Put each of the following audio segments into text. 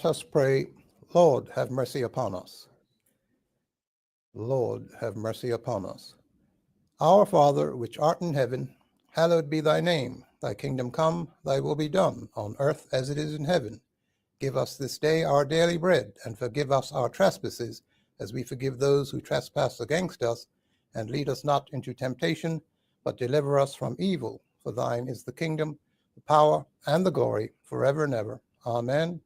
Let us pray. Lord, have mercy upon us. Lord, have mercy upon us. Our Father, which art in heaven, hallowed be thy name. Thy kingdom come, thy will be done, on earth as it is in heaven. Give us this day our daily bread, and forgive us our trespasses, as we forgive those who trespass against us. And lead us not into temptation, but deliver us from evil. For thine is the kingdom, the power, and the glory, forever and ever. Amen.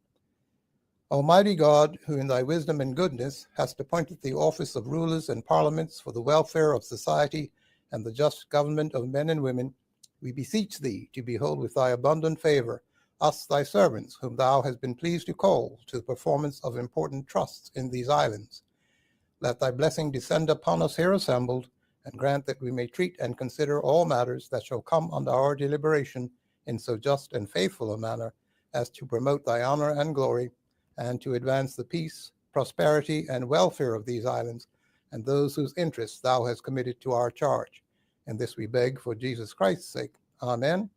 Almighty God, who in thy wisdom and goodness hast appointed the office of rulers and parliaments for the welfare of society and the just government of men and women, we beseech thee to behold with thy abundant favor us, thy servants, whom thou hast been pleased to call to the performance of important trusts in these islands. Let thy blessing descend upon us here assembled, and grant that we may treat and consider all matters that shall come under our deliberation in so just and faithful a manner as to promote thy honor and glory, and to advance the peace, prosperity, and welfare of these islands, and those whose interests thou hast committed to our charge. And this we beg for Jesus Christ's sake. Amen.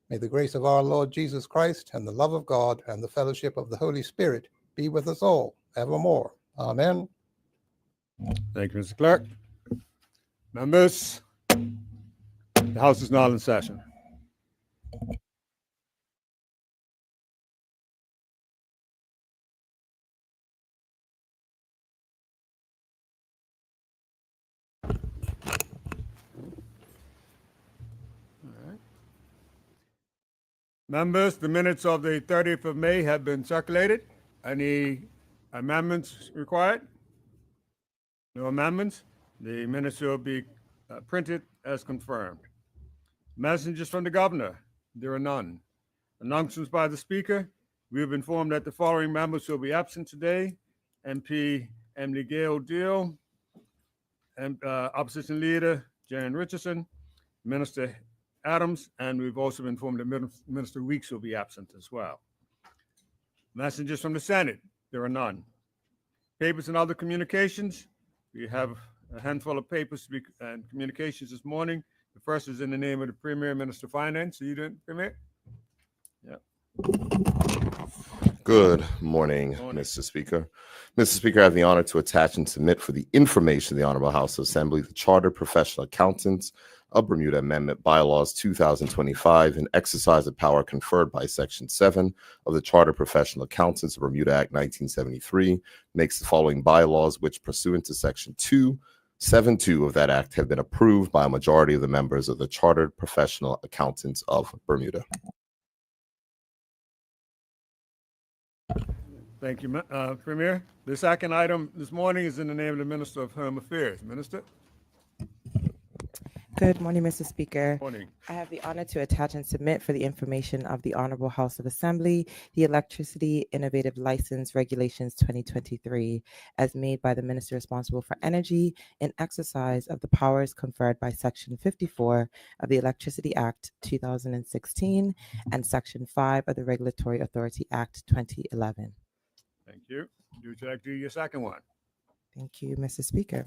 May the grace of our Lord Jesus Christ, and the love of God, and the fellowship of the Holy Spirit be with us all evermore. Amen. Thank you, Mr. Clerk. Members, the House is now in session. Members, the minutes of the 30th of May have been circulated. Any amendments required? No amendments. The minutes will be printed as confirmed. Messages from the governor? There are none. Announcements by the speaker? We have informed that the following members will be absent today: MP Emily Gale Deal, and Opposition Leader Jan Richardson, Minister Adams, and we've also been informed that Minister Weeks will be absent as well. Messages from the Senate? There are none. Papers and other communications? We have a handful of papers and communications this morning. The first is in the name of the Premier, Minister of Finance. Are you doing, Premier? Yeah. Good morning, Mr. Speaker. Mr. Speaker, I have the honor to attach and submit for the information of the Honorable House of Assembly the Chartered Professional Accountants of Bermuda Amendment Bylaws 2025, an exercise of power conferred by Section 7 of the Chartered Professional Accountants of Bermuda Act 1973, makes the following bylaws, which pursuant to Section 272 of that act have been approved by a majority of the members of the Chartered Professional Accountants of Bermuda. Thank you, Premier. The second item this morning is in the name of the Minister of Home Affairs. Minister? Good morning, Mr. Speaker. Morning. I have the honor to attach and submit for the information of the Honorable House of Assembly the Electricity Innovative License Regulations 2023, as made by the Minister responsible for energy in exercise of the powers conferred by Section 54 of the Electricity Act 2016 and Section 5 of the Regulatory Authority Act 2011. Thank you. Would you like to do your second one? Thank you, Mr. Speaker.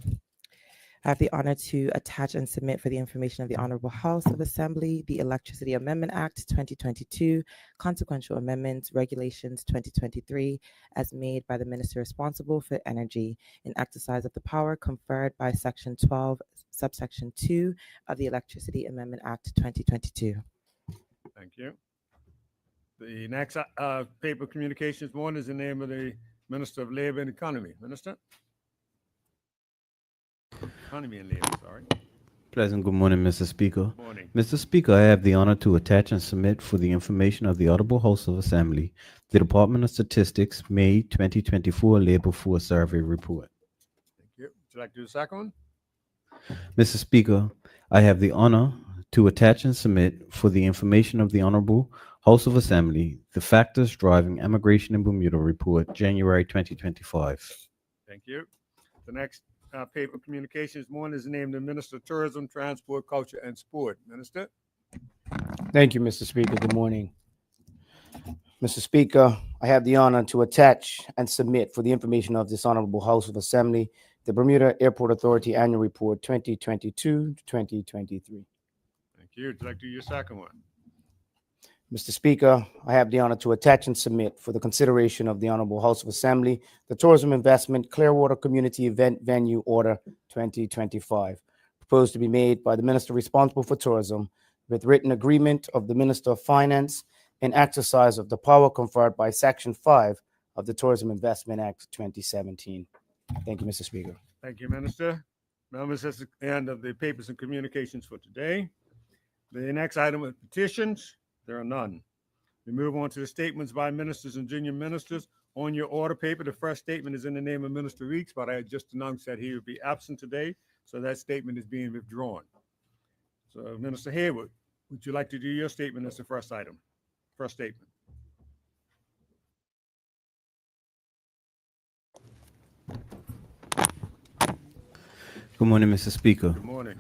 I have the honor to attach and submit for the information of the Honorable House of Assembly the Electricity Amendment Act 2022, Consequential Amendments Regulations 2023, as made by the Minister responsible for energy in exercise of the power conferred by Section 12, subsection 2 of the Electricity Amendment Act 2022. Thank you. The next paper communications one is in the name of the Minister of Labor and Economy. Minister? Economy and Labor, sorry. Pleasant good morning, Mr. Speaker. Morning. Mr. Speaker, I have the honor to attach and submit for the information of the Honorable House of Assembly the Department of Statistics May 2024 Labor Force Survey Report. Thank you. Would you like to do the second one? Mr. Speaker, I have the honor to attach and submit for the information of the Honorable House of Assembly the Factors Driving Immigration in Bermuda Report, January 2025. Thank you. The next paper communications one is named the Minister of Tourism, Transport, Culture, and Sport. Minister? Thank you, Mr. Speaker. Good morning. Mr. Speaker, I have the honor to attach and submit for the information of this Honorable House of Assembly the Bermuda Airport Authority Annual Report 2022 to 2023. Thank you. Would you like to do your second one? Mr. Speaker, I have the honor to attach and submit for the consideration of the Honorable House of Assembly the Tourism Investment Clearwater Community Event Venue Order 2025, proposed to be made by the Minister responsible for tourism with written agreement of the Minister of Finance in exercise of the power conferred by Section 5 of the Tourism Investment Act 2017. Thank you, Mr. Speaker. Thank you, Minister. Members, that's the end of the papers and communications for today. The next item is petitions. There are none. We move on to the statements by ministers and junior ministers. On your order paper, the first statement is in the name of Minister Reeks, but I had just announced that he would be absent today, so that statement is being withdrawn. So, Minister Hayward, would you like to do your statement as the first item? First statement. Good morning, Mr. Speaker. Good morning.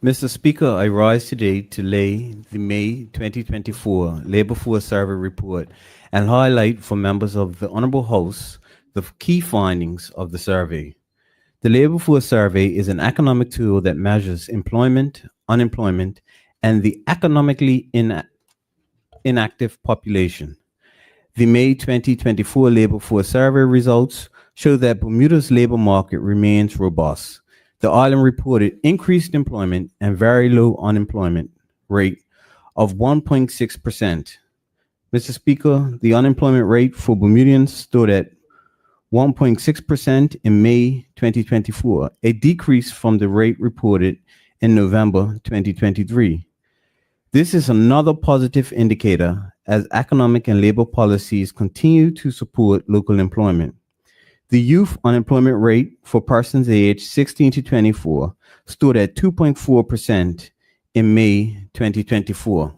Mr. Speaker, I rise today to lay the May 2024 Labor Force Survey report and highlight for members of the Honorable House the key findings of the survey. The Labor Force Survey is an economic tool that measures employment, unemployment, and the economically inactive population. The May 2024 Labor Force Survey results show that Bermuda's labor market remains robust. The island reported increased employment and very low unemployment rate of 1.6%. Mr. Speaker, the unemployment rate for Bermudians stood at 1.6% in May 2024, a decrease from the rate reported in November 2023. This is another positive indicator as economic and labor policies continue to support local employment. The youth unemployment rate for persons aged 16 to 24 stood at 2.4% in May 2024.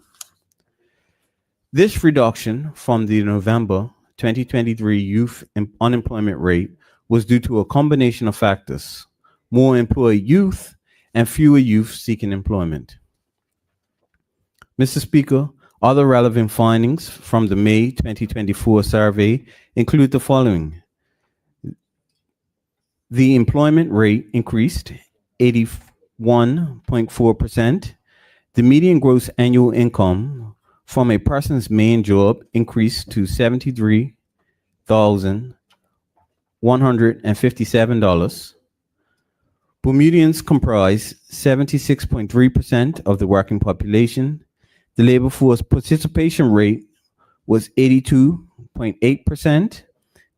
This reduction from the November 2023 youth unemployment rate was due to a combination of factors: more employed youth and fewer youth seeking employment. Mr. Speaker, other relevant findings from the May 2024 survey include the following. The employment rate increased 81.4%. The median gross annual income from a person's main job increased to $73,157. Bermudians comprise 76.3% of the working population. The labor force participation rate was 82.8%.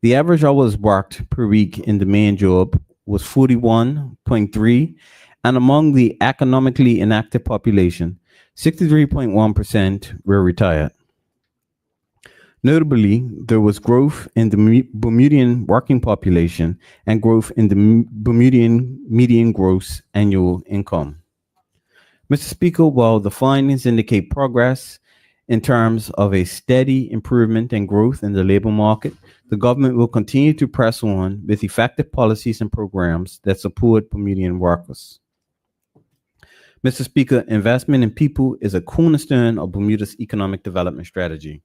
The average hours worked per week in the main job was 41.3, and among the economically inactive population, 63.1% were retired. Notably, there was growth in the Bermudian working population and growth in the Bermudian median gross annual income. Mr. Speaker, while the findings indicate progress in terms of a steady improvement and growth in the labor market, the government will continue to press on with effective policies and programs that support Bermudian workers. Mr. Speaker, investment in people is a cornerstone of Bermuda's economic development strategy.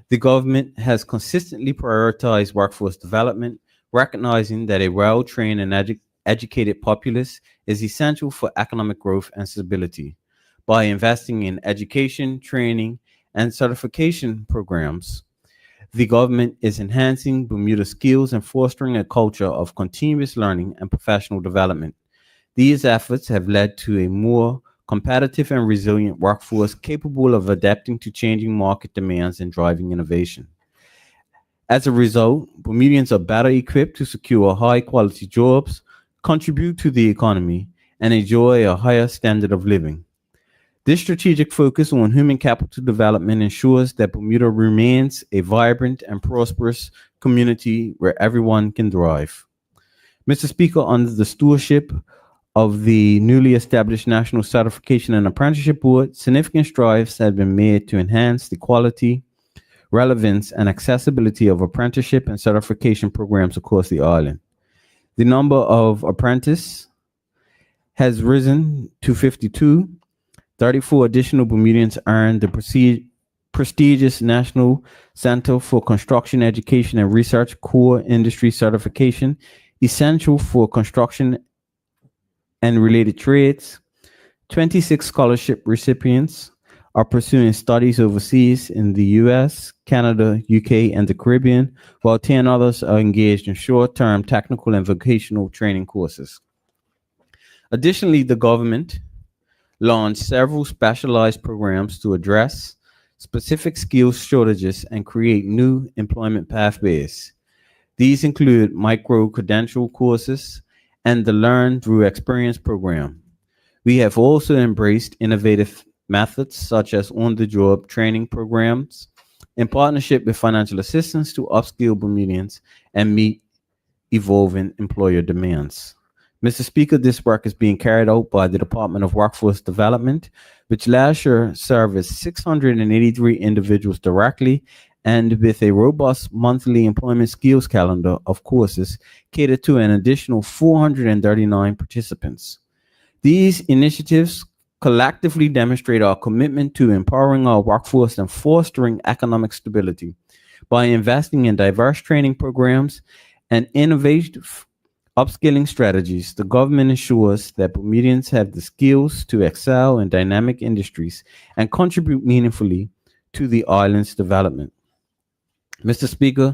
The government has consistently prioritized workforce development, recognizing that a well-trained and educated populace is essential for economic growth and stability. By investing in education, training, and certification programs, the government is enhancing Bermuda's skills and fostering a culture of continuous learning and professional development. These efforts have led to a more competitive and resilient workforce capable of adapting to changing market demands and driving innovation. As a result, Bermudians are better equipped to secure high-quality jobs, contribute to the economy, and enjoy a higher standard of living. This strategic focus on human capital development ensures that Bermuda remains a vibrant and prosperous community where everyone can thrive. Mr. Speaker, under the stewardship of the newly established National Certification and Apprenticeship Board, significant strides have been made to enhance the quality, relevance, and accessibility of apprenticeship and certification programs across the island. The number of apprentices has risen to 52. 34 additional Bermudians earned the prestigious National Center for Construction Education and Research Core Industry Certification, essential for construction and related trades. 26 scholarship recipients are pursuing studies overseas in the US, Canada, UK, and the Caribbean, while 10 others are engaged in short-term technical and vocational training courses. Additionally, the government launched several specialized programs to address specific skills shortages and create new employment pathways. These include micro-credential courses and the Learn Through Experience program. We have also embraced innovative methods such as on-the-job training programs in partnership with financial assistance to upskill Bermudians and meet evolving employer demands. Mr. Speaker, this work is being carried out by the Department of Workforce Development, which last year serviced 683 individuals directly and with a robust monthly employment skills calendar of courses catered to an additional 439 participants. These initiatives collectively demonstrate our commitment to empowering our workforce and fostering economic stability. By investing in diverse training programs and innovative upskilling strategies, the government ensures that Bermudians have the skills to excel in dynamic industries and contribute meaningfully to the island's development. Mr. Speaker,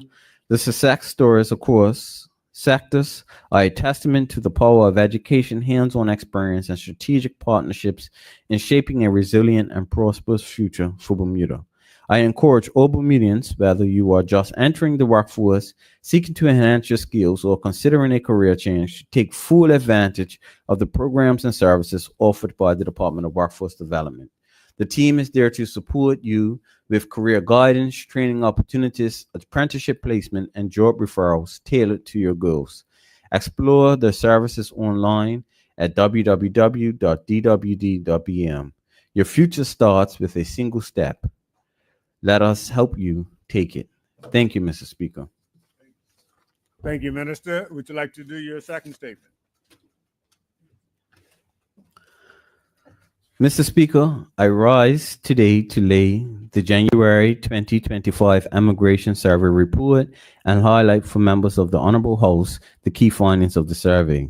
the success stories across sectors are a testament to the power of education, hands-on experience, and strategic partnerships in shaping a resilient and prosperous future for Bermuda. I encourage all Bermudians, whether you are just entering the workforce, seeking to enhance your skills, or considering a career change, to take full advantage of the programs and services offered by the Department of Workforce Development. The team is there to support you with career guidance, training opportunities, apprenticeship placement, and job referrals tailored to your goals. Explore the services online at www.dwd.bm. Your future starts with a single step. Let us help you take it. Thank you, Mr. Speaker. Thank you, Minister. Would you like to do your second statement? Mr. Speaker, I rise today to lay the January 2025 Immigration Survey report and highlight for members of the Honorable House the key findings of the survey.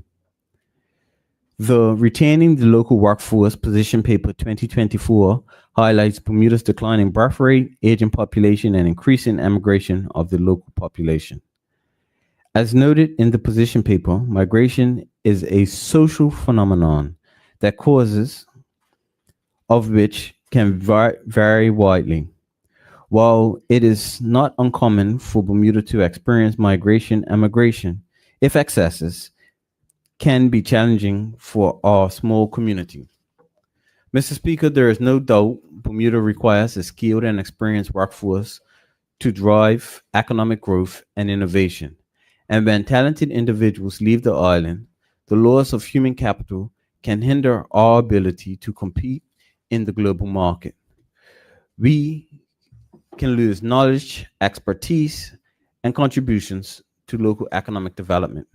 The Retaining the Local Workforce Position Paper 2024 highlights Bermuda's declining birth rate, aging population, and increasing immigration of the local population. As noted in the position paper, migration is a social phenomenon that causes of which can vary widely. While it is not uncommon for Bermuda to experience migration and immigration, if excesses can be challenging for our small community. Mr. Speaker, there is no doubt Bermuda requires a skilled and experienced workforce to drive economic growth and innovation. And when talented individuals leave the island, the loss of human capital can hinder our ability to compete in the global market. We can lose knowledge, expertise, and contributions to local economic development.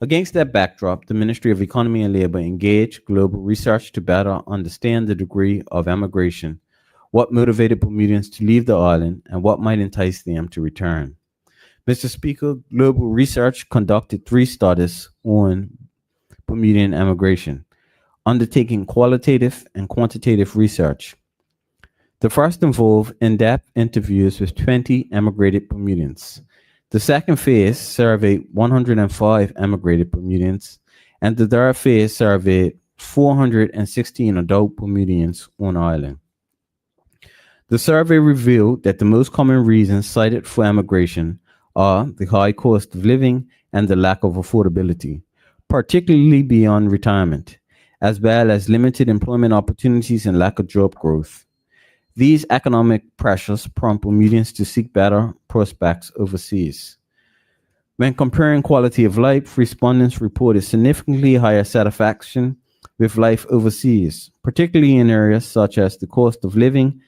Against that backdrop, the Ministry of Economy and Labor engaged global research to better understand the degree of emigration, what motivated Bermudians to leave the island, and what might entice them to return. Mr. Speaker, global research conducted 3 studies on Bermudian emigration, undertaking qualitative and quantitative research. The first involved in-depth interviews with 20 emigrated Bermudians. The second phase surveyed 105 emigrated Bermudians, and the third phase surveyed 416 adult Bermudians on island. The survey revealed that the most common reasons cited for emigration are the high cost of living and the lack of affordability, particularly beyond retirement, as well as limited employment opportunities and lack of job growth. These economic pressures prompt Bermudians to seek better prospects overseas. When comparing quality of life, respondents reported significantly higher satisfaction with life overseas, particularly in areas such as the cost of living,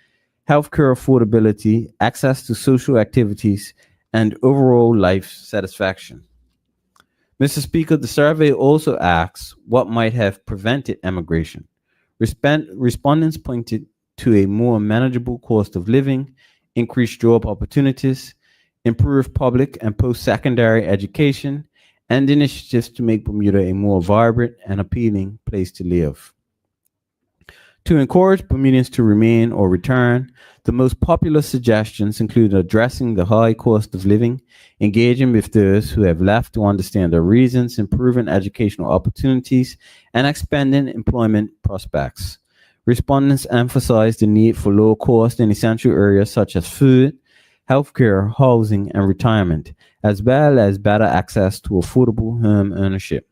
healthcare affordability, access to social activities, and overall life satisfaction. Mr. Speaker, the survey also asks what might have prevented emigration. Respondents pointed to a more manageable cost of living, increased job opportunities, improved public and post-secondary education, and initiatives to make Bermuda a more vibrant and appealing place to live. To encourage Bermudians to remain or return, the most popular suggestions include addressing the high cost of living, engaging with those who have left to understand their reasons, improving educational opportunities, and expanding employment prospects. Respondents emphasized the need for low cost in essential areas such as food, healthcare, housing, and retirement, as well as better access to affordable home ownership.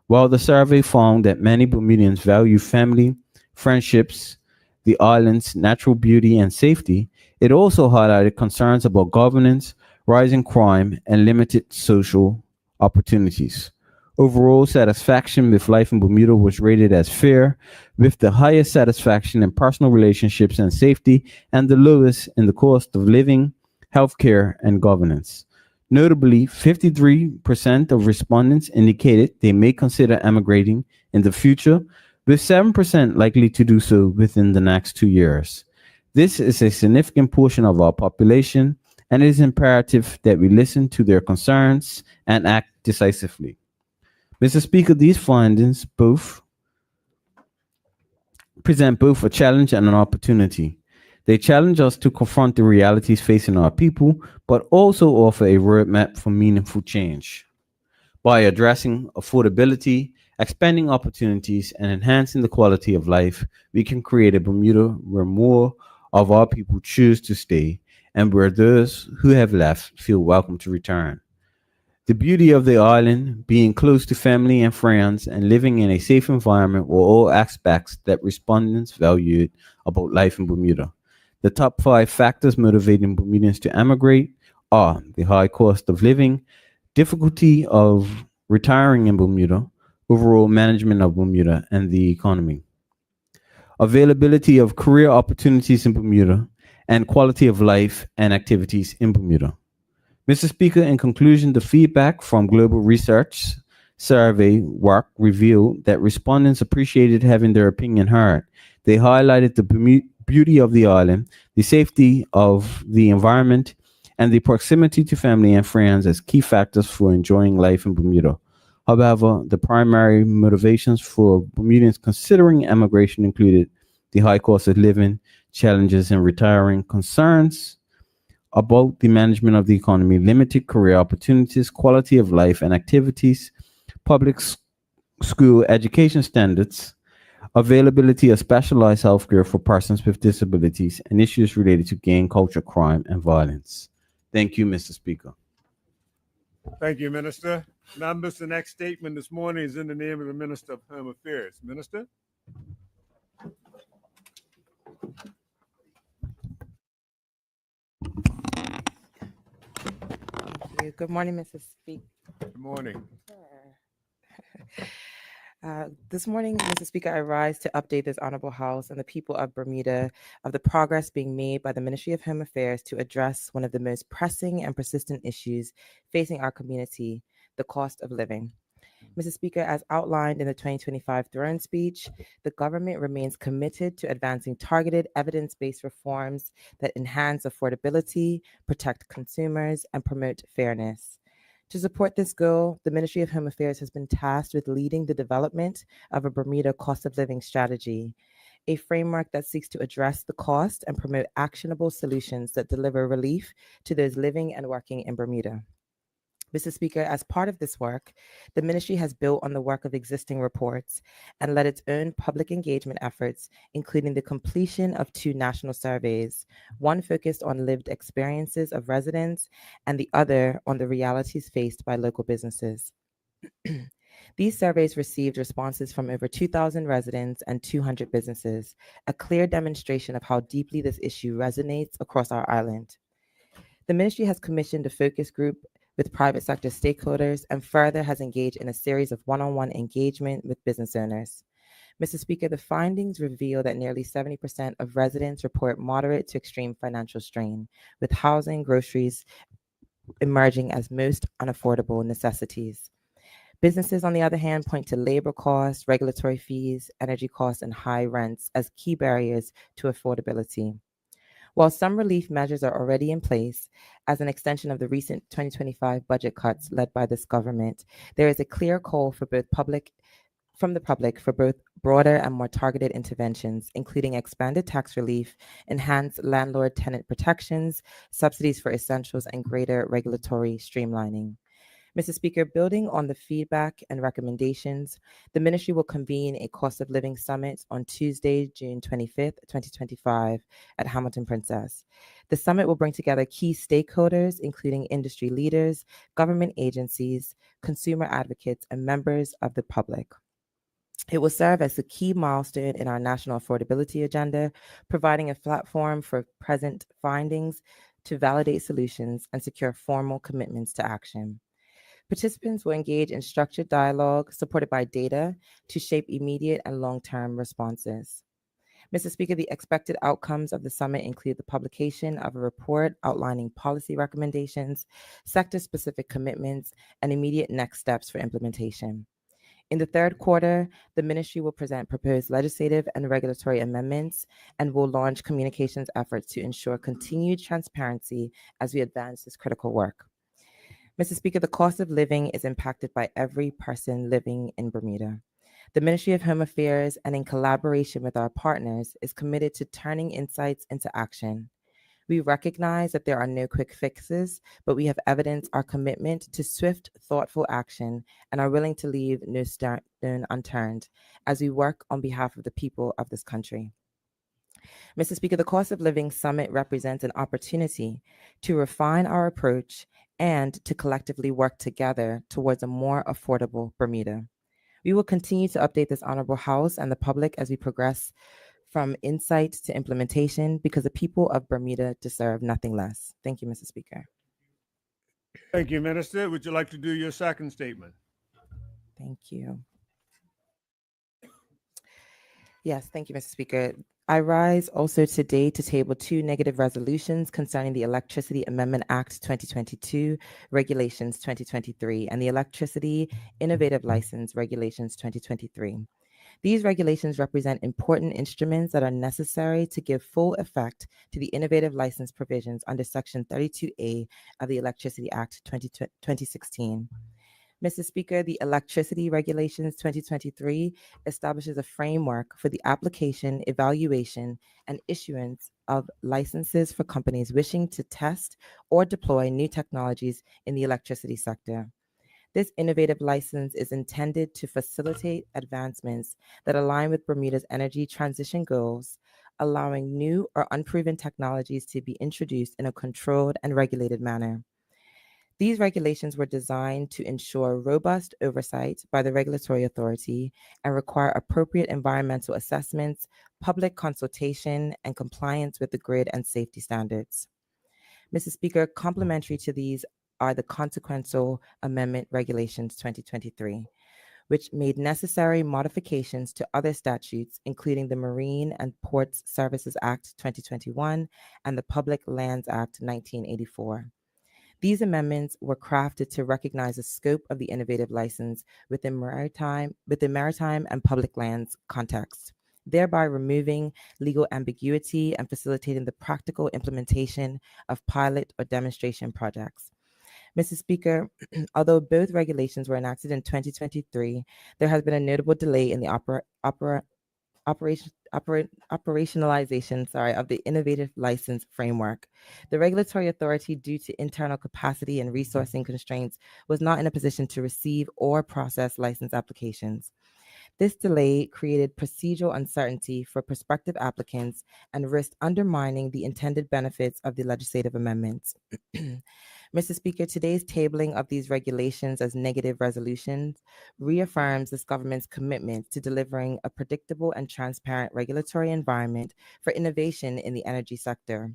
While the survey found that many Bermudians value family, friendships, the island's natural beauty, and safety, it also highlighted concerns about governance, rising crime, and limited social opportunities. Overall satisfaction with life in Bermuda was rated as fair, with the highest satisfaction in personal relationships and safety, and the lowest in the cost of living, healthcare, and governance. Notably, 53% of respondents indicated they may consider emigrating in the future, with 7% likely to do so within the next 2 years. This is a significant portion of our population, and it is imperative that we listen to their concerns and act decisively. Mr. Speaker, these findings present both a challenge and an opportunity. They challenge us to confront the realities facing our people, but also offer a roadmap for meaningful change. By addressing affordability, expanding opportunities, and enhancing the quality of life, we can create a Bermuda where more of our people choose to stay and where those who have left feel welcome to return. The beauty of the island, being close to family and friends, and living in a safe environment were all aspects that respondents valued about life in Bermuda. The top 5 factors motivating Bermudians to emigrate are the high cost of living, difficulty of retiring in Bermuda, overall management of Bermuda, and the economy. Availability of career opportunities in Bermuda, and quality of life and activities in Bermuda. Mr. Speaker, in conclusion, the feedback from global research survey work revealed that respondents appreciated having their opinion heard. They highlighted the beauty of the island, the safety of the environment, and the proximity to family and friends as key factors for enjoying life in Bermuda. However, the primary motivations for Bermudians considering emigration included the high cost of living, challenges in retiring, concerns about the management of the economy, limited career opportunities, quality of life and activities, public school education standards, availability of specialized healthcare for persons with disabilities, and issues related to gang culture, crime, and violence. Thank you, Mr. Speaker. Thank you, Minister. Members, the next statement this morning is in the name of the Minister of Home Affairs. Minister? Thank you. Good morning, Mrs. Speaker. Good morning. This morning, Mr. Speaker, I rise to update this honorable House and the people of Bermuda of the progress being made by the Ministry of Home Affairs to address one of the most pressing and persistent issues facing our community, the cost of living. Mr. Speaker, as outlined in the 2025 Throne Speech, the government remains committed to advancing targeted evidence-based reforms that enhance affordability, protect consumers, and promote fairness. To support this goal, the Ministry of Home Affairs has been tasked with leading the development of a Bermuda cost of living strategy, a framework that seeks to address the cost and promote actionable solutions that deliver relief to those living and working in Bermuda. Mr. Speaker, as part of this work, the ministry has built on the work of existing reports and led its own public engagement efforts, including the completion of 2 national surveys, one focused on lived experiences of residents and the other on the realities faced by local businesses. These surveys received responses from over 2,000 residents and 200 businesses, a clear demonstration of how deeply this issue resonates across our island. The ministry has commissioned a focus group with private sector stakeholders and further has engaged in a series of one-on-one engagement with business owners. Mr. Speaker, the findings reveal that nearly 70% of residents report moderate to extreme financial strain, with housing, groceries emerging as most unaffordable necessities. Businesses, on the other hand, point to labor costs, regulatory fees, energy costs, and high rents as key barriers to affordability. While some relief measures are already in place, as an extension of the recent 2025 budget cuts led by this government, there is a clear call for both public from the public for both broader and more targeted interventions, including expanded tax relief, enhanced landlord-tenant protections, subsidies for essentials, and greater regulatory streamlining. Mr. Speaker, building on the feedback and recommendations, the ministry will convene a cost of living summit on Tuesday, June 25th, 2025 at Hamilton Princess. The summit will bring together key stakeholders, including industry leaders, government agencies, consumer advocates, and members of the public. It will serve as a key milestone in our national affordability agenda, providing a platform for present findings to validate solutions and secure formal commitments to action. Participants will engage in structured dialogue supported by data to shape immediate and long-term responses. Mr. Speaker, the expected outcomes of the summit include the publication of a report outlining policy recommendations, sector-specific commitments, and immediate next steps for implementation. In the third quarter, the ministry will present proposed legislative and regulatory amendments and will launch communications efforts to ensure continued transparency as we advance this critical work. Mr. Speaker, the cost of living is impacted by every person living in Bermuda. The Ministry of Home Affairs, and in collaboration with our partners, is committed to turning insights into action. We recognize that there are no quick fixes, but we have evidenced our commitment to swift, thoughtful action and are willing to leave no stone unturned as we work on behalf of the people of this country. Mr. Speaker, the Cost of Living Summit represents an opportunity to refine our approach and to collectively work together towards a more affordable Bermuda. We will continue to update this honorable House and the public as we progress from insight to implementation because the people of Bermuda deserve nothing less. Thank you, Mr. Speaker. Thank you, Minister. Would you like to do your second statement? Thank you. Yes, thank you, Mr. Speaker. I rise also today to table two negative resolutions concerning the Electricity Amendment Act 2022, Regulations 2023, and the Electricity Innovative License Regulations 2023. These regulations represent important instruments that are necessary to give full effect to the innovative license provisions under Section 32A of the Electricity Act 2016. Mr. Speaker, the Electricity Regulations 2023 establishes a framework for the application, evaluation, and issuance of licenses for companies wishing to test or deploy new technologies in the electricity sector. This innovative license is intended to facilitate advancements that align with Bermuda's energy transition goals, allowing new or unproven technologies to be introduced in a controlled and regulated manner. These regulations were designed to ensure robust oversight by the regulatory authority and require appropriate environmental assessments, public consultation, and compliance with the grid and safety standards. Mr. Speaker, complementary to these are the Consequential Amendment Regulations 2023, which made necessary modifications to other statutes, including the Marine and Ports Services Act 2021 and the Public Lands Act 1984. These amendments were crafted to recognize the scope of the innovative license within maritime and public lands context, thereby removing legal ambiguity and facilitating the practical implementation of pilot or demonstration projects. Mr. Speaker, although both regulations were enacted in 2023, there has been a notable delay in the operationalization of the innovative license framework. The regulatory authority, due to internal capacity and resourcing constraints, was not in a position to receive or process license applications. This delay created procedural uncertainty for prospective applicants and risked undermining the intended benefits of the legislative amendments. Mr. Speaker, today's tabling of these regulations as negative resolutions reaffirms this government's commitment to delivering a predictable and transparent regulatory environment for innovation in the energy sector.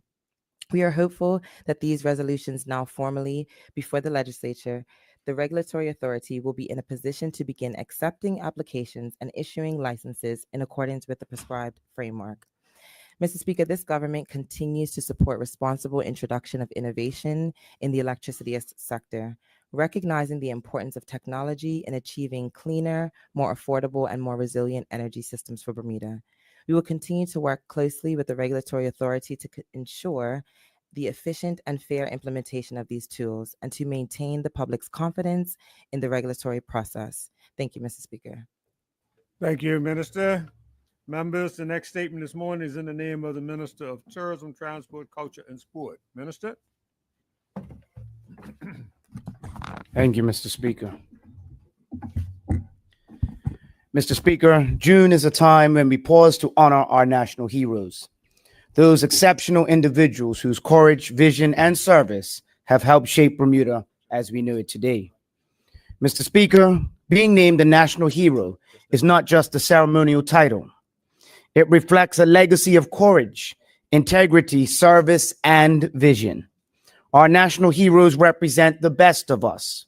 We are hopeful that these resolutions now formally before the legislature, the regulatory authority will be in a position to begin accepting applications and issuing licenses in accordance with the prescribed framework. Mr. Speaker, this government continues to support responsible introduction of innovation in the electricity sector, recognizing the importance of technology in achieving cleaner, more affordable, and more resilient energy systems for Bermuda. We will continue to work closely with the regulatory authority to ensure the efficient and fair implementation of these tools and to maintain the public's confidence in the regulatory process. Thank you, Mr. Speaker. Thank you, Minister. Members, the next statement this morning is in the name of the Minister of Tourism, Transport, Culture, and Sport. Minister? Thank you, Mr. Speaker. Mr. Speaker, June is a time when we pause to honor our national heroes, those exceptional individuals whose courage, vision, and service have helped shape Bermuda as we know it today. Mr. Speaker, being named a national hero is not just a ceremonial title. It reflects a legacy of courage, integrity, service, and vision. Our national heroes represent the best of us.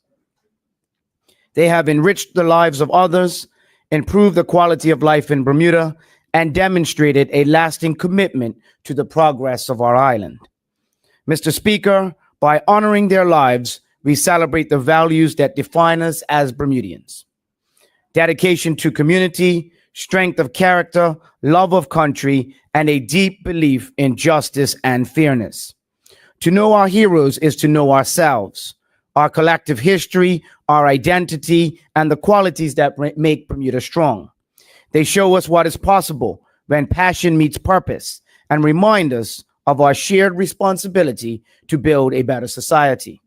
They have enriched the lives of others, improved the quality of life in Bermuda, and demonstrated a lasting commitment to the progress of our island. Mr. Speaker, by honoring their lives, we celebrate the values that define us as Bermudians: dedication to community, strength of character, love of country, and a deep belief in justice and fairness. To know our heroes is to know ourselves, our collective history, our identity, and the qualities that make Bermuda strong. They show us what is possible when passion meets purpose and remind us of our shared responsibility to build a better society.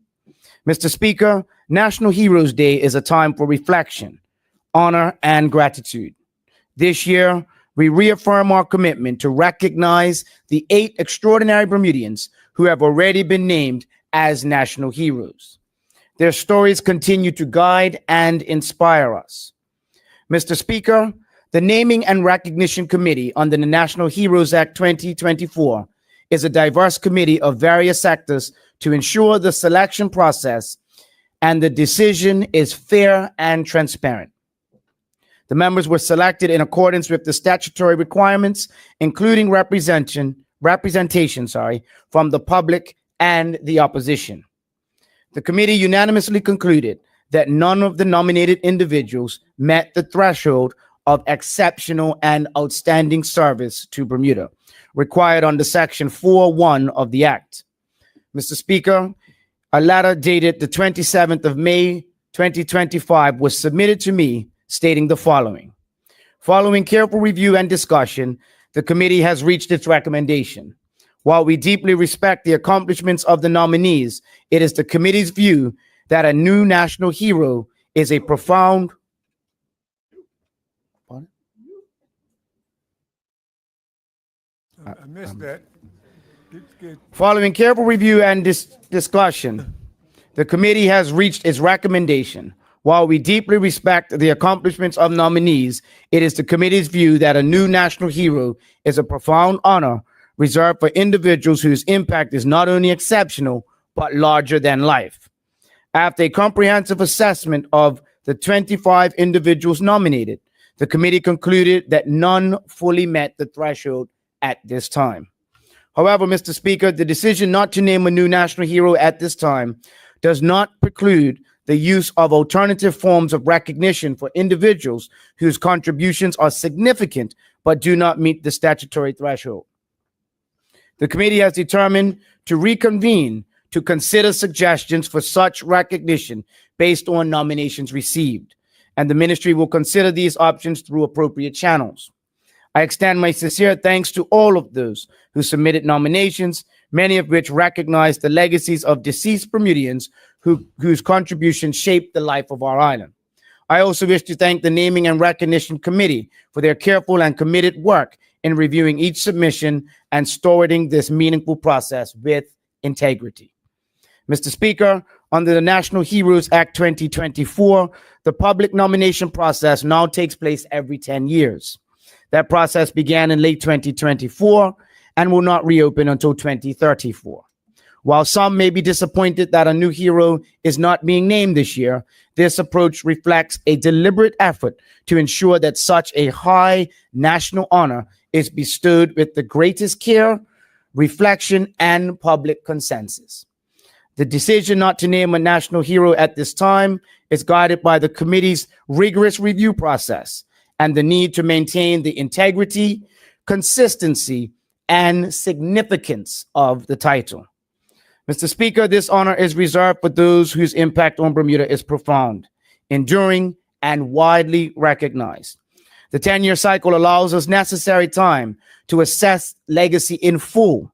Mr. Speaker, National Heroes Day is a time for reflection, honor, and gratitude. This year, we reaffirm our commitment to recognize the 8 extraordinary Bermudians who have already been named as national heroes. Their stories continue to guide and inspire us. Mr. Speaker, the Naming and Recognition Committee under the National Heroes Act 2024 is a diverse committee of various sectors to ensure the selection process and the decision is fair and transparent. The members were selected in accordance with the statutory requirements, including representation from the public and the opposition. The committee unanimously concluded that none of the nominated individuals met the threshold of exceptional and outstanding service to Bermuda, required under Section 4.1 of the Act. Mr. Speaker, a letter dated the 27th of May, 2025 was submitted to me stating the following. Following careful review and discussion, the committee has reached its recommendation. While we deeply respect the accomplishments of the nominees, it is the committee's view that a new national hero is a profound. I missed that. Following careful review and discussion, the committee has reached its recommendation. While we deeply respect the accomplishments of nominees, it is the committee's view that a new national hero is a profound honor reserved for individuals whose impact is not only exceptional, but larger than life. After a comprehensive assessment of the 25 individuals nominated, the committee concluded that none fully met the threshold at this time. However, Mr. Speaker, the decision not to name a new national hero at this time does not preclude the use of alternative forms of recognition for individuals whose contributions are significant but do not meet the statutory threshold. The committee has determined to reconvene to consider suggestions for such recognition based on nominations received, and the ministry will consider these options through appropriate channels. I extend my sincere thanks to all of those who submitted nominations, many of which recognize the legacies of deceased Bermudians whose contributions shaped the life of our island. I also wish to thank the Naming and Recognition Committee for their careful and committed work in reviewing each submission and stewarding this meaningful process with integrity. Mr. Speaker, under the National Heroes Act 2024, the public nomination process now takes place every 10 years. That process began in late 2024 and will not reopen until 2034. While some may be disappointed that a new hero is not being named this year, this approach reflects a deliberate effort to ensure that such a high national honor is bestowed with the greatest care, reflection, and public consensus. The decision not to name a national hero at this time is guided by the committee's rigorous review process and the need to maintain the integrity, consistency, and significance of the title. Mr. Speaker, this honor is reserved for those whose impact on Bermuda is profound, enduring, and widely recognized. The 10-year cycle allows us necessary time to assess legacy in full,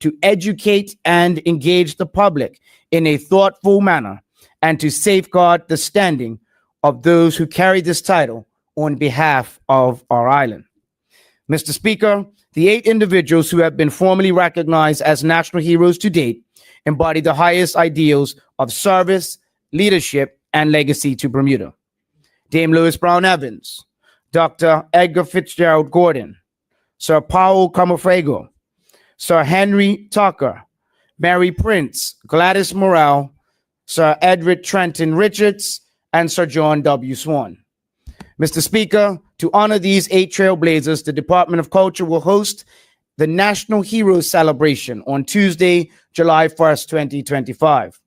to educate and engage the public in a thoughtful manner, and to safeguard the standing of those who carry this title on behalf of our island. Mr. Speaker, the 8 individuals who have been formally recognized as national heroes to date embody the highest ideals of service, leadership, and legacy to Bermuda. Dame Lewis Brown Evans, Dr. Edgar Fitzgerald Gordon, Sir Paul Camafrego, Sir Henry Tucker, Mary Prince, Gladys Morrell, Sir Edward Trenton Richards, and Sir John W. Swan. Mr. Speaker, to honor these 8 trailblazers, the Department of Culture will host the National Heroes Celebration on Tuesday, July 1st, 2025.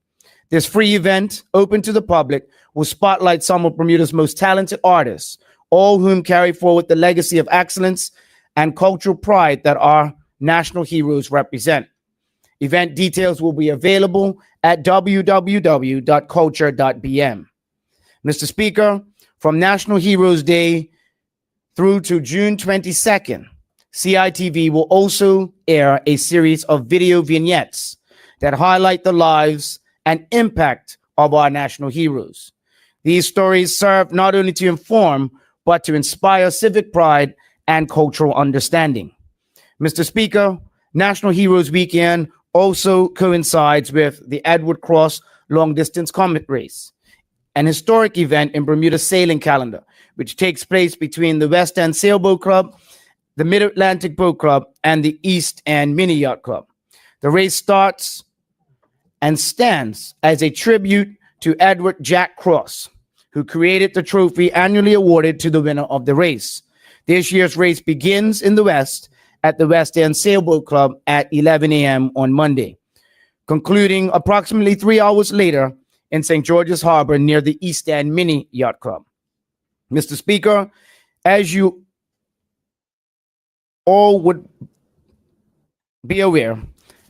This free event, open to the public, will spotlight some of Bermuda's most talented artists, all whom carry forward the legacy of excellence and cultural pride that our national heroes represent. Event details will be available at www.culture.bm. Mr. Speaker, from National Heroes Day through to June 22nd, CITV will also air a series of video vignettes that highlight the lives and impact of our national heroes. These stories serve not only to inform, but to inspire civic pride and cultural understanding. Mr. Speaker, National Heroes Weekend also coincides with the Edward Cross Long Distance Comet Race, an historic event in Bermuda's sailing calendar, which takes place between the West End Sailboat Club, the Mid-Atlantic Boat Club, and the East End Mini Yacht Club. The race starts and stands as a tribute to Edward Jack Cross, who created the trophy annually awarded to the winner of the race. This year's race begins in the West at the West End Sailboat Club at 11 a.m. on Monday, concluding approximately 3 hours later in St. George's Harbor near the East End Mini Yacht Club. Mr. Speaker, as you all would be aware,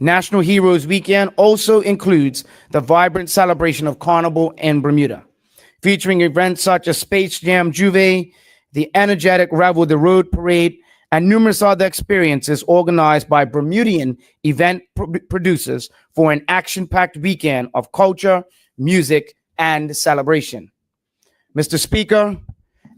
National Heroes Weekend also includes the vibrant celebration of Carnival in Bermuda, featuring events such as Space Jam Juve, the energetic Revel the Road Parade, and numerous other experiences organized by Bermudian event producers for an action-packed weekend of culture, music, and celebration. Mr. Speaker,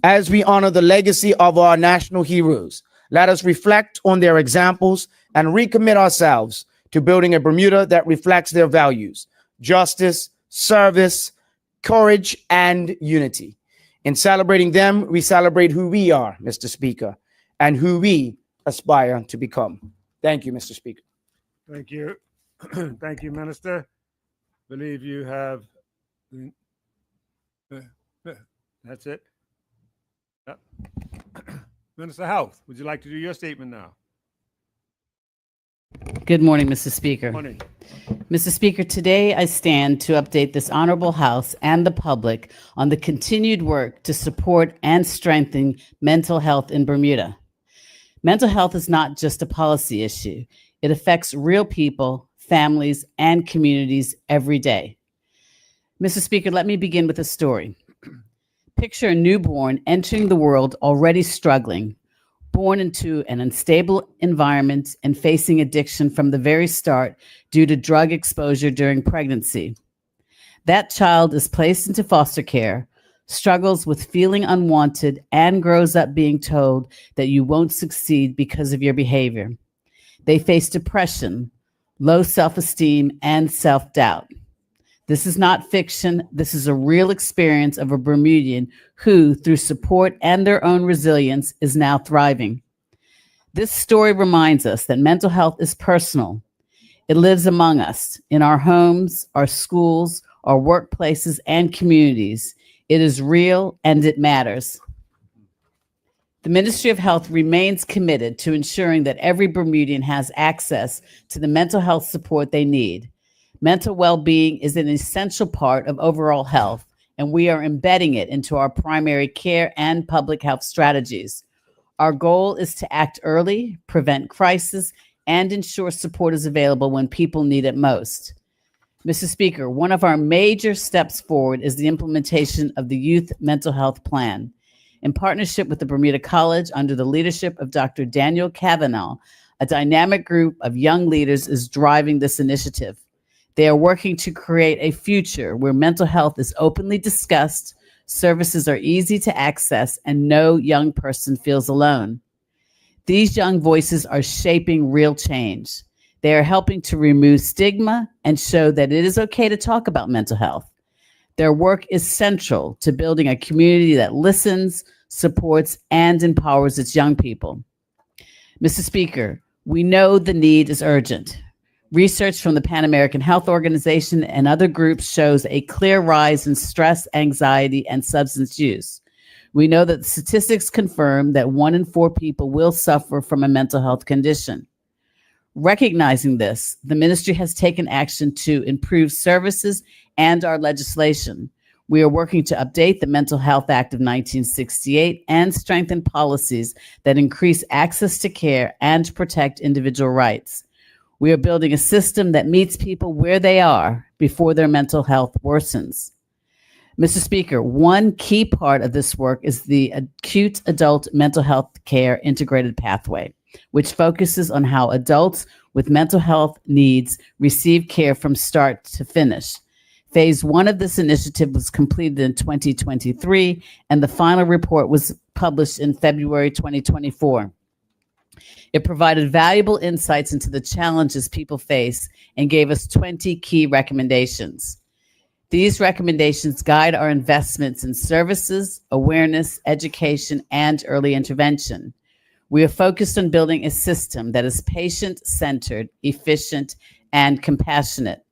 as we honor the legacy of our national heroes, let us reflect on their examples and recommit ourselves to building a Bermuda that reflects their values: justice, service, courage, and unity. In celebrating them, we celebrate who we are, Mr. Speaker, and who we aspire to become. Thank you, Mr. Speaker. Thank you. Thank you, Minister. Believe you have. That's it. Yep. Minister of Health, would you like to do your statement now? Good morning, Mr. Speaker. Morning. Mr. Speaker, today I stand to update this honorable House and the public on the continued work to support and strengthen mental health in Bermuda. Mental health is not just a policy issue. It affects real people, families, and communities every day. Mr. Speaker, let me begin with a story. Picture a newborn entering the world already struggling, born into an unstable environment and facing addiction from the very start due to drug exposure during pregnancy. That child is placed into foster care, struggles with feeling unwanted, and grows up being told that you won't succeed because of your behavior. They face depression, low self-esteem, and self-doubt. This is not fiction. This is a real experience of a Bermudian who, through support and their own resilience, is now thriving. This story reminds us that mental health is personal. It lives among us, in our homes, our schools, our workplaces, and communities. It is real and it matters. The Ministry of Health remains committed to ensuring that every Bermudian has access to the mental health support they need. Mental well-being is an essential part of overall health, and we are embedding it into our primary care and public health strategies. Our goal is to act early, prevent crisis, and ensure support is available when people need it most. Mr. Speaker, one of our major steps forward is the implementation of the Youth Mental Health Plan. In partnership with the Bermuda College under the leadership of Dr. Daniel Kavanaugh, a dynamic group of young leaders is driving this initiative. They are working to create a future where mental health is openly discussed, services are easy to access, and no young person feels alone. These young voices are shaping real change. They are helping to remove stigma and show that it is okay to talk about mental health. Their work is central to building a community that listens, supports, and empowers its young people. Mr. Speaker, we know the need is urgent. Research from the Pan American Health Organization and other groups shows a clear rise in stress, anxiety, and substance use. We know that the statistics confirm that 1 in 4 people will suffer from a mental health condition. Recognizing this, the ministry has taken action to improve services and our legislation. We are working to update the Mental Health Act of 1968 and strengthen policies that increase access to care and protect individual rights. We are building a system that meets people where they are before their mental health worsens. Mr. Speaker, one key part of this work is the Acute Adult Mental Health Care Integrated Pathway, which focuses on how adults with mental health needs receive care from start to finish. Phase 1 of this initiative was completed in 2023, and the final report was published in February 2024. It provided valuable insights into the challenges people face and gave us 20 key recommendations. These recommendations guide our investments in services, awareness, education, and early intervention. We are focused on building a system that is patient-centered, efficient, and compassionate.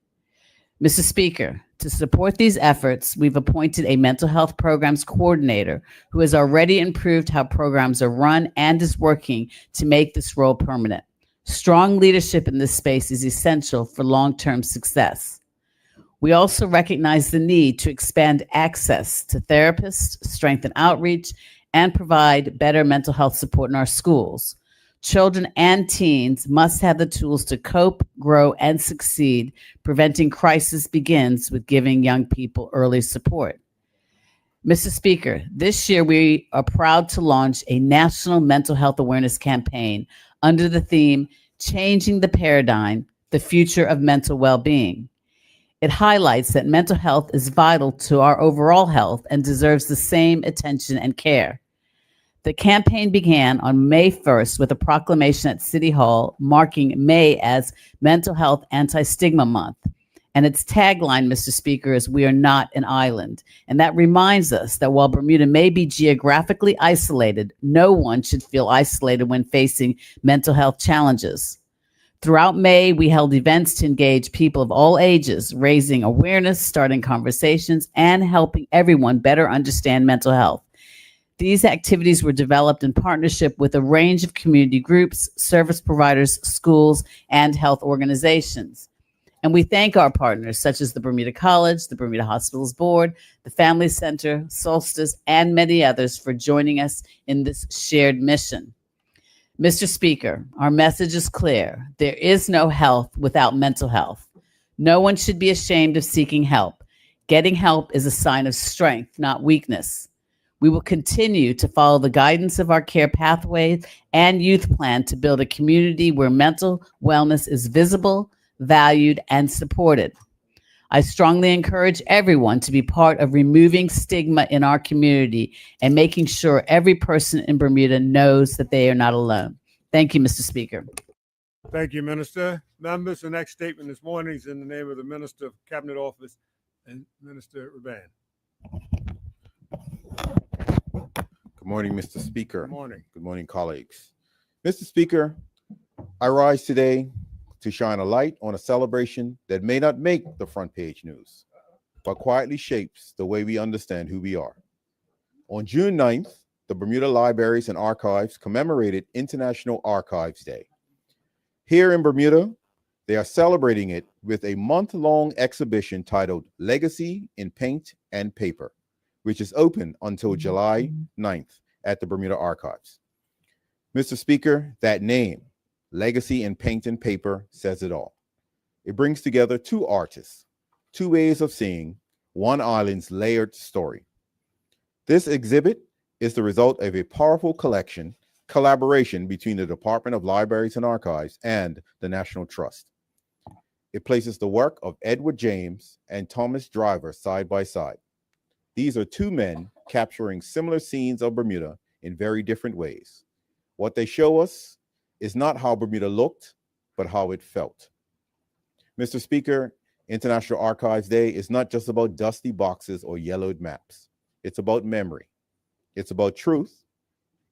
Mr. Speaker, to support these efforts, we've appointed a mental health programs coordinator who has already improved how programs are run and is working to make this role permanent. Strong leadership in this space is essential for long-term success. We also recognize the need to expand access to therapists, strengthen outreach, and provide better mental health support in our schools. Children and teens must have the tools to cope, grow, and succeed. Preventing crisis begins with giving young people early support. Mr. Speaker, this year we are proud to launch a national mental health awareness campaign under the theme, Changing the Paradigm, the Future of Mental Well-Being. It highlights that mental health is vital to our overall health and deserves the same attention and care. The campaign began on May 1st with a proclamation at City Hall marking May as Mental Health Anti-Stigma Month. And its tagline, Mr. Speaker, is "We are not an island." And that reminds us that while Bermuda may be geographically isolated, no one should feel isolated when facing mental health challenges. Throughout May, we held events to engage people of all ages, raising awareness, starting conversations, and helping everyone better understand mental health. These activities were developed in partnership with a range of community groups, service providers, schools, and health organizations. And we thank our partners such as the Bermuda College, the Bermuda Hospitals Board, the Family Center, Solstice, and many others for joining us in this shared mission. Mr. Speaker, our message is clear. There is no health without mental health. No one should be ashamed of seeking help. Getting help is a sign of strength, not weakness. We will continue to follow the guidance of our care pathways and youth plan to build a community where mental wellness is visible, valued, and supported. I strongly encourage everyone to be part of removing stigma in our community and making sure every person in Bermuda knows that they are not alone. Thank you, Mr. Speaker. Thank you, Minister. Members, the next statement this morning is in the name of the Minister of Cabinet Office and Minister Raban. Good morning, Mr. Speaker. Good morning. Good morning, colleagues. Mr. Speaker, I rise today to shine a light on a celebration that may not make the front page news, but quietly shapes the way we understand who we are. On June 9th, the Bermuda Libraries and Archives commemorated International Archives Day. Here in Bermuda, they are celebrating it with a month-long exhibition titled Legacy in Paint and Paper, which is open until July 9th at the Bermuda Archives. Mr. Speaker, that name, Legacy in Paint and Paper, says it all. It brings together two artists, two ways of seeing one island's layered story. This exhibit is the result of a powerful collaboration between the Department of Libraries and Archives and the National Trust. It places the work of Edward James and Thomas Driver side by side. These are two men capturing similar scenes of Bermuda in very different ways. What they show us is not how Bermuda looked, but how it felt. Mr. Speaker, International Archives Day is not just about dusty boxes or yellowed maps. It's about memory. It's about truth.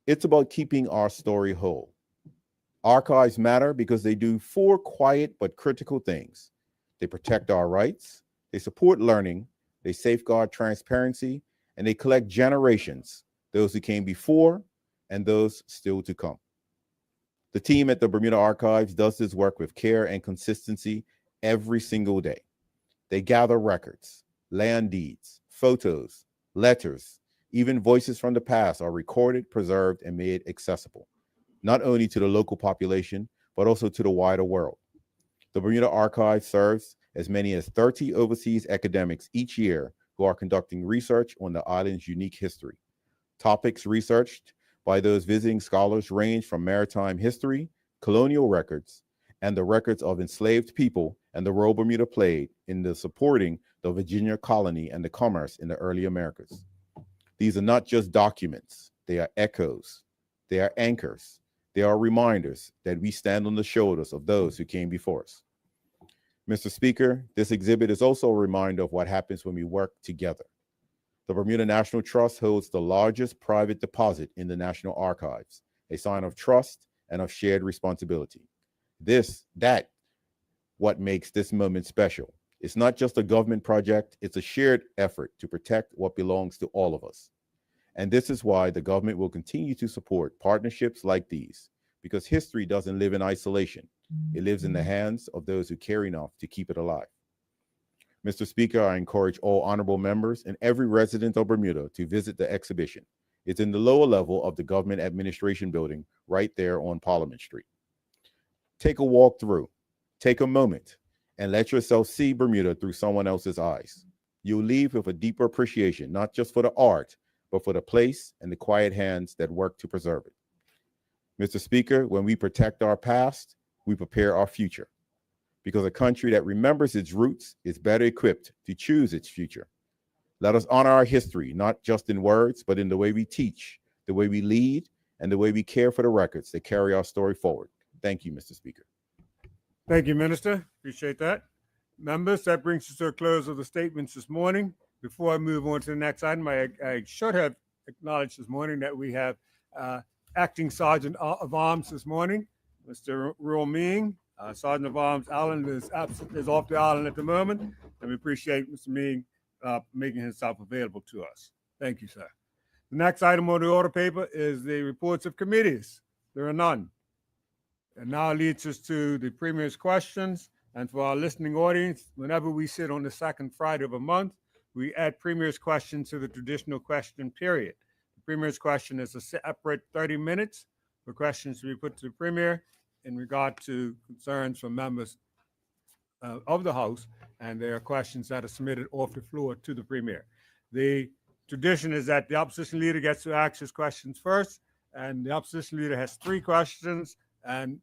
It's about keeping our story whole. Archives matter because they do four quiet but critical things. They protect our rights, they support learning, they safeguard transparency, and they collect generations, those who came before and those still to come. The team at the Bermuda Archives does this work with care and consistency every single day. They gather records, land deeds, photos, letters, even voices from the past are recorded, preserved, and made accessible, not only to the local population, but also to the wider world. The Bermuda Archive serves as many as 30 overseas academics each year who are conducting research on the island's unique history. Topics researched by those visiting scholars range from maritime history, colonial records, and the records of enslaved people and the role Bermuda played in the supporting the Virginia colony and the commerce in the early Americas. These are not just documents, they are echoes, they are anchors, they are reminders that we stand on the shoulders of those who came before us. Mr. Speaker, this exhibit is also a reminder of what happens when we work together. The Bermuda National Trust holds the largest private deposit in the National Archives, a sign of trust and of shared responsibility. What makes this moment special. It's not just a government project, it's a shared effort to protect what belongs to all of us. And this is why the government will continue to support partnerships like these, because history doesn't live in isolation. It lives in the hands of those who care enough to keep it alive. Mr. Speaker, I encourage all honorable members and every resident of Bermuda to visit the exhibition. It's in the lower level of the Government Administration Building, right there on Parliament Street. Take a walk through, take a moment, and let yourself see Bermuda through someone else's eyes. You'll leave with a deeper appreciation, not just for the art, but for the place and the quiet hands that work to preserve it. Mr. Speaker, when we protect our past, we prepare our future, because a country that remembers its roots is better equipped to choose its future. Let us honor our history, not just in words, but in the way we teach, the way we lead, and the way we care for the records that carry our story forward. Thank you, Mr. Speaker. Thank you, Minister. Appreciate that. Members, that brings us to a close of the statements this morning. Before I move on to the next item, I should have acknowledged this morning that we have Acting Sergeant of Arms this morning, Mr. Ruel Ming. Sergeant of Arms Allen is off the island at the moment, and we appreciate Mr. Ming making himself available to us. Thank you, sir. The next item on the order paper is the reports of committees. There are none. And now leads us to the Premier's questions. And for our listening audience, whenever we sit on the second Friday of a month, we add Premier's questions to the traditional question period. The Premier's question is a separate 30 minutes for questions to be put to the Premier in regard to concerns from members of the House, and there are questions that are submitted off the floor to the Premier. The tradition is that the opposition leader gets to ask his questions first, and the opposition leader has 3 questions and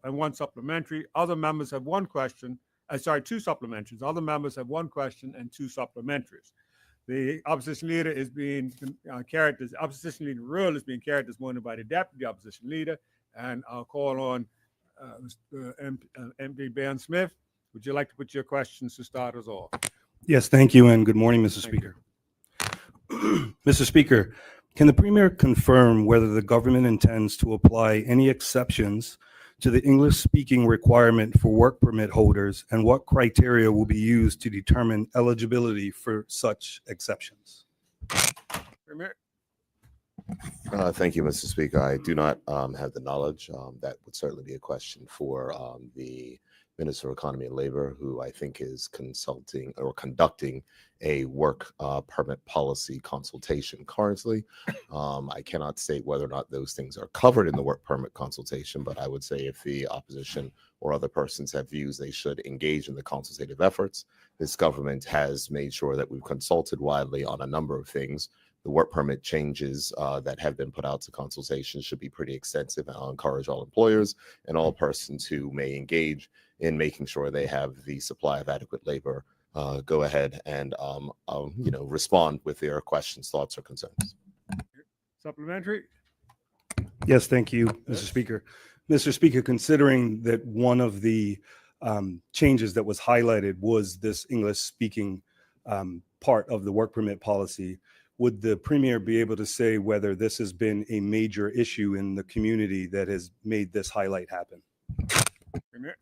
one supplementary. Other members have 1 question. 2 supplementaries. Other members have 1 question and 2 supplementaries. The opposition leader is being carried. The opposition leader rule is being carried this morning by the deputy opposition leader, and I'll call on MP Ben Smith. Would you like to put your questions to start us off? Yes, thank you, and good morning, Mr. Speaker. Mr. Speaker, can the Premier confirm whether the government intends to apply any exceptions to the English-speaking requirement for work permit holders, and what criteria will be used to determine eligibility for such exceptions? Premier? Thank you, Mr. Speaker. I do not have the knowledge. That would certainly be a question for the Minister of Economy and Labor, who I think is consulting or conducting a work permit policy consultation currently. I cannot state whether or not those things are covered in the work permit consultation, but I would say if the opposition or other persons have views, they should engage in the consultative efforts. This government has made sure that we've consulted widely on a number of things, the work permit changes that have been put out to consultation should be pretty extensive. And I'll encourage all employers and all persons who may engage in making sure they have the supply of adequate labor go ahead and respond with their questions, thoughts, or concerns. Supplementary. Yes, thank you, Mr. Speaker. Mr. Speaker, considering that one of the changes that was highlighted was this English speaking part of the work permit policy, would the Premier be able to say whether this has been a major issue in the community that has made this highlight happen? Premier.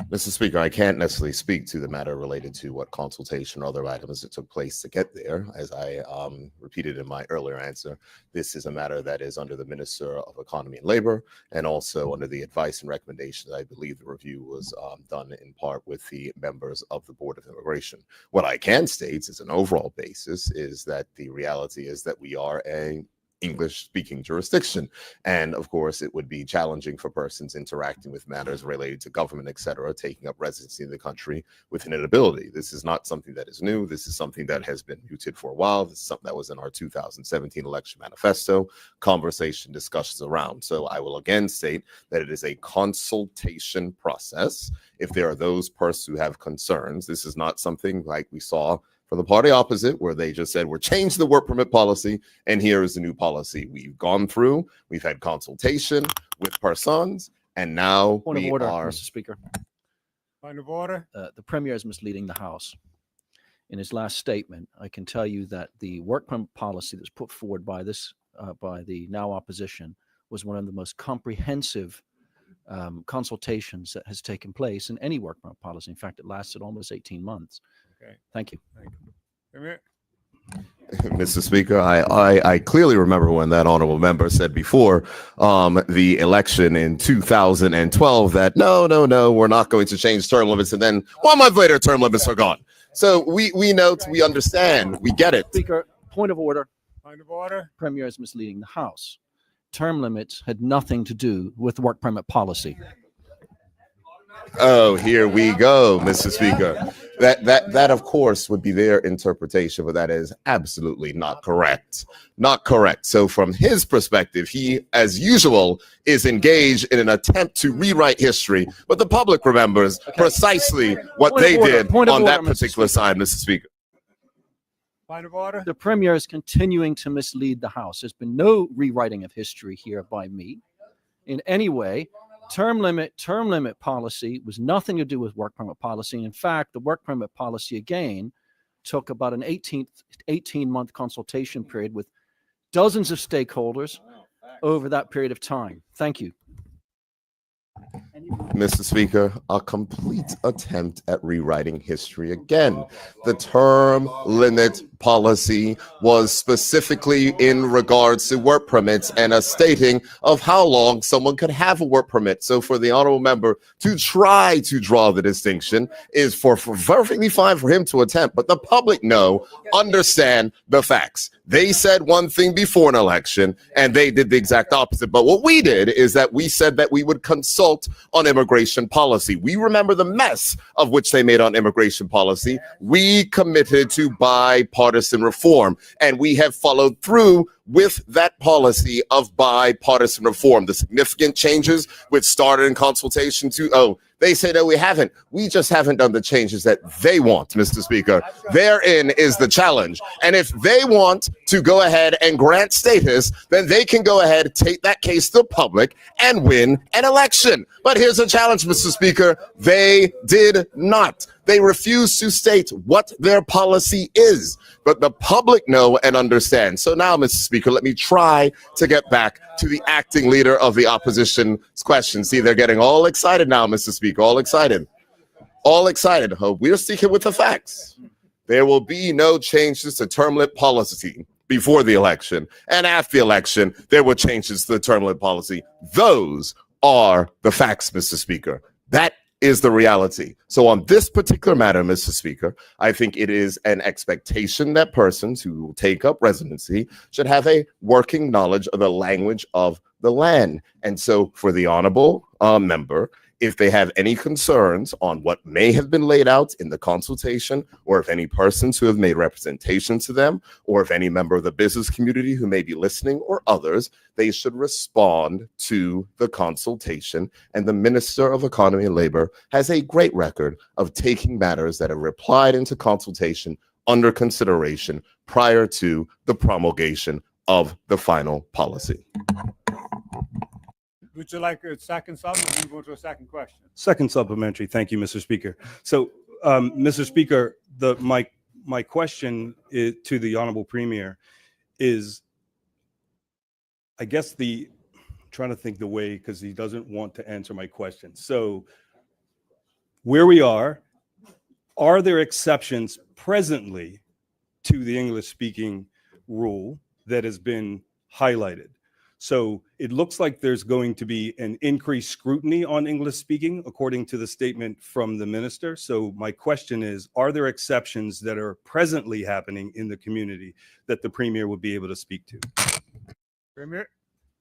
Mr. Speaker, I can't necessarily speak to the matter related to what consultation or other items that took place to get there. As I repeated in my earlier answer, this is a matter that is under the Minister of Economy and Labor, and also under the advice and recommendations. I believe the review was done in part with the members of the Board of Immigration. What I can state as an overall basis is that the reality is that we are a English-speaking jurisdiction. And of course, it would be challenging for persons interacting with matters related to government, et cetera, taking up residency in the country with an inability. This is not something that is new. This is something that has been mooted for a while. This is something that was in our 2017 election manifesto, conversation, discussions around. So I will again state that it is a consultation process. If there are those persons who have concerns, this is not something like we saw from the party opposite, where they just said, we're changing the work permit policy, and here is the new policy. We've gone through, we've had consultation with persons, and now Point we of order, are... Mr. Speaker. Point of order. The Premier is misleading the House. In his last statement, I can tell you that the work permit policy that's put forward by the now opposition was one of the most comprehensive consultations that has taken place in any work permit policy. In fact, it lasted almost 18 months. Okay. Thank you. Thank you. Premier. Mr. Speaker, I clearly remember when that honorable member said before the election in 2012 that no, we're not going to change term limits, and then 1 month later, term limits are gone. So we know, we understand, we get it. Speaker, point of order. Point of order. Premier is misleading the House. Term limits had nothing to do with work permit policy. Oh, here we go, Mr. Speaker. That of course would be their interpretation, but that is absolutely not correct. Not correct. So from his perspective, he, as usual, is engaged in an attempt to rewrite history, but the public remembers precisely what they did on that particular side, Mr. Speaker. Point of order. The Premier is continuing to mislead the House. There's been no rewriting of history here by me in any way. Term limit policy was nothing to do with work permit policy. In fact, the work permit policy again took about an 18-month consultation period with dozens of stakeholders over that period of time. Thank you. Mr. Speaker, a complete attempt at rewriting history again. The term limit policy was specifically in regards to work permits and a stating of how long someone could have a work permit. So for the honorable member to try to draw the distinction is for perfectly fine for him to attempt, but the public understand the facts. They said one thing before an election and they did the exact opposite. But what we did is that we said that we would consult on immigration policy. We remember the mess of which they made on immigration policy. We committed to bipartisan reform, and we have followed through with that policy of bipartisan reform. The significant changes which started in consultation they say that we haven't. We just haven't done the changes that they want, Mr. Speaker. Therein is the challenge. And if they want to go ahead and grant status, then they can go ahead, take that case to the public, and win an election. But here's the challenge, Mr. Speaker. They did not. They refuse to state what their policy is. But the public know and understand. So now, Mr. Speaker, let me try to get back to the acting leader of the opposition's question. See, they're getting all excited now, Mr. Speaker, all excited. All excited. We're sticking with the facts. There will be no changes to term limit policy before the election. And after the election, there were changes to the term limit policy. Those are the facts, Mr. Speaker. That is the reality. So on this particular matter, Mr. Speaker, I think it is an expectation that persons who will take up residency should have a working knowledge of the language of the land. And so for the honorable member, If they have any concerns on what may have been laid out in the consultation, or if any persons who have made representation to them, or if any member of the business community who may be listening or others, they should respond to the consultation. And the Minister of Economy and Labor has a great record of taking matters that are replied into consultation under consideration prior to the promulgation of the final policy. Would you like a second sub or move on to a second question? Second supplementary. Thank you, Mr. Speaker. So, Mr. Speaker, my question to the Honorable Premier is, I guess trying to think the way, because he doesn't want to answer my question. So where we are there exceptions presently to the English speaking rule that has been highlighted? So it looks like there's going to be an increased scrutiny on English speaking, according to the statement from the minister. So my question is, are there exceptions that are presently happening in the community that the Premier would be able to speak to? Premier?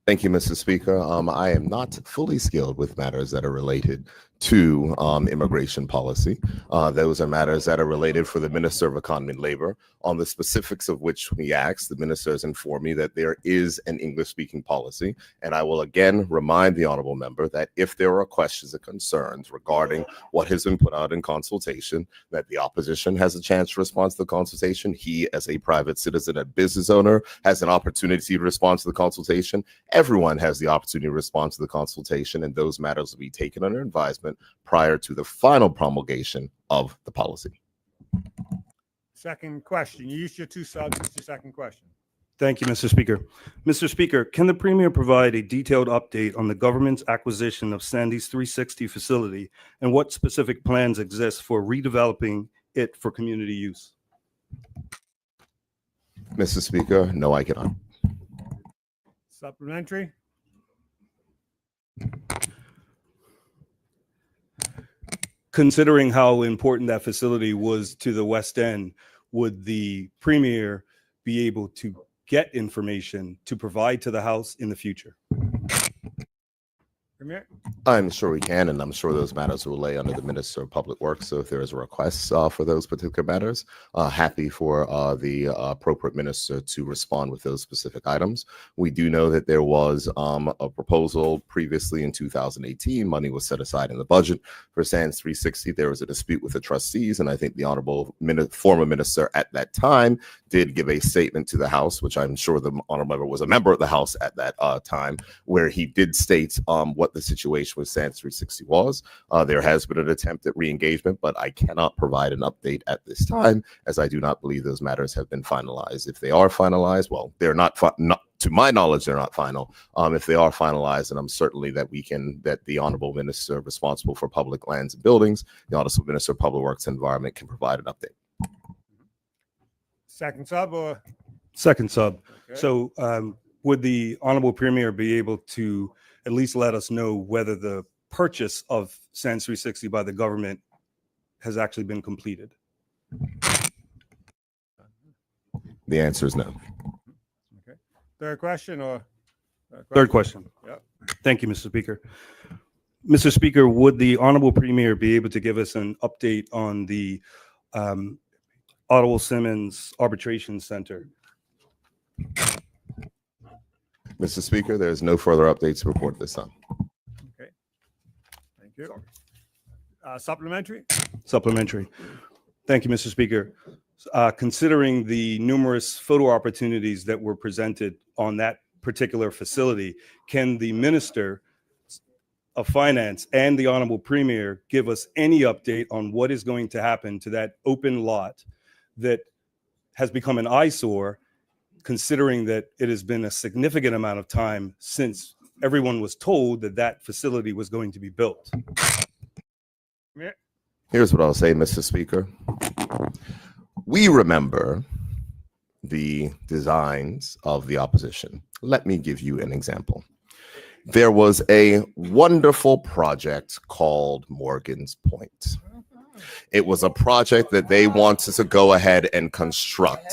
Thank you, Mr. Speaker. I am not fully skilled with matters that are related to immigration policy. Those are matters that are related for the Minister of Economy and Labor. On the specifics of which we asked, the minister has informed me that there is an English-speaking policy, and I will again remind the honorable member that if there are questions or concerns regarding what has been put out in consultation, that the opposition has a chance to respond to the consultation. He, as a private citizen and business owner, has an opportunity to respond to the consultation. Everyone has the opportunity to respond to the consultation, and those matters will be taken under advisement prior to the final promulgation of the policy. Second question. You used your 2 subs. It's your second question. Thank you, Mr. Speaker. Mr. Speaker, can the Premier provide a detailed update on the government's acquisition of Sandy's 360 facility and what specific plans exist for redeveloping it for community use? Mr. Speaker, no, I cannot. Supplementary? Considering how important that facility was to the West End, would the Premier be able to get information to provide to the House in the future? Premier? I'm sure we can, and I'm sure those matters will lay under the Minister of Public Works. So if there is a request for those particular matters, happy for the appropriate minister to respond with those specific items. We do know that there was a proposal previously in 2018. Money was set aside in the budget for SANS 360. There was a dispute with the trustees, and I think the honorable former minister at that time did give a statement to the House, which I'm sure the honorable member was a member of the House at that time, where he did state what the situation with SANS 360 was. There has been an attempt at re-engagement, but I cannot provide an update at this time, as I do not believe those matters have been finalized. If they are finalized, well, they're not to my knowledge, they're not final. If they are finalized, and I'm certainly that the honorable minister responsible for public lands and buildings, the honorable minister of public works and environment, can provide an update. Second sub or? Second sub. Okay. So would the honorable Premier be able to at least let us know whether the purchase of SANS 360 by the government has actually been completed? The answer is no. Okay. Third question or? Third question. Yep. Thank you, Mr. Speaker. Mr. Speaker, would the honorable Premier be able to give us an update on the Ottawa Simmons Arbitration Center? Mr. Speaker, there is no further updates to report this time. Okay. Thank you. Supplementary? Supplementary. Thank you, Mr. Speaker. Considering the numerous photo opportunities that were presented on that particular facility, can the Minister of Finance and the Honorable Premier give us any update on what is going to happen to that open lot that has become an eyesore, considering that it has been a significant amount of time since everyone was told that that facility was going to be built? Here's what I'll say, Mr. Speaker. We remember the designs of the opposition. Let me give you an example. There was a wonderful project called Morgan's Point. It was a project that they wanted to go ahead and construct.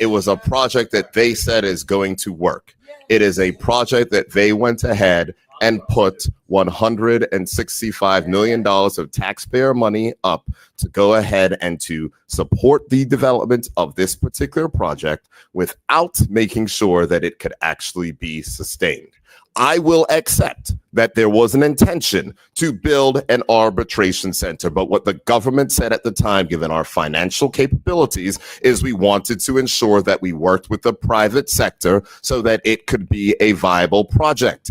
It was a project that they said is going to work. It is a project that they went ahead and put $165 million of taxpayer money up to go ahead and to support the development of this particular project without making sure that it could actually be sustained. I will accept that there was an intention to build an arbitration center, but what the government said at the time, given our financial capabilities, is we wanted to ensure that we worked with the private sector so that it could be a viable project.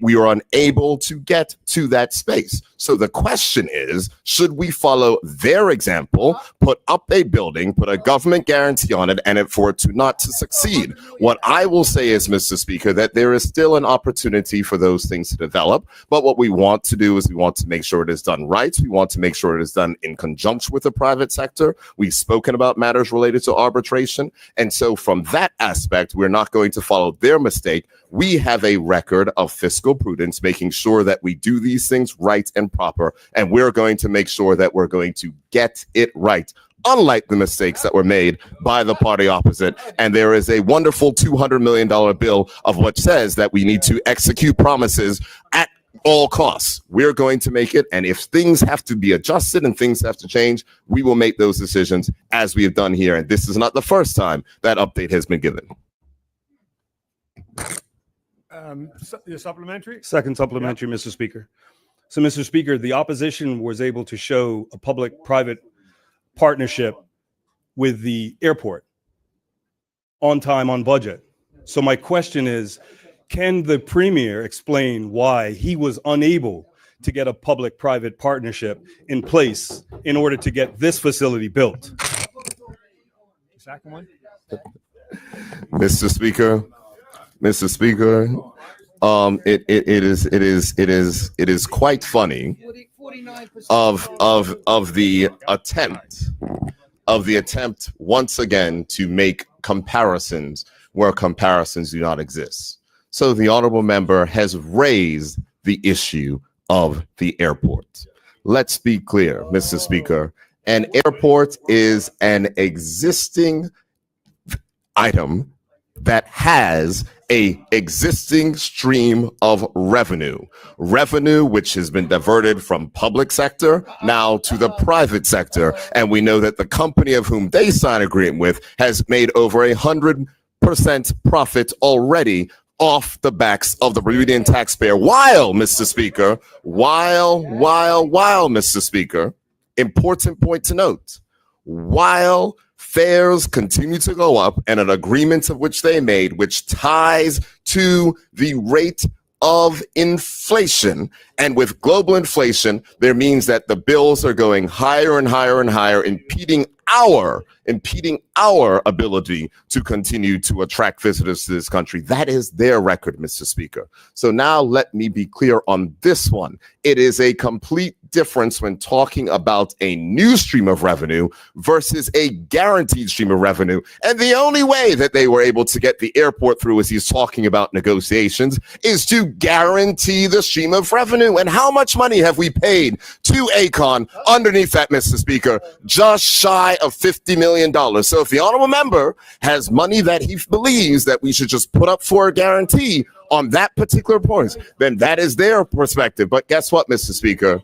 We were unable to get to that space. So the question is, should we follow their example, put up a building, put a government guarantee on it, and for it to not to succeed? What I will say is, Mr. Speaker, that there is still an opportunity for those things to develop. But what we want to do is we want to make sure it is done right. We want to make sure it is done in conjunction with the private sector. We've spoken about matters related to arbitration. And so from that aspect, we're not going to follow their mistake. We have a record of fiscal prudence, making sure that we do these things right and proper. And we're going to make sure that we're going to get it right, unlike the mistakes that were made by the party opposite. And there is a wonderful $200 million bill of what says that we need to execute promises at all costs. We're going to make it. And if things have to be adjusted and things have to change, we will make those decisions as we have done here. And this is not the first time that update has been given. Your supplementary? Second supplementary, Mr. Speaker. So, Mr. Speaker, the opposition was able to show a public-private partnership with the airport on time, on budget. So my question is, can the Premier explain why he was unable to get a public-private partnership in place in order to get this facility built? Second one. Mr. Speaker, it is quite funny of the attempt once again to make comparisons where comparisons do not exist. So the honorable member has raised the issue of the airport. Let's be clear, Mr. Speaker, an airport is an existing item that has a existing stream of revenue which has been diverted from public sector now to the private sector. And we know that the company of whom they sign agreement with has made over 100% profit already off the backs of the Bermudian taxpayer. While, Mr. Speaker, Mr. Speaker, important point to note, while fares continue to go up and an agreement of which they made, which ties to the rate of inflation. And with global inflation, there means that the bills are going higher and higher and higher, impeding our ability to continue to attract visitors to this country. That is their record, Mr. Speaker. So now let me be clear on this one. It is a complete difference when talking about a new stream of revenue versus a guaranteed stream of revenue. And the only way that they were able to get the airport through, as he's talking about negotiations, is to guarantee the stream of revenue. And how much money have we paid to ACON underneath that, Mr. Speaker? Just shy of $50 million. So if the honorable member has money that he believes that we should just put up for a guarantee on that particular point, then that is their perspective. But guess what, Mr. Speaker?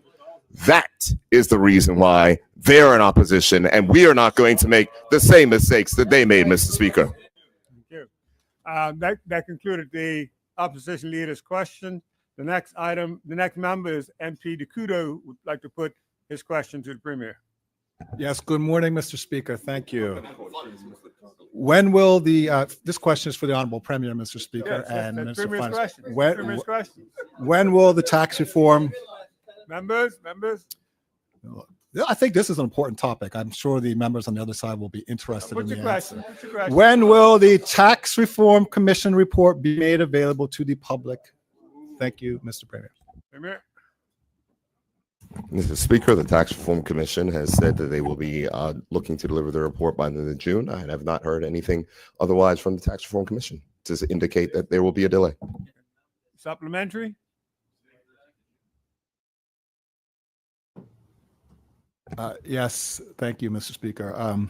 That is the reason why they're in opposition, and we are not going to make the same mistakes that they made, Mr. Speaker. Thank you. That concluded the opposition leader's question. The next member is MP DeCudo, who would like to put his question to the Premier. Yes, good morning, Mr. Speaker. Thank you. When will this question is for the Honorable Premier, Mr. Speaker, and Minister of Finance. When will the tax reform? Members? I think this is an important topic. I'm sure the members on the other side will be interested in the answer. What's your question? When will the Tax Reform Commission report be made available to the public? Thank you, Mr. Premier. Premier? Mr. Speaker, the Tax Reform Commission has said that they will be looking to deliver the report by the end of June. I have not heard anything otherwise from the Tax Reform Commission to indicate that there will be a delay. Supplementary? Yes, thank you, Mr. Speaker.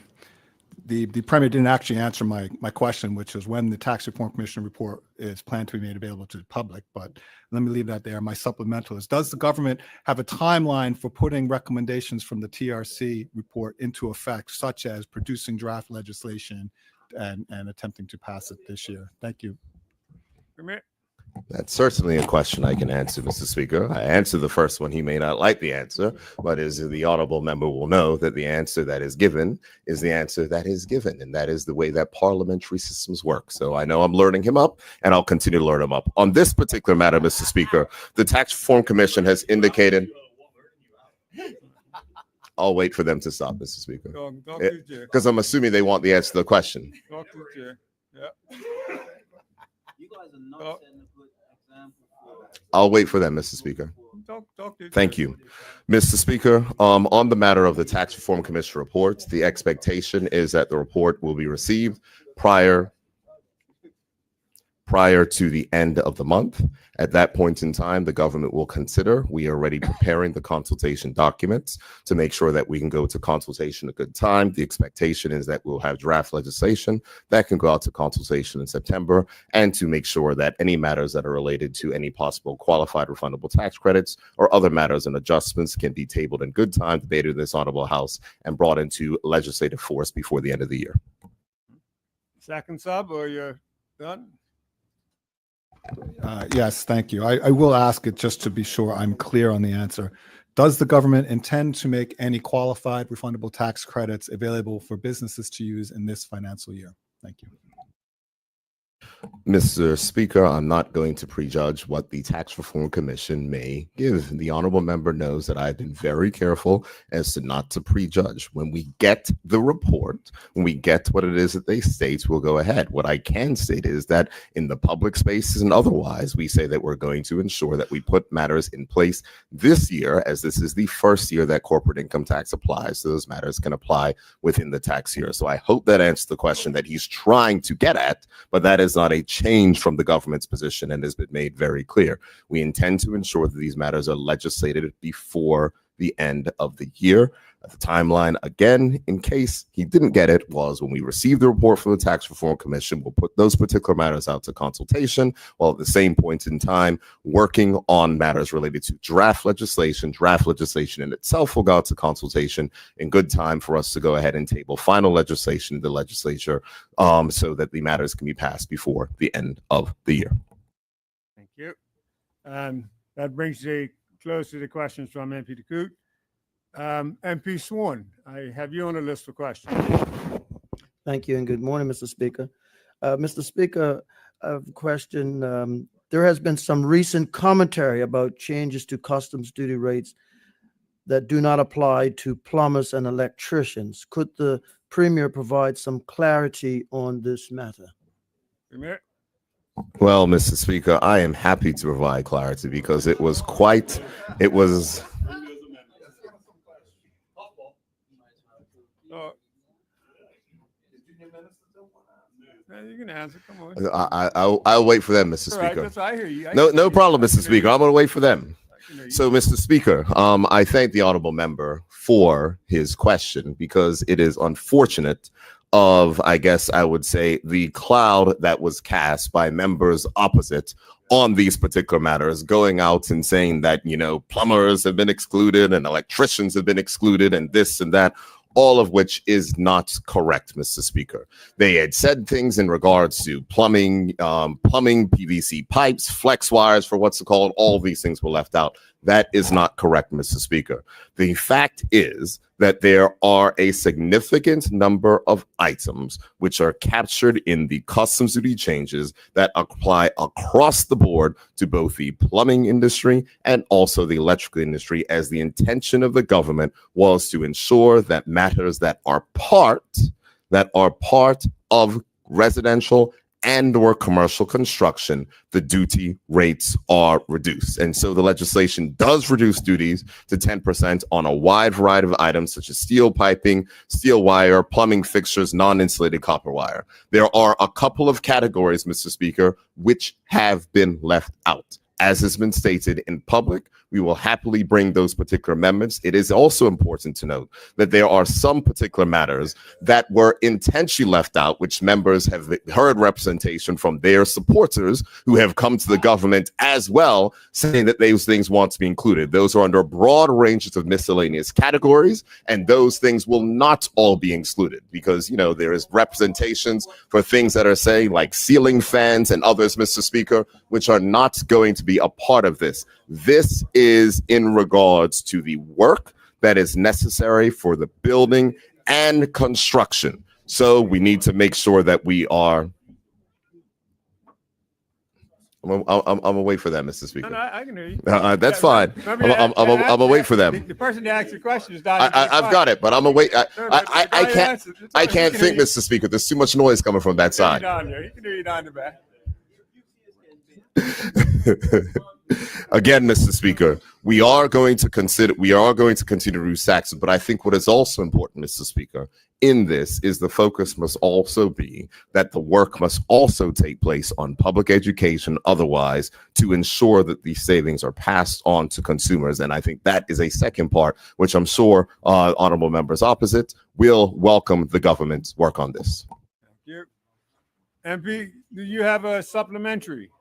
the Premier didn't actually answer my question, which is when the Tax Reform Commission report is planned to be made available to the public. But let me leave that there. My supplemental is, does the government have a timeline for putting recommendations from the TRC report into effect, such as producing draft legislation and attempting to pass it this year? Thank you. Premier? That's certainly a question I can answer, Mr. Speaker. I answered the first one. He may not like the answer, but as the honorable member will know, that the answer that is given is the answer that is given, and that is the way that parliamentary systems work. So I know I'm learning him up, and I'll continue to learn him up. On this particular matter, Mr. Speaker, the Tax Reform Commission has indicated... I'll wait for them to stop, Mr. Speaker, because I'm assuming they want the answer to the question. Talk to the chair. Yeah. I'll wait for them, Mr. Speaker. Thank you. Mr. Speaker, on the matter of the Tax Reform Commission report, the expectation is that the report will be received prior to the end of the month. At that point in time, the government will consider. We are already preparing the consultation documents to make sure that we can go to consultation at a good time. The expectation is that we'll have draft legislation that can go out to consultation in September, and to make sure that any matters that are related to any possible qualified refundable tax credits or other matters and adjustments can be tabled in good time, debated in this honorable House, and brought into legislative force before the end of the year. Second sub, or you're done? Yes, thank you. I will ask it just to be sure I'm clear on the answer. Does the government intend to make any qualified refundable tax credits available for businesses to use in this financial year? Thank you. Mr. Speaker, I'm not going to prejudge what the Tax Reform Commission may give. The honorable member knows that I've been very careful as to not to prejudge. When we get the report, when we get what it is that they state, we'll go ahead. What I can state is that in the public spaces and otherwise, we say that we're going to ensure that we put matters in place this year, as this is the first year that corporate income tax applies. So those matters can apply within the tax year. So I hope that answers the question that he's trying to get at, but that is not a change from the government's position and has been made very clear. We intend to ensure that these matters are legislated before the end of the year. The timeline, again, in case he didn't get it, was when we receive the report from the Tax Reform Commission, we'll put those particular matters out to consultation, while at the same point in time, working on matters related to draft legislation. Draft legislation in itself will go out to consultation in good time for us to go ahead and table final legislation in the legislature, so that the matters can be passed before the end of the year. Thank you. That brings the close to the questions from MP DeCoot. MP Swan, I have you on the list for questions. Thank you, and good morning, Mr. Speaker. Mr. Speaker, I have a question. There has been some recent commentary about changes to customs duty rates that do not apply to plumbers and electricians. Could the Premier provide some clarity on this matter? Premier? Well, Mr. Speaker, I am happy to provide clarity because it was you can answer. Come on. I'll wait for them, Mr. Speaker. Right, that's, I hear you. No problem, Mr. Speaker. I'm going to wait for them. So, Mr. Speaker, I thank the honorable member for his question, because it is unfortunate of, I guess I would say, the cloud that was cast by members opposite on these particular matters, going out and saying that, plumbers have been excluded and electricians have been excluded and this and that, all of which is not correct, Mr. Speaker. They had said things in regards to plumbing, PVC pipes, flex wires for what's called, all these things were left out. That is not correct, Mr. Speaker. The fact is that there are a significant number of items which are captured in the customs duty changes that apply across the board to both the plumbing industry and also the electrical industry, as the intention of the government was to ensure that matters that are part of residential and or commercial construction, the duty rates are reduced. And so the legislation does reduce duties to 10% on a wide variety of items such as steel piping, steel wire, plumbing fixtures, non-insulated copper wire. There are a couple of categories, Mr. Speaker, which have been left out. as has been stated in public, we will happily bring those particular amendments. It is also important to note that there are some particular matters that were intentionally left out, which members have heard representation from their supporters who have come to the government as well, saying that those things want to be included. Those are under broad ranges of miscellaneous categories, and those things will not all be excluded because, you know, there is representations for things that are saying like ceiling fans and others, Mr. Speaker, which are not going to be a part of this. This is in regards to the work that is necessary for the building and construction. So we need to make sure that we are. I'm gonna wait for that, Mr. Speaker. No, I can hear you. That's fine. I'm gonna wait for them. The person that asked the question is not. I've got it, but I'm gonna wait. I can't think, Mr. Speaker. There's too much noise coming from that side. You can hear you down the back. Again, Mr. Speaker, we are going to continue to do Saxon, but I think what is also important, Mr. Speaker, in this is the focus must also be that the work must also take place on public education otherwise to ensure that these savings are passed on to consumers. And I think that is a second part, which I'm sure honorable members opposite will welcome the government's work on this. Thank you. MP, do you have a supplementary?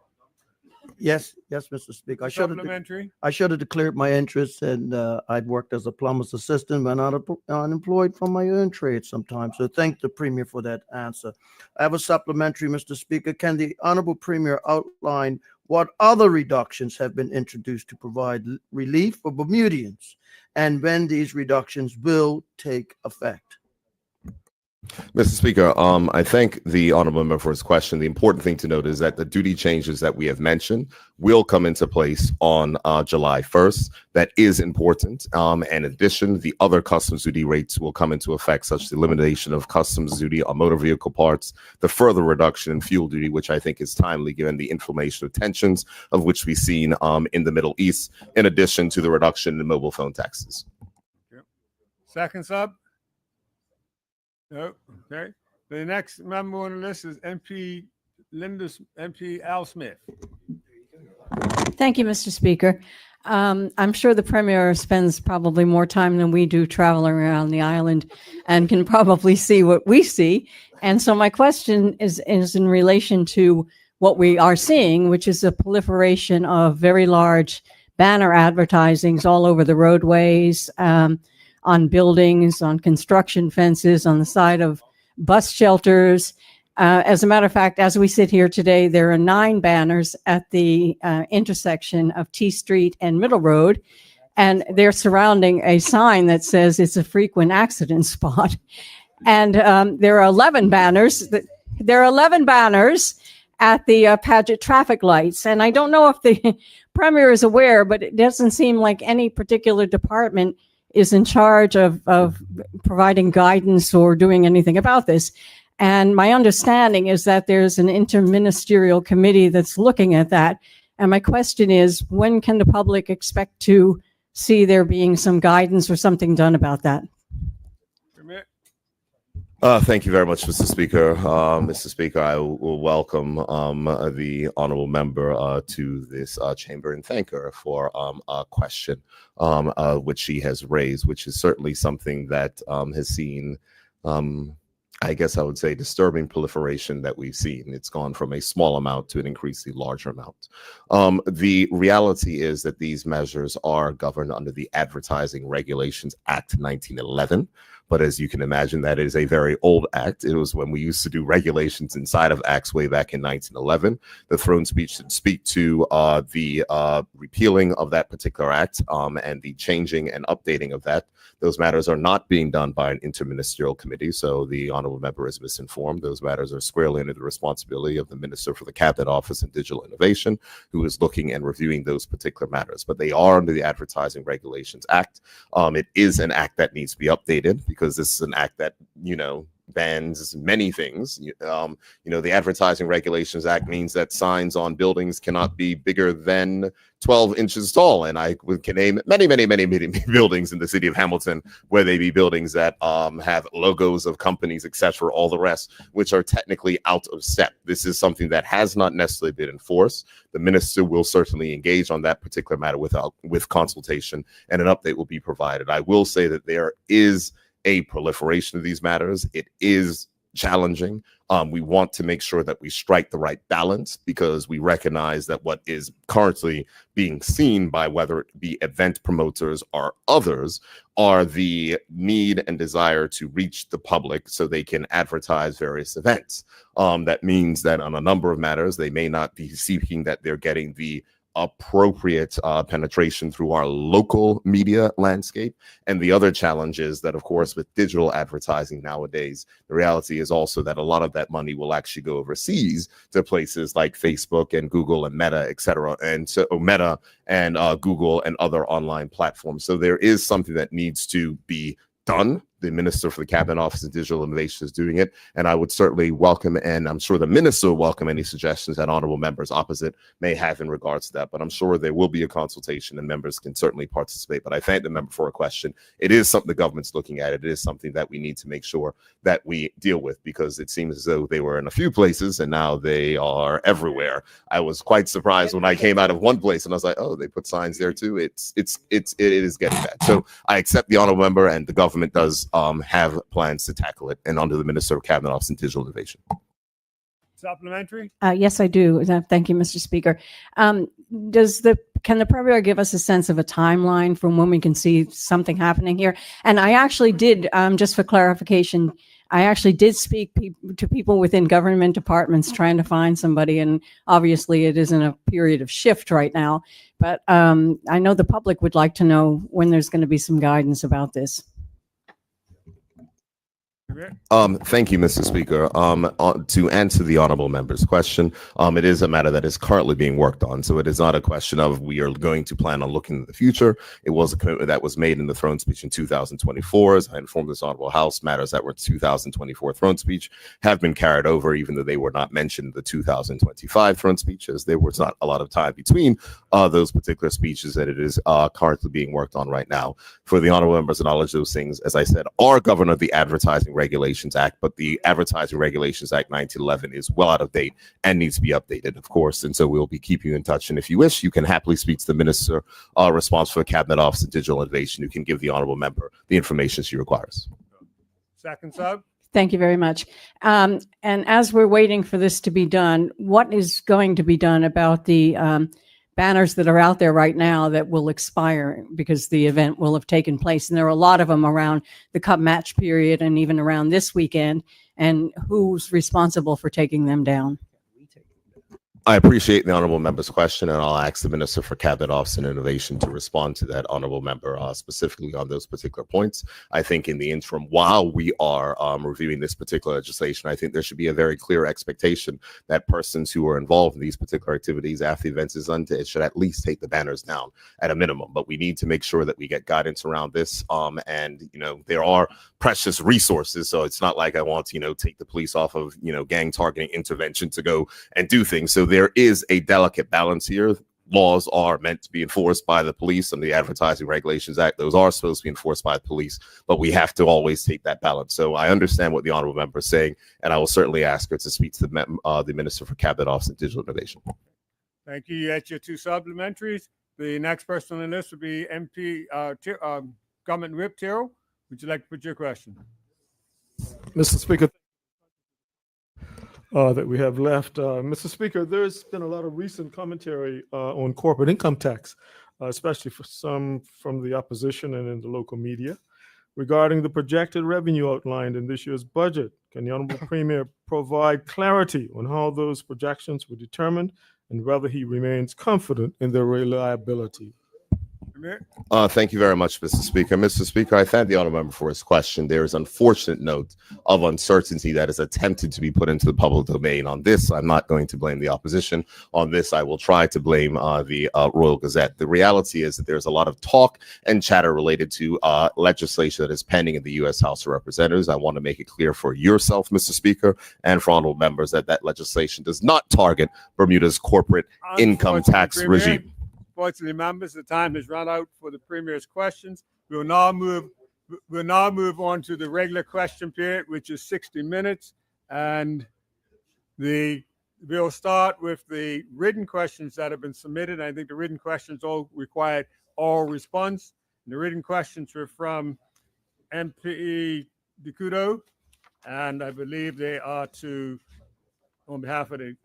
Yes, Mr. Speaker. Supplementary. I should have declared my interest, and I'd worked as a plumber's assistant when unemployed from my own trade sometimes. So thank the Premier for that answer. I have a supplementary, Mr. Speaker. Can the Honorable Premier outline what other reductions have been introduced to provide relief for Bermudians and when these reductions will take effect? Mr. Speaker, I thank the honorable member for his question. The important thing to note is that the duty changes that we have mentioned will come into place on July 1st. That is important. In addition, the other customs duty rates will come into effect, such as the elimination of customs duty on motor vehicle parts, the further reduction in fuel duty, which I think is timely given the inflammation of tensions of which we've seen in the Middle East, in addition to the reduction in mobile phone taxes. Second sub? No. Okay. The next member on the list is MP Al Smith. Thank you, Mr. Speaker. I'm sure the Premier spends probably more time than we do traveling around the island and can probably see what we see. And so my question is in relation to what we are seeing, which is a proliferation of very large banner advertisings all over the roadways, on buildings, on construction fences, on the side of bus shelters. As a matter of fact, as we sit here today, there are 9 banners at the intersection of T Street and Middle Road, and they're surrounding a sign that says it's a frequent accident spot. And there are 11 banners. There are 11 banners at the Paget traffic lights. And I don't know if the Premier is aware, but it doesn't seem like any particular department is in charge of providing guidance or doing anything about this. And my understanding is that there's an interministerial committee that's looking at that. And my question is, when can the public expect to see there being some guidance or something done about that? Thank you very much, Mr. Speaker. Mr. Speaker, I will welcome the honorable member to this chamber and thank her for a question which she has raised, which is certainly something that has seen, I guess I would say, disturbing proliferation that we've seen. It's gone from a small amount to an increasingly larger amount. The reality is that these measures are governed under the Advertising Regulations Act 1911. But as you can imagine, that is a very old act. It was when we used to do regulations inside of acts way back in 1911. The throne speech should speak to the repealing of that particular act and the changing and updating of that. Those matters are not being done by an interministerial committee, so the honorable member is misinformed. Those matters are squarely under the responsibility of the Minister for the Cabinet Office and Digital Innovation, who is looking and reviewing those particular matters. But they are under the Advertising Regulations Act. It is an act that needs to be updated because this is an act that, you know, bans many things. The Advertising Regulations Act means that signs on buildings cannot be bigger than 12 inches tall. And I can name many buildings in the city of Hamilton where they be buildings that have logos of companies, etc., all the rest, which are technically out of step. This is something that has not necessarily been enforced. The minister will certainly engage on that particular matter with consultation, and an update will be provided. I will say that there is a proliferation of these matters. It is challenging. We want to make sure that we strike the right balance, because we recognize that what is currently being seen by whether it be event promoters or others are the need and desire to reach the public so they can advertise various events. That means that on a number of matters, they may not be seeking that they're getting the appropriate penetration through our local media landscape. And the other challenge is that, of course, with digital advertising nowadays, the reality is also that a lot of that money will actually go overseas to places like Facebook and Google and Meta, et cetera, and so Meta and Google and other online platforms. So there is something that needs to be done. The Minister for the Cabinet Office of Digital Innovation is doing it, and I would certainly welcome, and I'm sure the Minister will welcome, any suggestions that honorable members opposite may have in regards to that. But I'm sure there will be a consultation and members can certainly participate. But I thank the member for a question. It is something the government's looking at. It is something that we need to make sure that we deal with, because it seems as though they were in a few places and now they are everywhere. I was quite surprised when I came out of one place and I was like, oh, they put signs there too. It is getting bad. So I accept the honorable member, and the government does have plans to tackle it, and under the Minister of Cabinet Office and Digital Innovation. Supplementary? Yes, I do. Thank you, Mr. Speaker. Can the Premier give us a sense of a timeline from when we can see something happening here? And I actually did, just for clarification, I actually did speak to people within government departments trying to find somebody, and obviously it isn't a period of shift right now, but I know the public would like to know when there's going to be some guidance about this. Thank you, Mr. Speaker. To answer the honorable member's question, it is a matter that is currently being worked on. So it is not a question of we are going to plan on looking in the future. It was a commitment that was made in the throne speech in 2024. As I informed this honorable House, matters that were 2024 throne speech have been carried over, even though they were not mentioned in the 2025 throne speech, as there was not a lot of time between those particular speeches, that it is currently being worked on right now. For the honorable members' knowledge, those things, as I said, are governed of the Advertising Regulations Act, but the Advertising Regulations Act 1911 is well out of date and needs to be updated, of course. And so we'll be keeping you in touch. And if you wish, you can happily speak to the Minister responsible for the Cabinet Office of Digital Innovation, who can give the honorable member the information she requires. Second sub. Thank you very much. And as we're waiting for this to be done, what is going to be done about the banners that are out there right now that will expire because the event will have taken place? And there are a lot of them around the Cup match period and even around this weekend. And who's responsible for taking them down? I appreciate the honorable member's question, and I'll ask the Minister for Cabinet Office and Innovation to respond to that honorable member specifically on those particular points. I think in the interim, while we are reviewing this particular legislation, I think there should be a very clear expectation that persons who are involved in these particular activities after the event is done, it should at least take the banners down at a minimum. But we need to make sure that we get guidance around this. And, there are precious resources. So it's not like I want to, take the police off of, gang targeting intervention to go and do things. So there is a delicate balance here. Laws are meant to be enforced by the police and the Advertising Regulations Act. Those are supposed to be enforced by the police, but we have to always take that balance. So I understand what the honorable member is saying, and I will certainly ask her to speak to the Minister for Cabinet Office and Digital Innovation. Thank you. That's your two supplementaries. The next person on the list will be MP Government Whip Terrell. Would you like to put your question? Mr. Speaker, that we have left. Mr. Speaker, there's been a lot of recent commentary on corporate income tax, especially for some from the opposition and in the local media, regarding the projected revenue outlined in this year's budget. Can the Honorable Premier provide clarity on how those projections were determined and whether he remains confident in their reliability? Thank you very much, Mr. Speaker. Mr. Speaker, I thank the honourable member for his question. There is an unfortunate note of uncertainty that is attempted to be put into the public domain. On this, I'm not going to blame the opposition. On this, I will try to blame the Royal Gazette. The reality is that there's a lot of talk and chatter related to legislation that is pending in the U.S. House of Representatives. I want to make it clear for yourself, Mr. Speaker, and for honourable members that that legislation does not target Bermuda's corporate income tax regime. Unfortunately, members, the time has run out for the Premier's questions. We'll now move on to the regular question period, which is 60 minutes. And we'll start with the written questions that have been submitted. I think the written questions all required oral response. And the written questions were from MP DeCudo, and I believe they are on behalf of to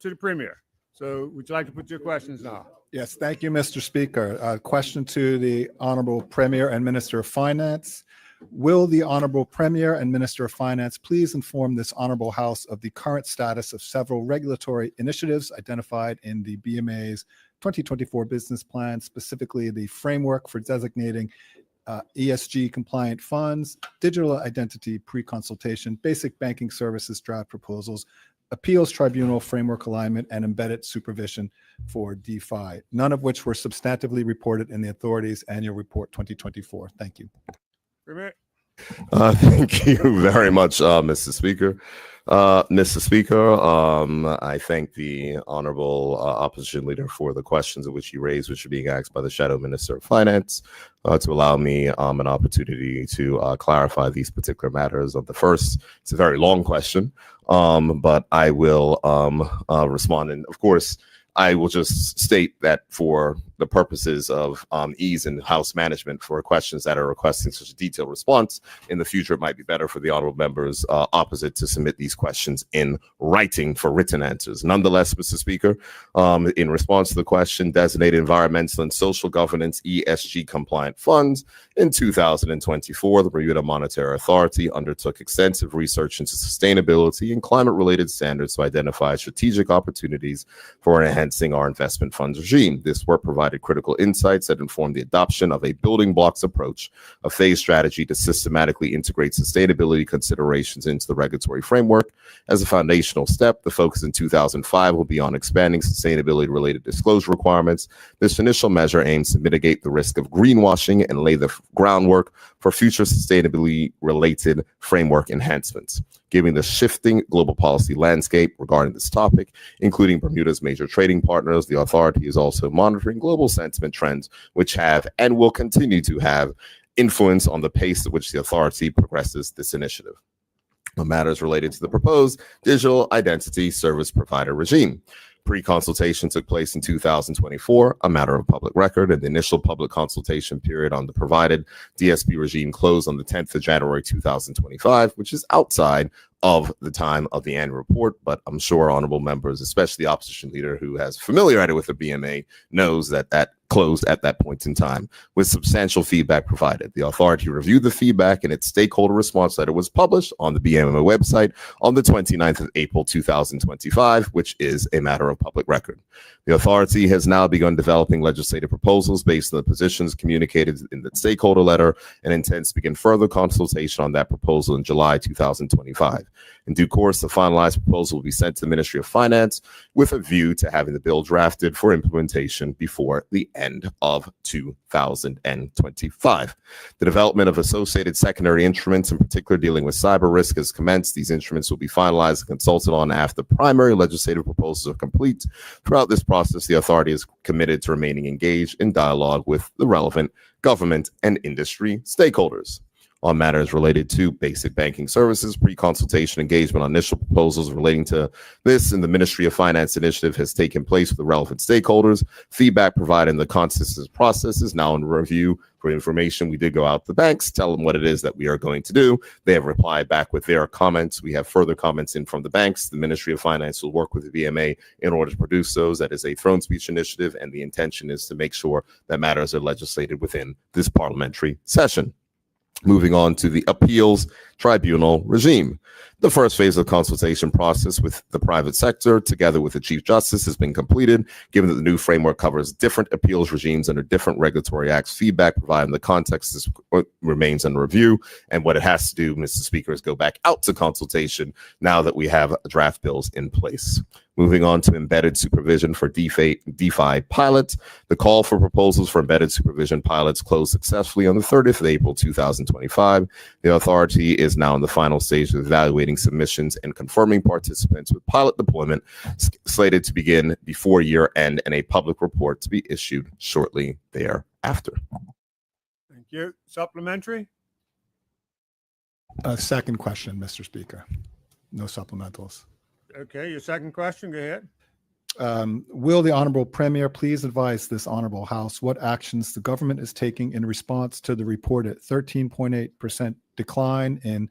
the Premier. So would you like to put your questions now? Yes, thank you, Mr. Speaker. Question to the Honorable Premier and Minister of Finance. Will the Honorable Premier and Minister of Finance please inform this Honorable House of the current status of several regulatory initiatives identified in the BMA's 2024 business plan, specifically the framework for designating ESG compliant funds, digital identity pre-consultation, basic banking services draft proposals, appeals tribunal framework alignment, and embedded supervision for DeFi, none of which were substantively reported in the authority's annual report 2024. Thank you. Thank you very much, Mr. Speaker. Mr. Speaker, I thank the honorable opposition leader for the questions of which he raised, which are being asked by the Shadow Minister of Finance, to allow me an opportunity to clarify these particular matters. Of the first, it's a very long question, but I will respond. And of course, I will just state that for the purposes of ease in House management, for questions that are requesting such a detailed response, in the future, it might be better for the honorable members opposite to submit these questions in writing for written answers. Nonetheless, Mr. Speaker, in response to the question, designated environmental and social governance ESG compliant funds, in 2024, the Bermuda Monetary Authority undertook extensive research into sustainability and climate-related standards to identify strategic opportunities for enhancing our investment funds regime. This work provided critical insights that informed the adoption of a building blocks approach, a phased strategy to systematically integrate sustainability considerations into the regulatory framework. As a foundational step, the focus in 2005 will be on expanding sustainability-related disclosure requirements. This initial measure aims to mitigate the risk of greenwashing and lay the groundwork for future sustainability-related framework enhancements. Given the shifting global policy landscape regarding this topic, including Bermuda's major trading partners, the authority is also monitoring global sentiment trends, which have and will continue to have influence on the pace at which the authority progresses this initiative. On matters related to the proposed digital identity service provider regime, pre-consultation took place in 2024, a matter of public record, and the initial public consultation period on the provided DSP regime closed on the 10th of January 2025, which is outside of the time of the annual report, but I'm sure honorable members, especially the opposition leader who has familiarity with the BMA, knows that that closed at that point in time, with substantial feedback provided. The authority reviewed the feedback, and its stakeholder response letter was published on the BMA website on the 29th of April 2025, which is a matter of public record. The authority has now begun developing legislative proposals based on the positions communicated in the stakeholder letter and intends to begin further consultation on that proposal in July 2025. In due course, the finalized proposal will be sent to the Ministry of Finance with a view to having the bill drafted for implementation before the end of 2025. The development of associated secondary instruments, in particular dealing with cyber risk, has commenced. These instruments will be finalized and consulted on after primary legislative proposals are complete. Throughout this process, the authority is committed to remaining engaged in dialogue with the relevant government and industry stakeholders. On matters related to basic banking services, pre-consultation engagement on initial proposals relating to this in the Ministry of Finance initiative has taken place with the relevant stakeholders. Feedback provided in the consensus process is now in review for information. We did go out to the banks, tell them what it is that we are going to do. They have replied back with their comments. We have further comments in from the banks. The Ministry of Finance will work with the BMA in order to produce those. That is a throne speech initiative, and the intention is to make sure that matters are legislated within this parliamentary session. Moving on to the appeals tribunal regime. The first phase of consultation process with the private sector, together with the Chief Justice, has been completed. Given that the new framework covers different appeals regimes under different regulatory acts, feedback provided in the context is what remains under review. And what it has to do, Mr. Speaker, is go back out to consultation now that we have draft bills in place. Moving on to embedded supervision for DeFi pilots. The call for proposals for embedded supervision pilots closed successfully on the 30th of April, 2025. The authority is now in the final stage of evaluating submissions and confirming participants with pilot deployment slated to begin before year end and a public report to be issued shortly thereafter. Thank you. Supplementary? Second question, Mr. Speaker. No supplementals. Okay, your second question, go ahead. Will the Honorable Premier please advise this Honorable House what actions the government is taking in response to the reported 13.8% decline in...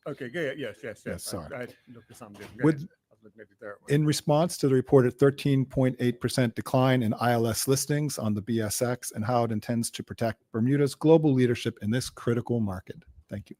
Okay, go ahead. Yes. Sorry. I looked at something different. Go ahead. I was looking at the third one. In response to the reported 13.8% decline in ILS listings on the BSX and how it intends to protect Bermuda's global leadership in this critical market. Thank you.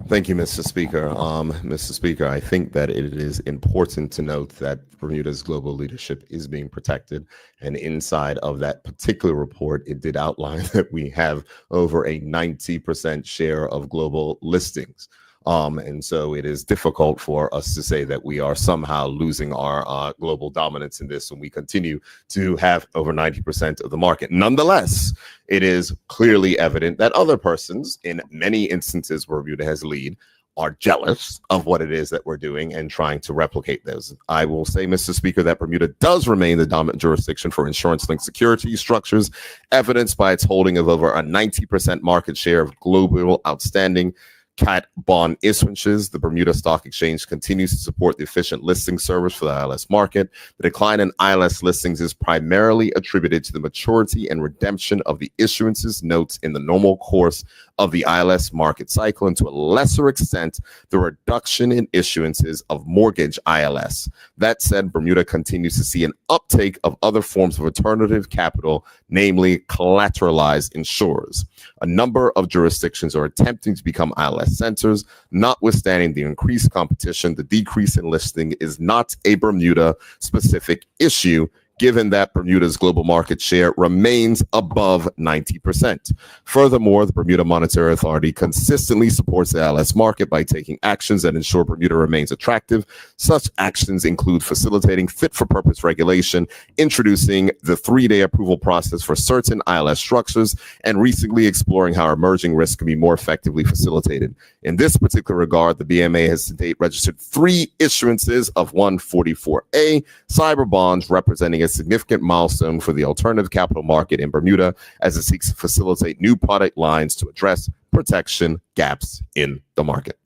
Thank you, Mr. Speaker. Mr. Speaker, I think that it is important to note that Bermuda's global leadership is being protected. And inside of that particular report, it did outline that we have over a 90% share of global listings. And so it is difficult for us to say that we are somehow losing our global dominance in this, and we continue to have over 90% of the market. Nonetheless, it is clearly evident that other persons, in many instances where Bermuda has lead, are jealous of what it is that we're doing and trying to replicate those. I will say, Mr. Speaker, that Bermuda does remain the dominant jurisdiction for insurance-linked security structures, evidenced by its holding of over a 90% market share of global outstanding CAT bond issuances. The Bermuda Stock Exchange continues to support the efficient listing service for the ILS market. The decline in ILS listings is primarily attributed to the maturity and redemption of the issuances notes in the normal course of the ILS market cycle, and to a lesser extent, the reduction in issuances of mortgage ILS. That said, Bermuda continues to see an uptake of other forms of alternative capital, namely collateralized insurers. A number of jurisdictions are attempting to become ILS centers. Notwithstanding the increased competition, the decrease in listing is not a Bermuda-specific issue, given that Bermuda's global market share remains above 90%. Furthermore, the Bermuda Monetary Authority consistently supports the ILS market by taking actions that ensure Bermuda remains attractive. Such actions include facilitating fit-for-purpose regulation, introducing the 3-day approval process for certain ILS structures, and recently exploring how emerging risks can be more effectively facilitated. In this particular regard, the BMA has to date registered 3 issuances of 144A cyber bonds, representing a significant milestone for the alternative capital market in Bermuda as it seeks to facilitate new product lines to address protection gaps in the market.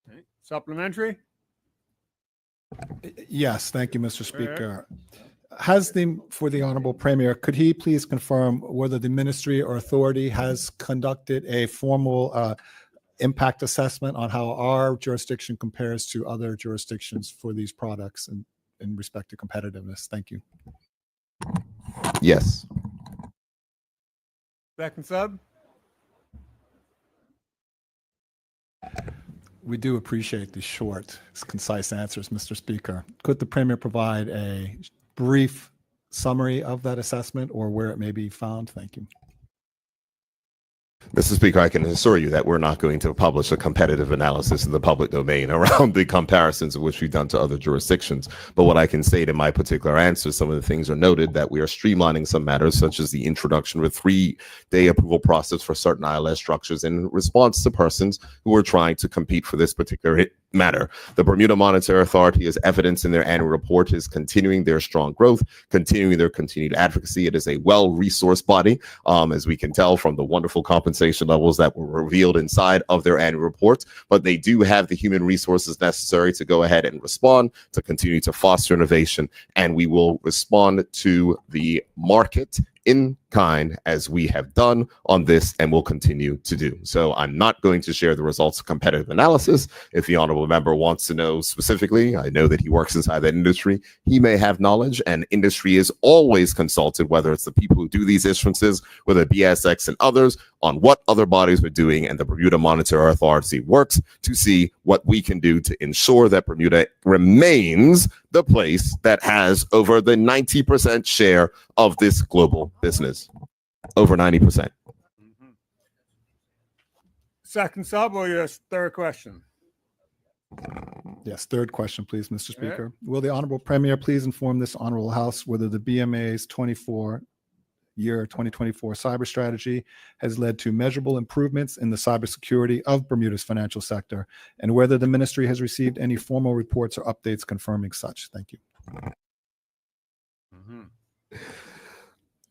Okay. Supplementary? Yes, thank you, Mr. Speaker. For the Honorable Premier, could he please confirm whether the ministry or authority has conducted a formal impact assessment on how our jurisdiction compares to other jurisdictions for these products and in respect to competitiveness? Thank you. Yes. Second sub? We do appreciate the short, concise answers, Mr. Speaker. Could the Premier provide a brief summary of that assessment or where it may be found? Thank you. Mr. Speaker, I can assure you that we're not going to publish a competitive analysis in the public domain around the comparisons of which we've done to other jurisdictions. But what I can state in my particular answer, some of the things are noted that we are streamlining some matters, such as the introduction of a 3-day approval process for certain ILS structures in response to persons who are trying to compete for this particular matter. The Bermuda Monetary Authority, as evidenced in their annual report, is continuing their strong growth, continuing their continued advocacy. It is a well-resourced body, as we can tell from the wonderful compensation levels that were revealed inside of their annual report, but they do have the human resources necessary to go ahead and respond, to continue to foster innovation, and we will respond to the market in kind as we have done on this and will continue to do. So I'm not going to share the results of competitive analysis. If the honorable member wants to know specifically, I know that he works inside that industry. He may have knowledge, and industry is always consulted, whether it's the people who do these issuances, whether BSX and others, on what other bodies are doing, and the Bermuda Monetary Authority works to see what we can do to ensure that Bermuda remains the place that has over the 90% share of this global business. Over 90%. Second sub or your third question? Yes, third question, please, Mr. Speaker. Will the Honorable Premier please inform this Honorable House whether the BMA's 2024 cyber strategy has led to measurable improvements in the cybersecurity of Bermuda's financial sector, and whether the ministry has received any formal reports or updates confirming such? Thank you.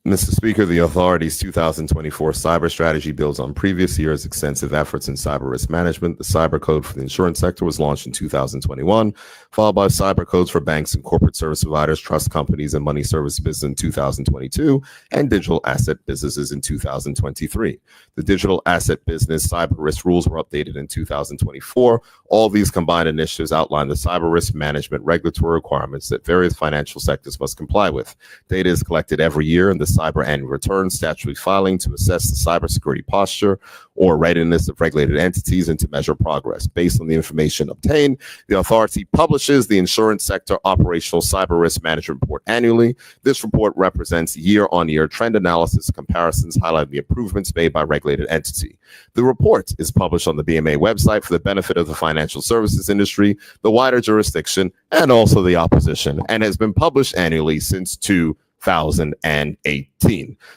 Mr. Speaker, the authority's 2024 cyber strategy builds on previous years' extensive efforts in cyber risk management. The cyber code for the insurance sector was launched in 2021, followed by cyber codes for banks and corporate service providers, trust companies, and money service business in 2022, and digital asset businesses in 2023. The digital asset business cyber risk rules were updated in 2024. All these combined initiatives outline the cyber risk management regulatory requirements that various financial sectors must comply with. Data is collected every year in the cyber annual return statutory filing to assess the cybersecurity posture or readiness of regulated entities and to measure progress. Based on the information obtained, the authority publishes the insurance sector operational cyber risk management report annually. This report represents year-on-year trend analysis comparisons highlighting the improvements made by regulated entity. The report is published on the BMA website for the benefit of the financial services industry, the wider jurisdiction, and also the opposition, and has been published annually since 2018.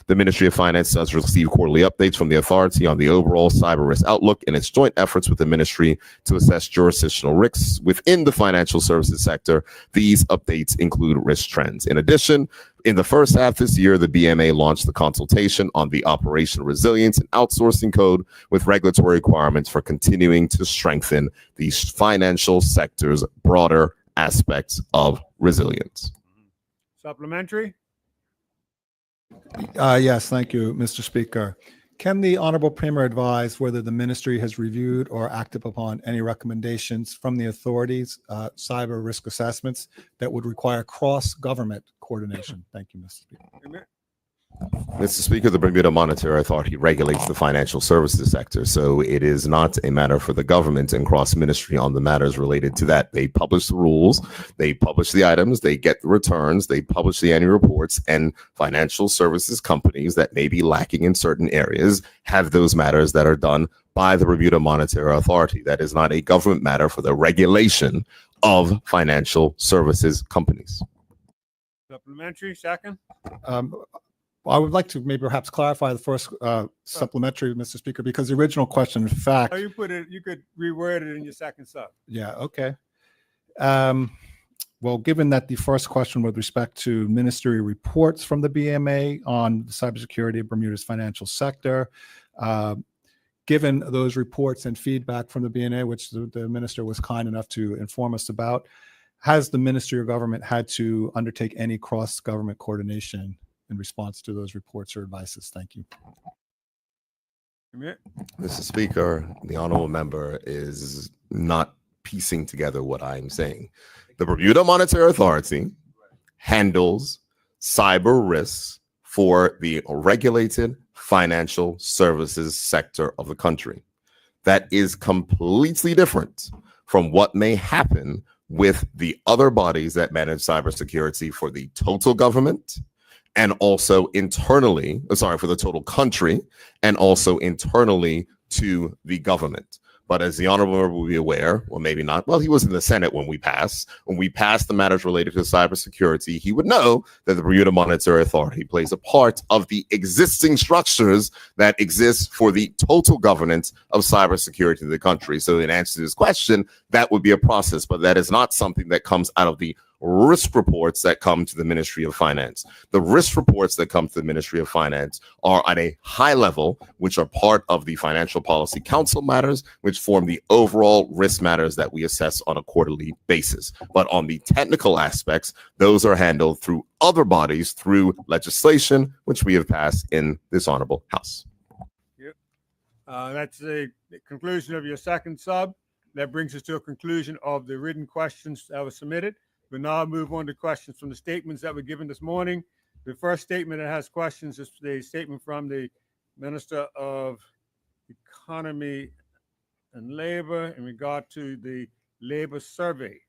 The Ministry of Finance does receive quarterly updates from the authority on the overall cyber risk outlook in its joint efforts with the ministry to assess jurisdictional risks within the financial services sector. These updates include risk trends. In addition, in the first half this year, the BMA launched the consultation on the operational resilience and outsourcing code with regulatory requirements for continuing to strengthen the financial sector's broader aspects of resilience. Supplementary? Yes, thank you, Mr. Speaker. Can the Honorable Premier advise whether the ministry has reviewed or acted upon any recommendations from the authorities' cyber risk assessments that would require cross-government coordination? Thank you, Mr. Speaker. Mr. Speaker, the Bermuda Monetary Authority regulates the financial services sector, so it is not a matter for the government and cross-ministry on the matters related to that. They publish the rules, they publish the items, they get the returns, they publish the annual reports, and financial services companies that may be lacking in certain areas have those matters that are done by the Bermuda Monetary Authority. That is not a government matter for the regulation of financial services companies. Supplementary, second? I would like to maybe perhaps clarify the first supplementary, Mr. Speaker, because the original question, in fact. Oh, you put it, you could reword it in your second sub. Yeah, okay. Well, given that the first question with respect to ministry reports from the BMA on the cybersecurity of Bermuda's financial sector, given those reports and feedback from the BMA, which the minister was kind enough to inform us about, has the Ministry of Government had to undertake any cross-government coordination in response to those reports or advices? Thank you. Mr. Speaker, the honorable member is not piecing together what I'm saying. The Bermuda Monetary Authority handles cyber risks for the regulated financial services sector of the country. That is completely different from what may happen with the other bodies that manage cybersecurity for the total government and also internally, for the total country, and also internally to the government. But as the honorable member will be aware, or maybe not, well, he was in the Senate when we passed the matters related to cybersecurity, he would know that the Bermuda Monetary Authority plays a part of the existing structures that exist for the total governance of cybersecurity in the country. So in answer to this question, that would be a process, but that is not something that comes out of the risk reports that come to the Ministry of Finance. The risk reports that come to the Ministry of Finance are at a high level, which are part of the Financial Policy Council matters, which form the overall risk matters that we assess on a quarterly basis. But on the technical aspects, those are handled through other bodies, through legislation, which we have passed in this honorable House. That's the conclusion of your second sub. That brings us to a conclusion of the written questions that were submitted. We'll now move on to questions from the statements that were given this morning. The first statement that has questions is the statement from the Minister of Economy and Labor in regard to the labor survey.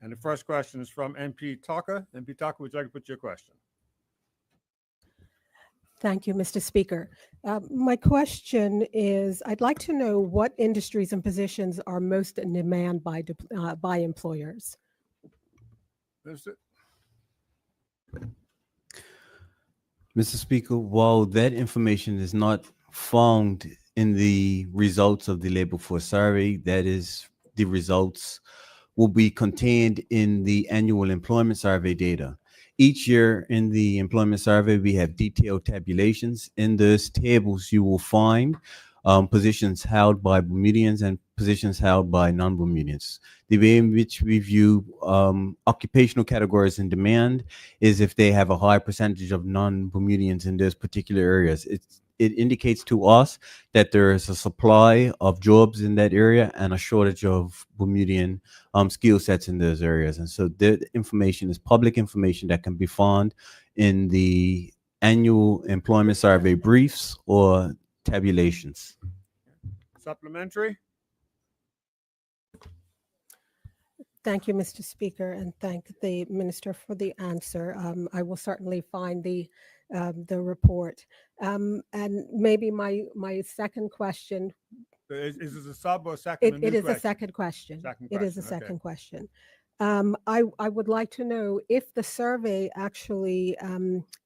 And the first question is from MP Tucker. MP Tucker, would you like to put your question? Thank you, Mr. Speaker. My question is, I'd like to know what industries and positions are most in demand by employers. Mr. Speaker, while that information is not found in the results of the labor force survey, that is, the results will be contained in the annual employment survey data. Each year in the employment survey, we have detailed tabulations. In those tables, you will find positions held by Bermudians and positions held by non-Bermudians. The way in which we view occupational categories in demand is if they have a high percentage of non-Bermudians in those particular areas. It indicates to us that there is a supply of jobs in that area and a shortage of Bermudian skill sets in those areas. And so the information is public information that can be found in the annual employment survey briefs or tabulations. Supplementary. Thank you, Mr. Speaker, and thank the Minister for the answer. I will certainly find the report. And maybe my second question. Is this a sub or second? It is a second question. It is a second question. I would like to know if the survey actually,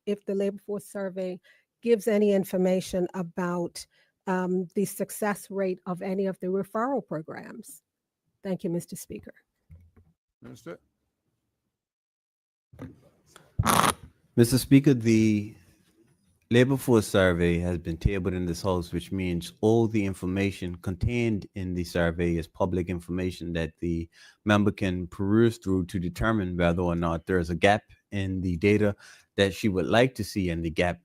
if the labor force survey gives any information about the success rate of any of the referral programs. Thank you, Mr. Speaker. Minister. Mr. Speaker, the labor force survey has been tabled in this House, which means all the information contained in the survey is public information that the member can peruse through to determine whether or not there is a gap in the data that she would like to see and the gap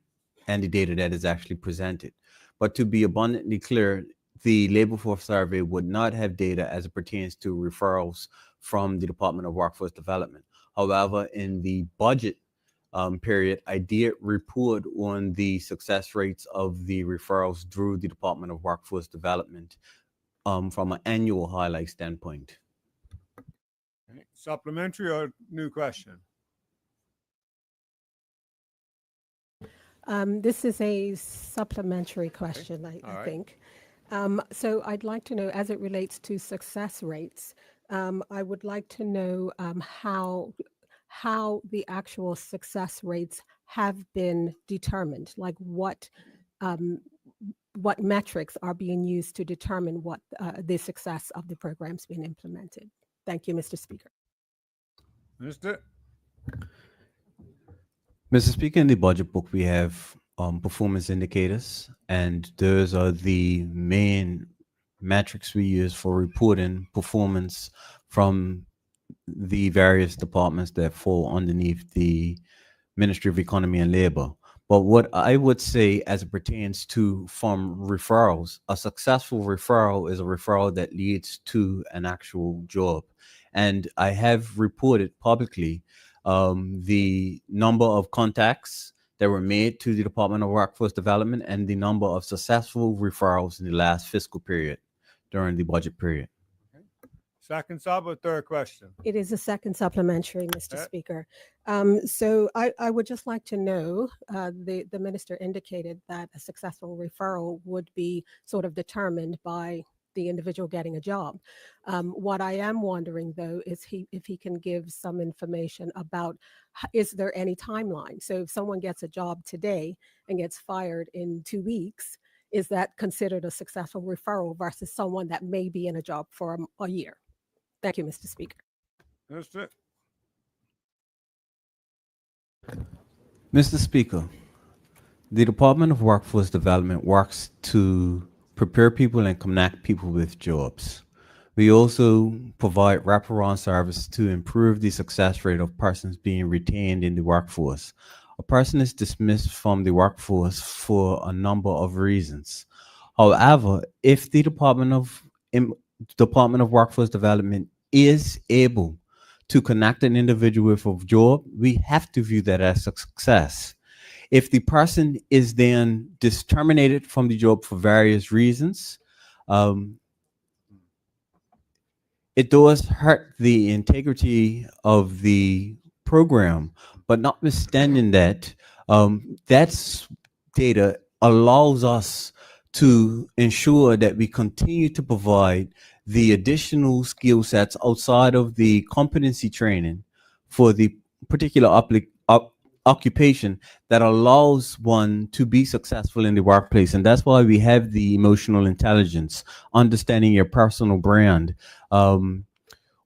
and the data that is actually presented. But to be abundantly clear, the labor force survey would not have data as it pertains to referrals from the Department of Workforce Development. However, in the budget period, I did report on the success rates of the referrals through the Department of Workforce Development from an annual highlight standpoint. Supplementary or new question? This is a supplementary question, I think. So I'd like to know, as it relates to success rates, I would like to know how the actual success rates have been determined, like what metrics are being used to determine what the success of the programs being implemented. Thank you, Mr. Speaker. Minister. Mr. Speaker, in the budget book, we have performance indicators, and those are the main metrics we use for reporting performance from the various departments that fall underneath the Ministry of Economy and Labor. But what I would say as it pertains to from referrals, a successful referral is a referral that leads to an actual job. And I have reported publicly the number of contacts that were made to the Department of Workforce Development and the number of successful referrals in the last fiscal period during the budget period. Second sub or third question? It is a second supplementary, Mr. Speaker. So I would just like to know, the minister indicated that a successful referral would be sort of determined by the individual getting a job. What I am wondering, though, is if he can give some information about, is there any timeline? So if someone gets a job today and gets fired in 2 weeks, is that considered a successful referral versus someone that may be in a job for a year? Thank you, Mr. Speaker. Minister. Mr. Speaker, the Department of Workforce Development works to prepare people and connect people with jobs. We also provide wraparound service to improve the success rate of persons being retained in the workforce. A person is dismissed from the workforce for a number of reasons. However, if the Department of Workforce Development is able to connect an individual with a job, we have to view that as a success. If the person is then terminated from the job for various reasons, it does hurt the integrity of the program. But notwithstanding that, that's data allows us to ensure that we continue to provide the additional skill sets outside of the competency training for the particular occupation that allows one to be successful in the workplace. And that's why we have the emotional intelligence, understanding your personal brand, all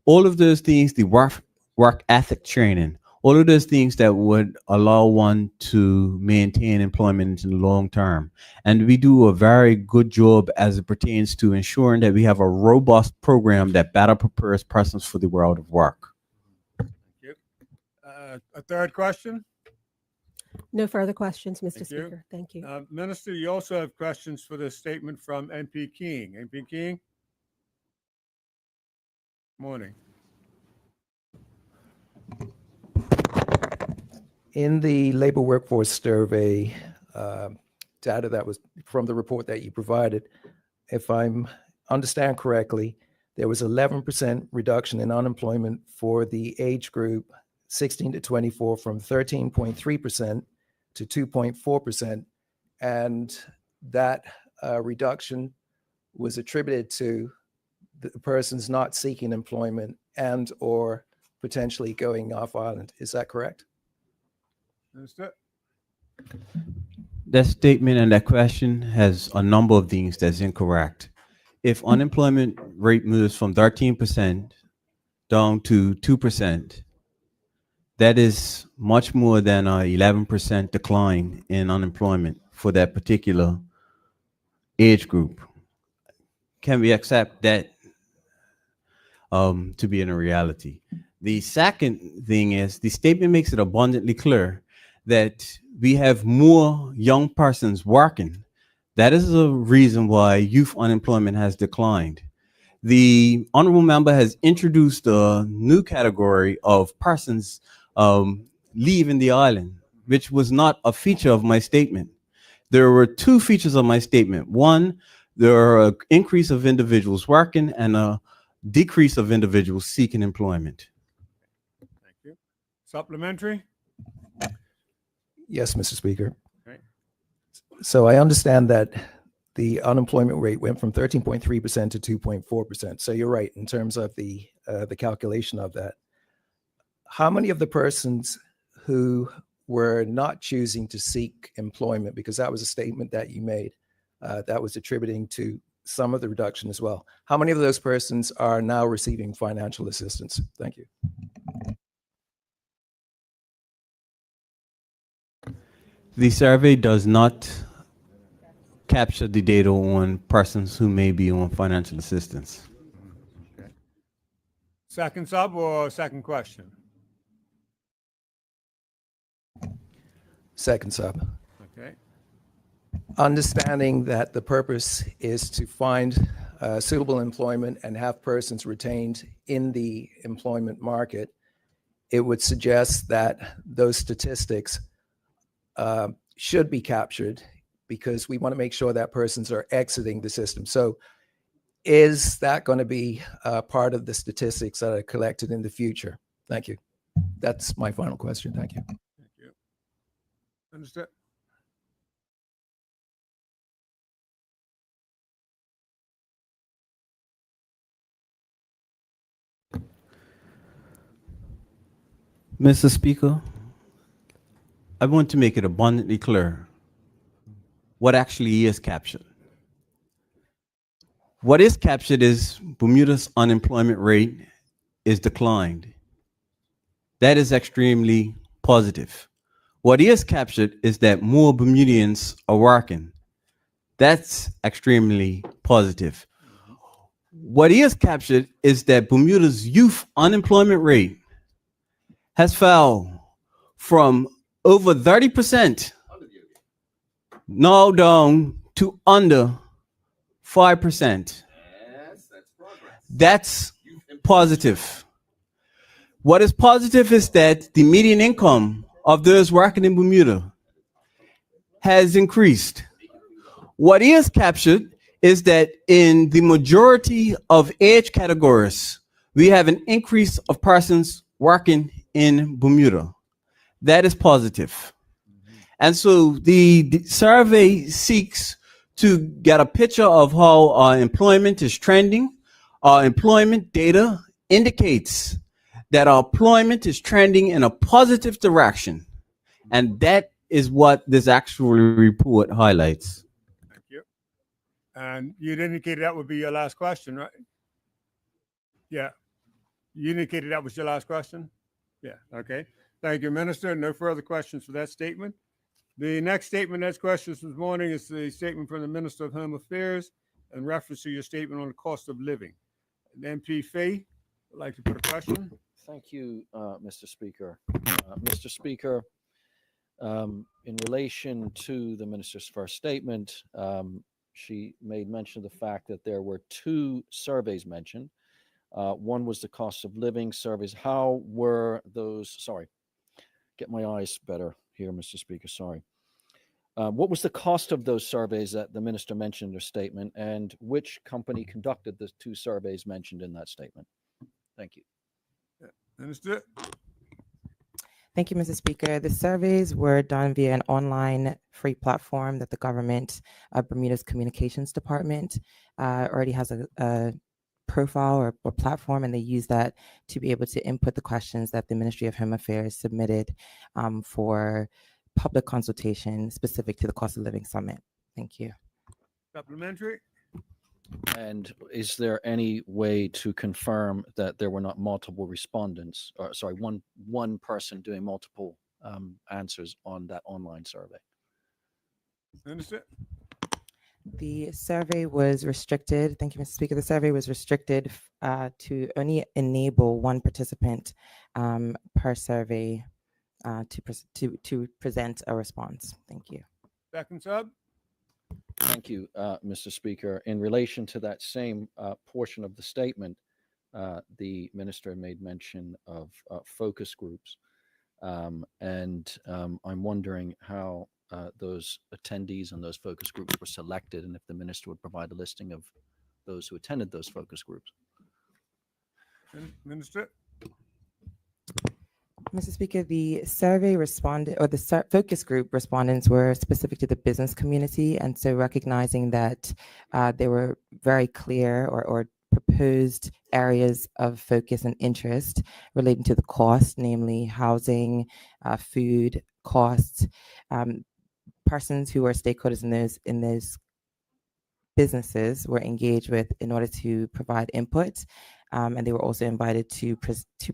of those things, the work ethic training, all of those things that would allow one to maintain employment in the long term. And we do a very good job as it pertains to ensuring that we have a robust program that better prepares persons for the world of work. Thank you. A third question? No further questions, Mr. Thank Speaker. you. Thank you. Minister, you also have questions for the statement from MP King. MP King? Morning. In the labor workforce survey data that was from the report that you provided, if I'm understand correctly, there was 11% reduction in unemployment for the age group 16 to 24 from 13.3% to 2.4%. And that reduction was attributed to the persons not seeking employment and or potentially going off island. Is that correct? Minister? That statement and that question has a number of things that's incorrect. If unemployment rate moves from 13% down to 2%, that is much more than a 11% decline in unemployment for that particular age group. Can we accept that to be in a reality? The second thing is the statement makes it abundantly clear that we have more young persons working. That is a reason why youth unemployment has declined. The honorable member has introduced a new category of persons leaving the island, which was not a feature of my statement. There were two features of my statement. One, there are an increase of individuals working and a decrease of individuals seeking employment. Thank you. Supplementary? Yes, Mr. Speaker. Right. So I understand that the unemployment rate went from 13.3% to 2.4%. So you're right in terms of the calculation of that. How many of the persons who were not choosing to seek employment, because that was a statement that you made that was attributing to some of the reduction as well, how many of those persons are now receiving financial assistance? Thank you. The survey does not capture the data on persons who may be on financial assistance. Okay. Second sub or second question? Second sub. Okay. Understanding that the purpose is to find suitable employment and have persons retained in the employment market, it would suggest that those statistics should be captured because we want to make sure that persons are exiting the system. So is that going to be part of the statistics that are collected in the future? Thank you. That's my final question. Thank you. Thank you. Understood. Mr. Speaker, I want to make it abundantly clear what actually is captured. What is captured is Bermuda's unemployment rate is declined. That is extremely positive. What is captured is that more Bermudians are working. That's extremely positive. What is captured is that Bermuda's youth unemployment rate has fell from over 30% now down to under 5%. That's positive. What is positive is that the median income of those working in Bermuda has increased. What is captured is that in the majority of age categories, we have an increase of persons working in Bermuda. That is positive. And so the survey seeks to get a picture of how our employment is trending. Our employment data indicates that our employment is trending in a positive direction. And that is what this actual report highlights. Thank you. And you'd indicated that would be your last question, right? Yeah. You indicated that was your last question? Yeah. Okay. Thank you, Minister. No further questions for that statement. The next statement that's questions this morning is the statement from the Minister of Home Affairs in reference to your statement on the cost of living. MP Fay would like to put a question. Thank you, Mr. Speaker. Mr. Speaker, in relation to the minister's first statement, she made mention of the fact that there were 2 surveys mentioned. One was the cost of living surveys. How were those? Sorry, get my eyes better here, Mr. Speaker. Sorry. What was the cost of those surveys that the minister mentioned in her statement, and which company conducted the 2 surveys mentioned in that statement? Thank you. Minister. Thank you, Mr. Speaker. The surveys were done via an online free platform that the government, Bermuda's Communications Department, already has a profile or platform, and they use that to be able to input the questions that the Ministry of Home Affairs submitted for public consultation specific to the Cost of Living Summit. Thank you. Supplementary. And is there any way to confirm that there were not multiple respondents, or sorry, one person doing multiple answers on that online survey? Minister. The survey was restricted. Thank you, Mr. Speaker. The survey was restricted to only enable one participant per survey to present a response. Thank you. Second sub. Thank you, Mr. Speaker. In relation to that same portion of the statement, the minister made mention of focus groups, and I'm wondering how those attendees and those focus groups were selected, and if the minister would provide a listing of those who attended those focus groups. Minister. Mr. Speaker, the survey responded, or the focus group respondents were specific to the business community, and so recognizing that there were very clear or proposed areas of focus and interest relating to the cost, namely housing, food costs. Persons who are stakeholders in those businesses were engaged with in order to provide input. And they were also invited to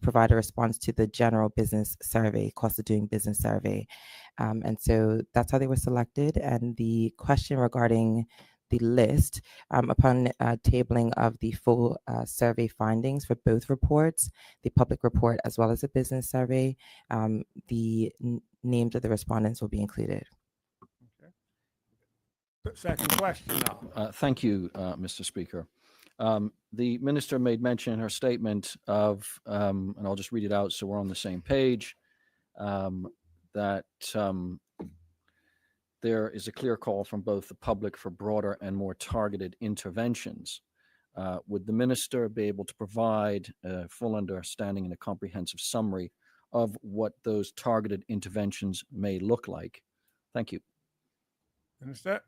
provide a response to the general business survey, cost of doing business survey. And so that's how they were selected. And the question regarding the list, upon tabling of the full survey findings for both reports, the public report as well as the business survey, the names of the respondents will be included. Okay. Second question now. Thank you, Mr. Speaker. The minister made mention in her statement of, and I'll just read it out so we're on the same page, that there is a clear call from both the public for broader and more targeted interventions. Would the minister be able to provide a full understanding and a comprehensive summary of what those targeted interventions may look like? Thank you. Minister.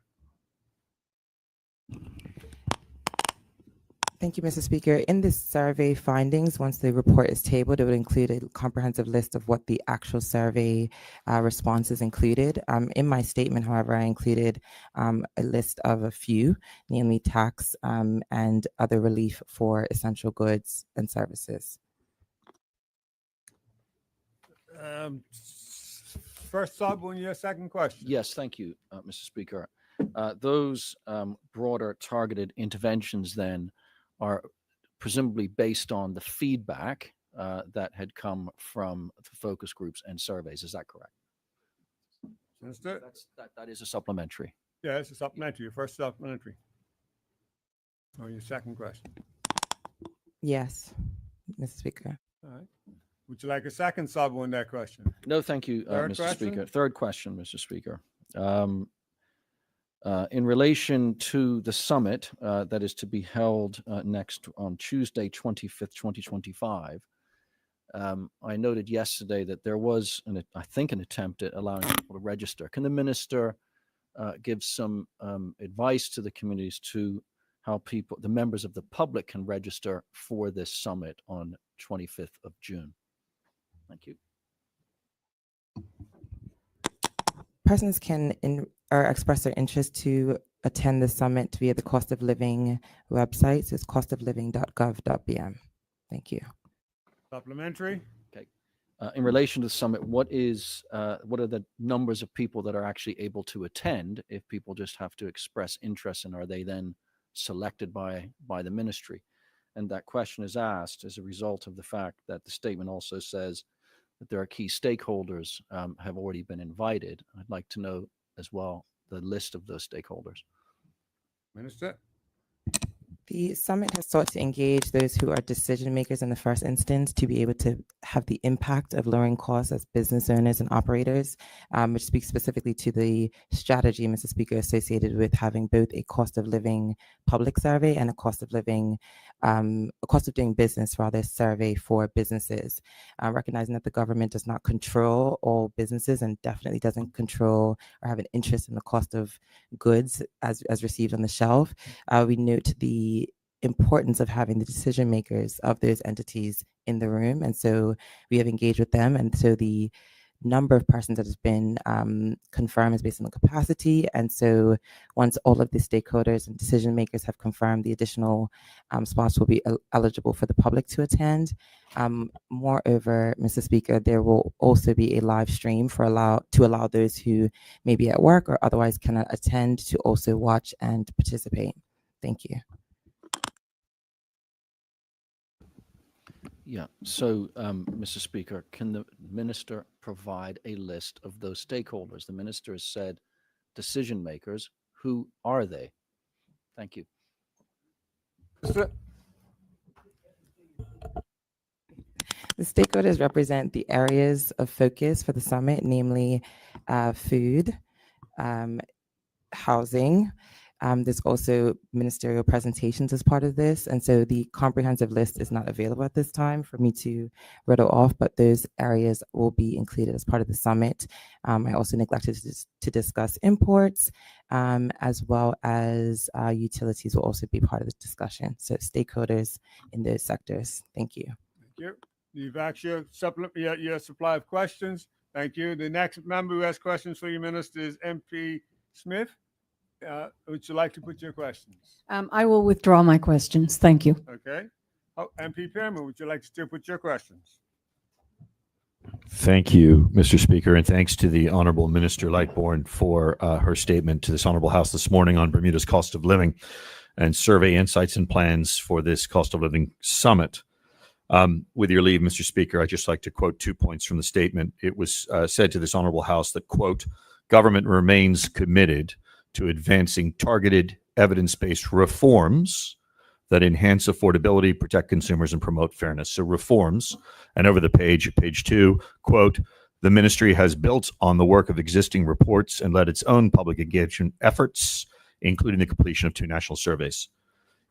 Thank you, Mr. Speaker. In the survey findings, once the report is tabled, it would include a comprehensive list of what the actual survey responses included. In my statement, however, I included a list of a few, namely tax and other relief for essential goods and services. first sub on your second question. Yes, thank you, Mr. Speaker. Those broader targeted interventions then are presumably based on the feedback that had come from the focus groups and surveys. Is that correct? Minister? That is a supplementary. Yeah, it's a supplementary. Your first supplementary. Or your second question. Yes, Mr. Speaker. All right. Would you like a second sub on that question? No, thank you, Third Mr. question? Speaker. Third question, Mr. Speaker. In relation to the summit that is to be held next on Tuesday, 25th, 2025, I noted yesterday that there was, I think, an attempt at allowing people to register. Can the minister give some advice to the communities to how people, the members of the public, can register for this summit on 25th of June? Thank you. Persons can express their interest to attend the summit via the cost of living website. So it's costofliving.gov.bm. Thank you. Supplementary. Okay. In relation to the summit, what are the numbers of people that are actually able to attend if people just have to express interest, and are they then selected by the ministry? And that question is asked as a result of the fact that the statement also says that there are key stakeholders have already been invited. I'd like to know as well the list of those stakeholders. Minister? The summit has sought to engage those who are decision makers in the first instance to be able to have the impact of lowering costs as business owners and operators, which speaks specifically to the strategy, Mr. Speaker, associated with having both a cost of living public survey and a cost of living, a cost of doing business rather survey for businesses, recognizing that the government does not control all businesses and definitely doesn't control or have an interest in the cost of goods as received on the shelf. We note the importance of having the decision makers of those entities in the room. And so we have engaged with them. And so the number of persons that has been confirmed is based on the capacity. And so once all of the stakeholders and decision makers have confirmed, the additional spots will be eligible for the public to attend. Moreover, Mr. Speaker, there will also be a live stream to allow those who may be at work or otherwise cannot attend to also watch and participate. Thank you. Yeah. So, Mr. Speaker, can the minister provide a list of those stakeholders? The minister has said decision makers. Who are they? Thank you. The stakeholders represent the areas of focus for the summit, namely food, housing. There's also ministerial presentations as part of this. And so the comprehensive list is not available at this time for me to riddle off, but those areas will be included as part of the summit. I also neglected to discuss imports, as well as utilities will also be part of the discussion. So stakeholders in those sectors. Thank you. Thank you. You've asked your supply of questions. Thank you. The next member who has questions for you, Minister, is MP Smith. Would you like to put your questions? I will withdraw my questions. Thank you. Okay. Oh, MP Perman, would you like to still put your questions? Thank you, Mr. Speaker, and thanks to the Honorable Minister Lightbourne for her statement to this Honorable House this morning on Bermuda's cost of living and survey insights and plans for this cost of living summit. With your leave, Mr. Speaker, I'd just like to quote 2 points from the statement. It was said to this Honorable House that, quote, government remains committed to advancing targeted evidence-based reforms that enhance affordability, protect consumers, and promote fairness. So reforms, and over the page, page 2, quote, the ministry has built on the work of existing reports and led its own public engagement efforts, including the completion of 2 national surveys.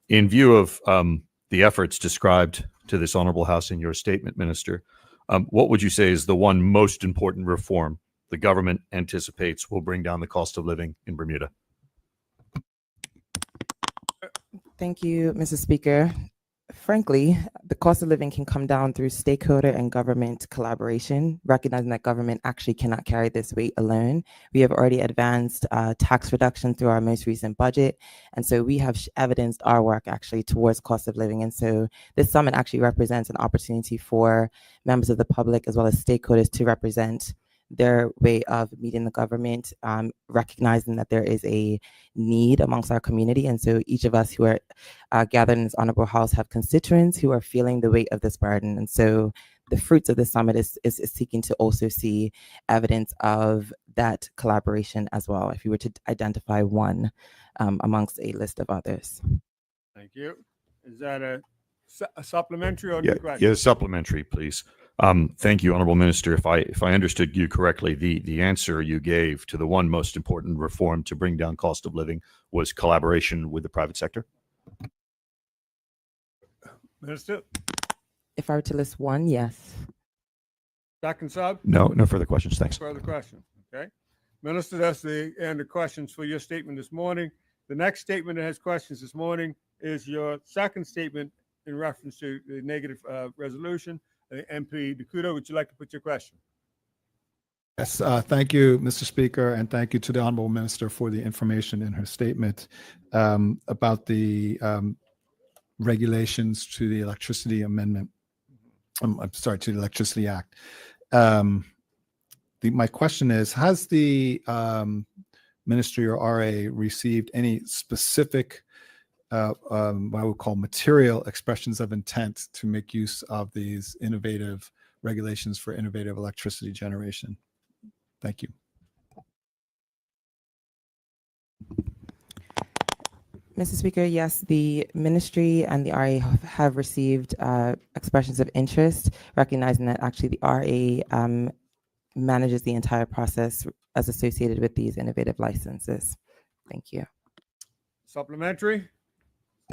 In view of the efforts described to this Honorable House in your statement, Minister, what would you say is the one most important reform the government anticipates will bring down the cost of living in Bermuda? Thank you, Mr. Speaker. Frankly, the cost of living can come down through stakeholder and government collaboration, recognizing that government actually cannot carry this weight alone. We have already advanced tax reduction through our most recent budget. And so we have evidenced our work actually towards cost of living. And so this summit actually represents an opportunity for members of the public as well as stakeholders to represent their way of meeting the government, recognizing that there is a need amongst our community. And so each of us who are gathered in this honorable house have constituents who are feeling the weight of this burden. And so the fruits of this summit is seeking to also see evidence of that collaboration as well, if you were to identify one amongst a list of others. Thank you. Is that a supplementary or Yeah, new question? yeah, supplementary, please. Thank you, Honorable Minister. If I understood you correctly, the answer you gave to the one most important reform to bring down cost of living was collaboration with the private sector. Minister? If I were to list one, yes. Second sub? No further questions. Thanks. Further questions. Okay. Minister, that's the end of questions for your statement this morning. The next statement that has questions this morning is your second statement in reference to the negative resolution. MP Dakuda, would you like to put your question? Yes, thank you, Mr. Speaker, and thank you to the Honorable Minister for the information in her statement about the regulations to the Electricity Amendment. I'm sorry, to the Electricity Act. My question is, has the Ministry or RA received any specific what I would call material expressions of intent to make use of these innovative regulations for innovative electricity generation? Thank you. Mr. Speaker, yes, the ministry and the RA have received expressions of interest, recognizing that actually the RA manages the entire process as associated with these innovative licenses. Thank you. Supplementary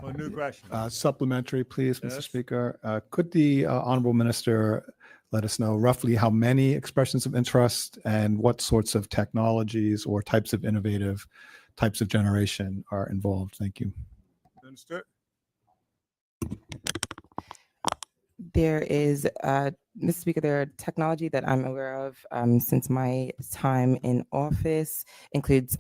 or new question? Supplementary, please, Mr. Yes. Speaker. Could the Honorable Minister let us know roughly how many expressions of interest and what sorts of technologies or types of innovative types of generation are involved? Thank you. Minister? There is, Mr. Speaker, there are technology that I'm aware of since my time in office, includes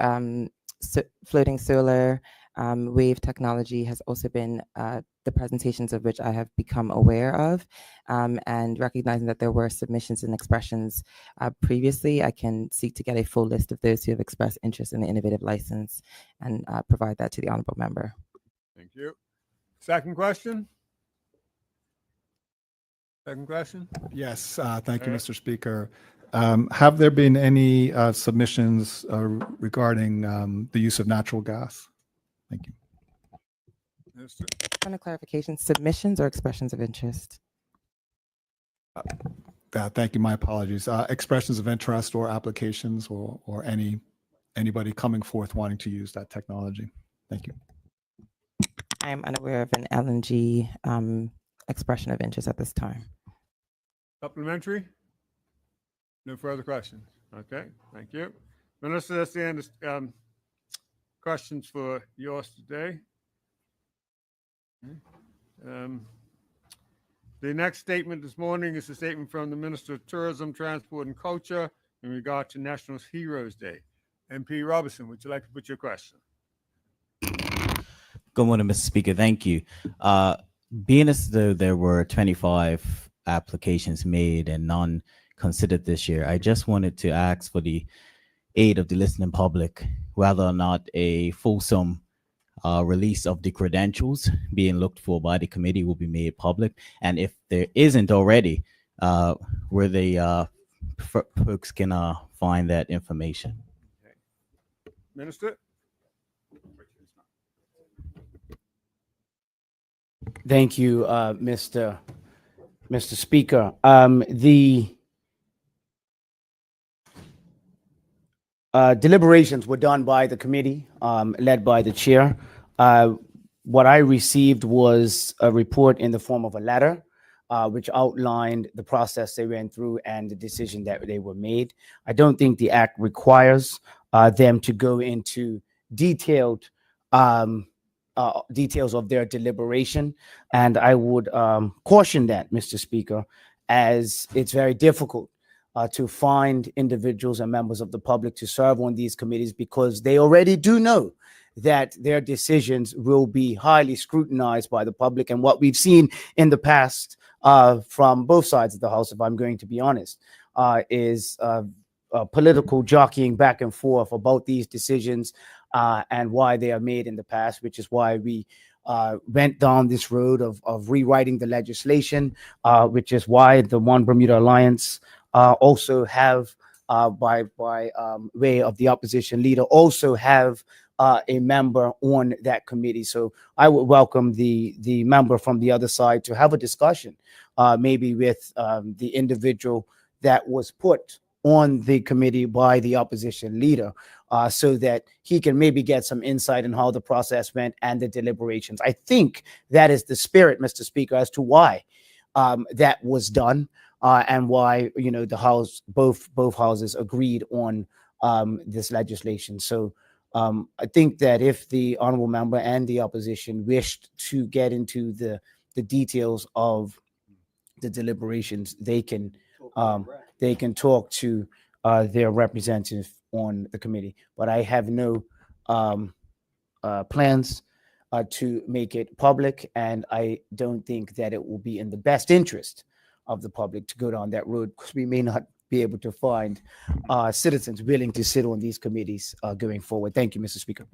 floating solar, wave technology has also been the presentations of which I have become aware of, and recognizing that there were submissions and expressions previously, I can seek to get a full list of those who have expressed interest in the innovative license and provide that to the honorable member. Thank you. Second question? Second question? Yes, thank you, All right. Mr. Speaker. Have there been any submissions regarding the use of natural gas? Thank you. Minister? Point of clarification, submissions or expressions of interest? Thank you. My apologies. Expressions of interest or applications or anybody coming forth wanting to use that technology. Thank you. I am unaware of an LNG expression of interest at this time. Supplementary? No further questions. Okay, thank you. Minister, that's the end of questions for yours today. The next statement this morning is a statement from the Minister of Tourism, Transport, and Culture in regard to National Heroes Day. MP Robertson, would you like to put your question? Good morning, Mr. Speaker. Thank you. Being as though there were 25 applications made and none considered this year, I just wanted to ask for the aid of the listening public whether or not a fulsome release of the credentials being looked for by the committee will be made public, and if there isn't already, where the folks can find that information. Minister? Thank you, Mr. Speaker. The deliberations were done by the committee, led by the chair. What I received was a report in the form of a letter, which outlined the process they went through and the decision that they were made. I don't think the act requires them to go into detailed details of their deliberation, and I would caution that, Mr. Speaker, as it's very difficult to find individuals and members of the public to serve on these committees because they already do know that their decisions will be highly scrutinized by the public. And what we've seen in the past from both sides of the House, if I'm going to be honest, is political jockeying back and forth about these decisions and why they are made in the past, which is why we went down this road of rewriting the legislation, which is why the One Bermuda Alliance also have, by way of the opposition leader, also have a member on that committee. So I would welcome the member from the other side to have a discussion, maybe with the individual that was put on the committee by the opposition leader, so that he can maybe get some insight on how the process went and the deliberations. I think that is the spirit, Mr. Speaker, as to why that was done, and why, you know, the House, both houses agreed on this legislation. So I think that if the honorable member and the opposition wished to get into the details of the deliberations, they can talk to their representative on the committee. But I have no plans to make it public, and I don't think that it will be in the best interest of the public to go down that road, because we may not be able to find citizens willing to sit on these committees going forward. Thank you, Mr. Speaker.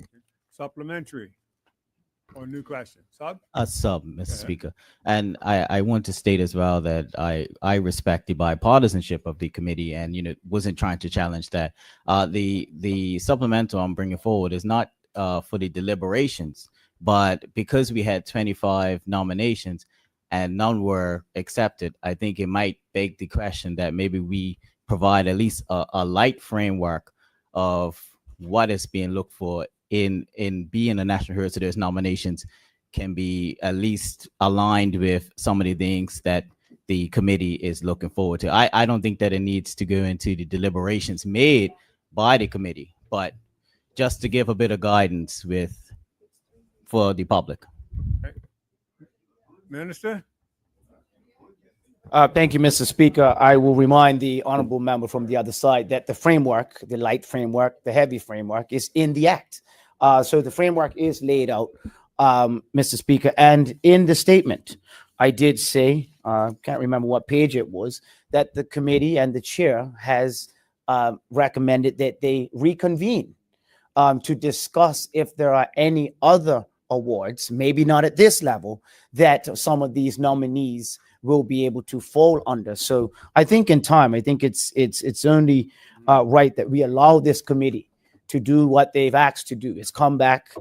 Supplementary or new question? Sub? A sub, Mr. Speaker. And I want to state as well that I respect the bipartisanship of the committee, and, you know, wasn't trying to challenge that. The supplemental I'm bringing forward is not for the deliberations, but because we had 25 nominations and none were accepted, I think it might beg the question that maybe we provide at least a light framework of what is being looked for in being a national hero, so those nominations can be at least aligned with some of the things that the committee is looking forward to. I don't think that it needs to go into the deliberations made by the committee, but just to give a bit of guidance for the public. Minister? Thank you, Mr. Speaker. I will remind the honorable member from the other side that the framework, the light framework, the heavy framework, is in the act. So the framework is laid out, Mr. Speaker, and in the statement, I did say, can't remember what page it was, that the committee and the chair has recommended that they reconvene to discuss if there are any other awards, maybe not at this level, that some of these nominees will be able to fall under. So I think in time, I think it's only right that we allow this committee to do what they've asked to do, is come back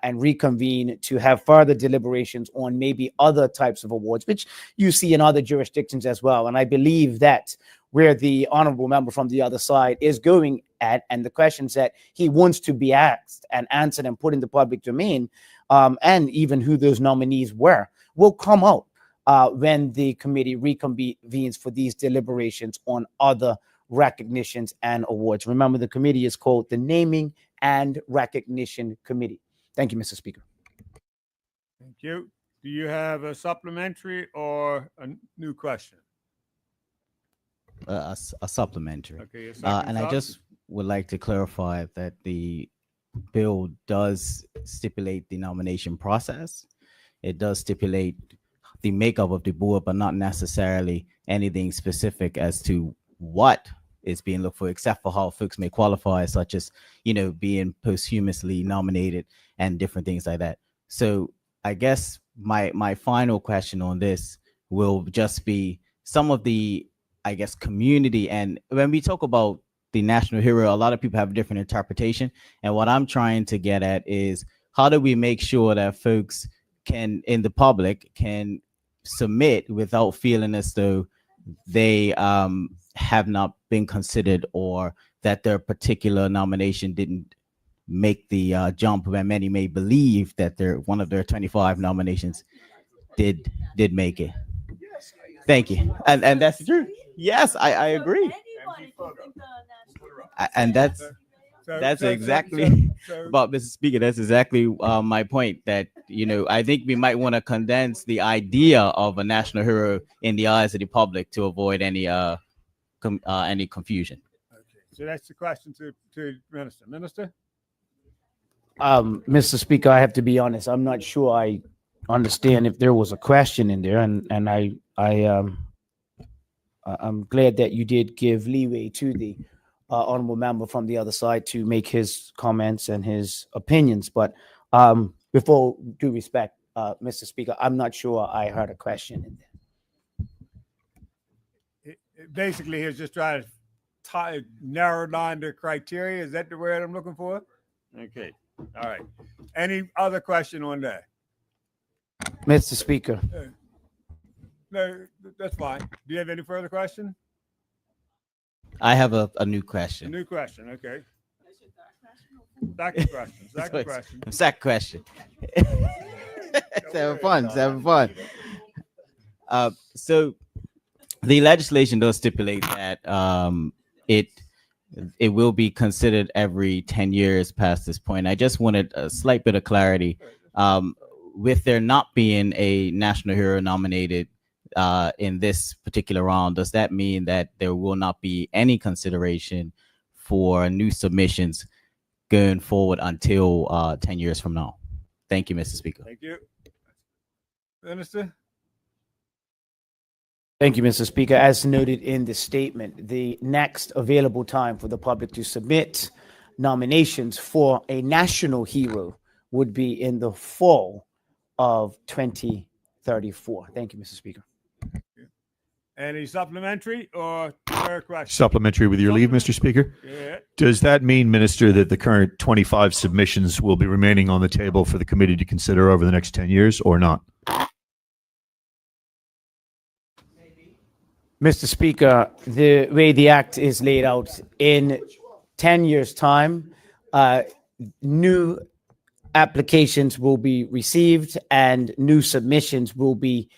and reconvene to have further deliberations on maybe other types of awards, which you see in other jurisdictions as well. And I believe that where the honorable member from the other side is going at, and the questions that he wants to be asked and answered and put in the public domain, and even who those nominees were, will come out when the committee reconvenes for these deliberations on other recognitions and awards. Remember, the committee is called the Naming and Recognition Committee. Thank you, Mr. Speaker. Thank you. Do you have a supplementary or a new question? A supplementary. Okay, and I just would like to clarify that the bill does stipulate the nomination process. It does stipulate the makeup of the board, but not necessarily anything specific as to what is being looked for, except for how folks may qualify, such as, you know, being posthumously nominated and different things like that. So I guess my final question on this will just be some of the, I guess, community. And when we talk about the national hero, a lot of people have a different interpretation. And what I'm trying to get at is, how do we make sure that folks can, in the public, can submit without feeling as though they have not been considered, or that their particular nomination didn't make the jump, when many may believe that one of their 25 nominations did make it. Thank you. And that's true. Yes, I agree. And that's exactly about, Mr. Speaker, that's exactly my point, that, you know, I think we might want to condense the idea of a national hero in the eyes of the public to avoid any confusion. Okay, so that's the question to Minister. Minister? Mr. Speaker, I have to be honest, I'm not sure I understand if there was a question in there, and I'm glad that you did give leeway to the honorable member from the other side to make his comments and his opinions. But with all due respect, Mr. Speaker, I'm not sure I heard a question in there. Basically, he's just trying to narrow down the criteria. Is that the word I'm looking for? Okay. All right. Any other question on that? Mr. Speaker. No, that's fine. Do you have any further question? I have a new question. A new question. Okay. Second question. Second question. Second question. It's having fun. It's having fun. So the legislation does stipulate that it will be considered every 10 years past this point. I just wanted a slight bit of clarity. With there not being a national hero nominated in this particular round, does that mean that there will not be any consideration for new submissions going forward until 10 years from now? Thank you, Mr. Speaker. Thank you. Minister? Thank you, Mr. Speaker. As noted in the statement, the next available time for the public to submit nominations for a national hero would be in the fall of 2034. Thank you, Mr. Speaker. Any supplementary or third question? Supplementary with your leave, Mr. Speaker. Yeah. Does that mean, Minister, that the current 25 submissions will be remaining on the table for the committee to consider over the next 10 years or not? Mr. Speaker, the way the act is laid out, in 10 years' time, new applications will be received and new submissions will be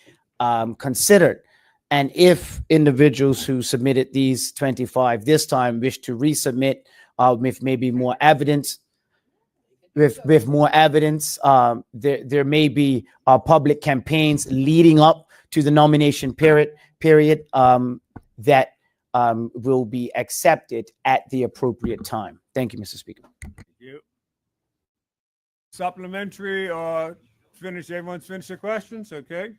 considered. And if individuals who submitted these 25 this time wish to resubmit with maybe more evidence, with more evidence, there may be public campaigns leading up to the nomination period that will be accepted at the appropriate time. Thank you, Mr. Speaker. Thank you. Supplementary or finish? Everyone's finished their questions? Okay.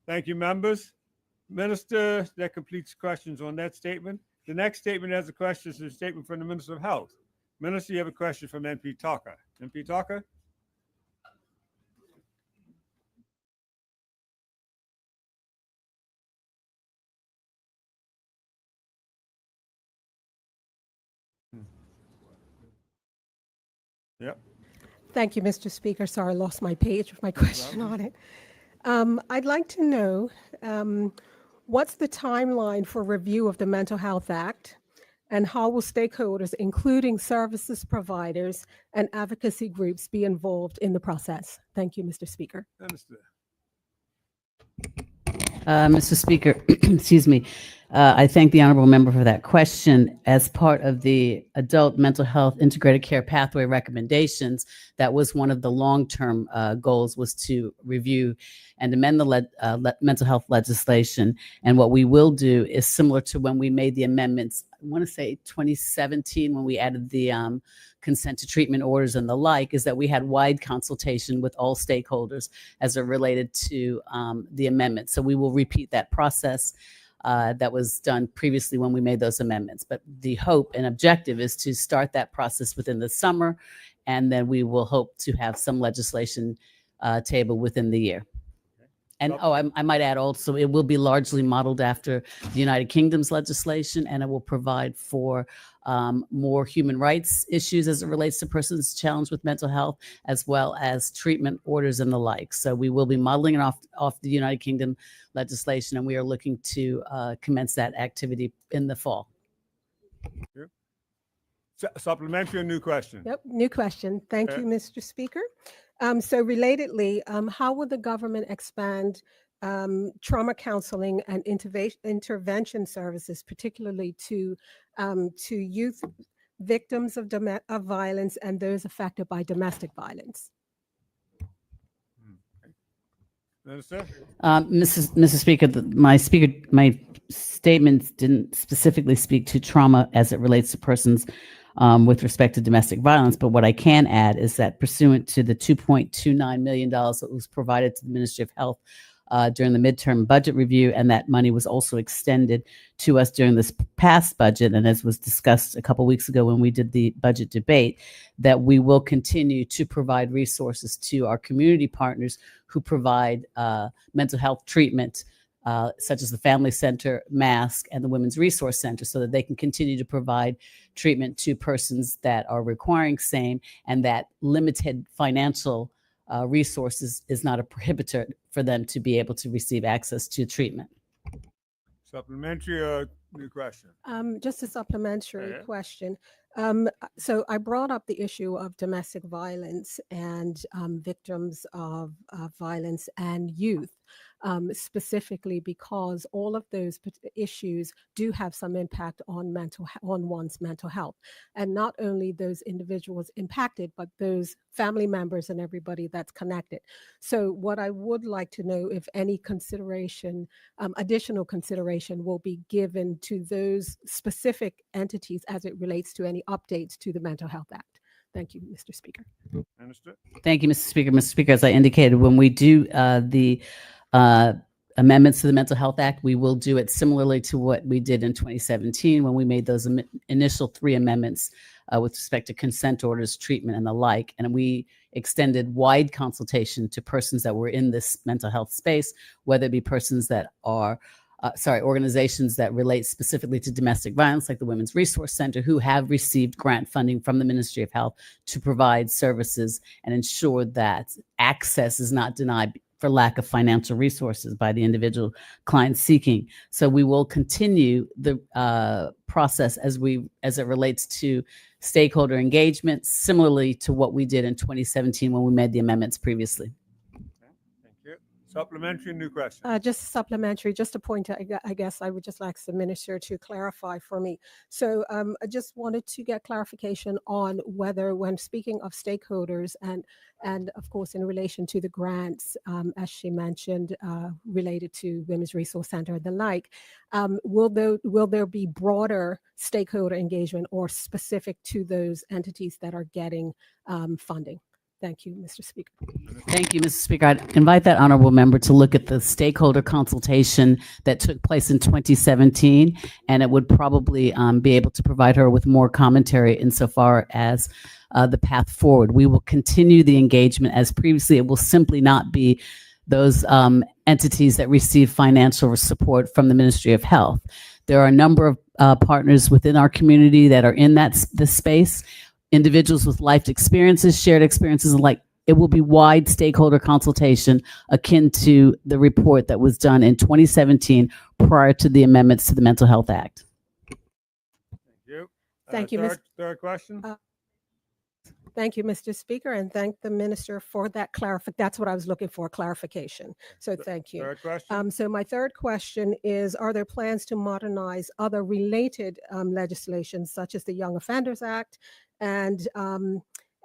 Thank you, members. Minister, that completes questions on that statement. The next statement has a question, is a statement from the Minister of Health. Minister, you have a question from MP Talker. MP Talker? Yep. Thank you, Mr. Speaker. Sorry, I lost my page with my question on it. I'd like to know what's the timeline for review of the Mental Health Act, and how will stakeholders, including services providers and advocacy groups, be involved in the process? Thank you, Mr. Speaker. Minister. Mr. Speaker, excuse me. I thank the honorable member for that question. As part of the adult mental health integrated care pathway recommendations, that was one of the long-term goals, was to review and amend the mental health legislation. And what we will do is similar to when we made the amendments, I want to say 2017, when we added the consent to treatment orders and the like, is that we had wide consultation with all stakeholders as it related to the amendment. So we will repeat that process that was done previously when we made those amendments. But the hope and objective is to start that process within the summer, and then we will hope to have some legislation table within the year. And I might add also, it will be largely modeled after the United Kingdom's legislation, and it will provide for more human rights issues as it relates to persons challenged with mental health, as well as treatment orders and the like. So we will be modeling it off the United Kingdom legislation, and we are looking to commence that activity in the fall. Supplementary or new question? Yep, new question. Thank you, Mr. Speaker. So relatedly, how will the government expand trauma counseling and intervention services, particularly to youth victims of violence and those affected by domestic violence? Mr. Speaker, my statements didn't specifically speak to trauma as it relates to persons with respect to domestic violence. But what I can add is that pursuant to the $2.29 million that was provided to the Ministry of Health during the midterm budget review, and that money was also extended to us during this past budget. And as was discussed a couple weeks ago when we did the budget debate, that we will continue to provide resources to our community partners who provide mental health treatment, such as the Family Center, MASC, and the Women's Resource Center, so that they can continue to provide treatment to persons that are requiring same, and that limited financial resources is not a prohibitor for them to be able to receive access to treatment. Supplementary or new question? Just a supplementary Yeah. question. So I brought up the issue of domestic violence and victims of violence and youth, specifically because all of those issues do have some impact on one's mental health, and not only those individuals impacted, but those family members and everybody that's connected. So what I would like to know, if any consideration, additional consideration will be given to those specific entities as it relates to any updates to the Mental Health Act. Thank you, Mr. Speaker. Understood. Thank you, Mr. Speaker. Mr. Speaker, as I indicated, when we do the amendments to the Mental Health Act, we will do it similarly to what we did in 2017 when we made those initial 3 amendments with respect to consent orders, treatment, and the like. And we extended wide consultation to persons that were in this mental health space, whether it be persons that are organizations that relate specifically to domestic violence, like the Women's Resource Center, who have received grant funding from the Ministry of Health to provide services and ensure that access is not denied for lack of financial resources by the individual client seeking. So we will continue the process as it relates to stakeholder engagement, similarly to what we did in 2017 when we made the amendments previously. Supplementary, new question. Just supplementary, just a point, I guess I would just like the minister to clarify for me. So I just wanted to get clarification on whether, when speaking of stakeholders and of course in relation to the grants, as she mentioned, related to Women's Resource Center and the like, will there be broader stakeholder engagement or specific to those entities that are getting funding? Thank you, Mr. Speaker. Thank you, Mr. Speaker. I'd invite that honorable member to look at the stakeholder consultation that took place in 2017, and it would probably be able to provide her with more commentary insofar as the path forward. We will continue the engagement as previously. It will simply not be those entities that receive financial support from the Ministry of Health. There are a number of partners within our community that are in this space. Individuals with life experiences, shared experiences alike. It will be wide stakeholder consultation akin to the report that was done in 2017 prior to the amendments to the Mental Health Act. Thank you. Thank you, Third question. Thank you, Mr. Speaker, and thank the minister for that clarification. That's what I was looking for, clarification. So thank you. Third question. So my third question is, are there plans to modernize other related legislation, such as the Young Offenders Act Well,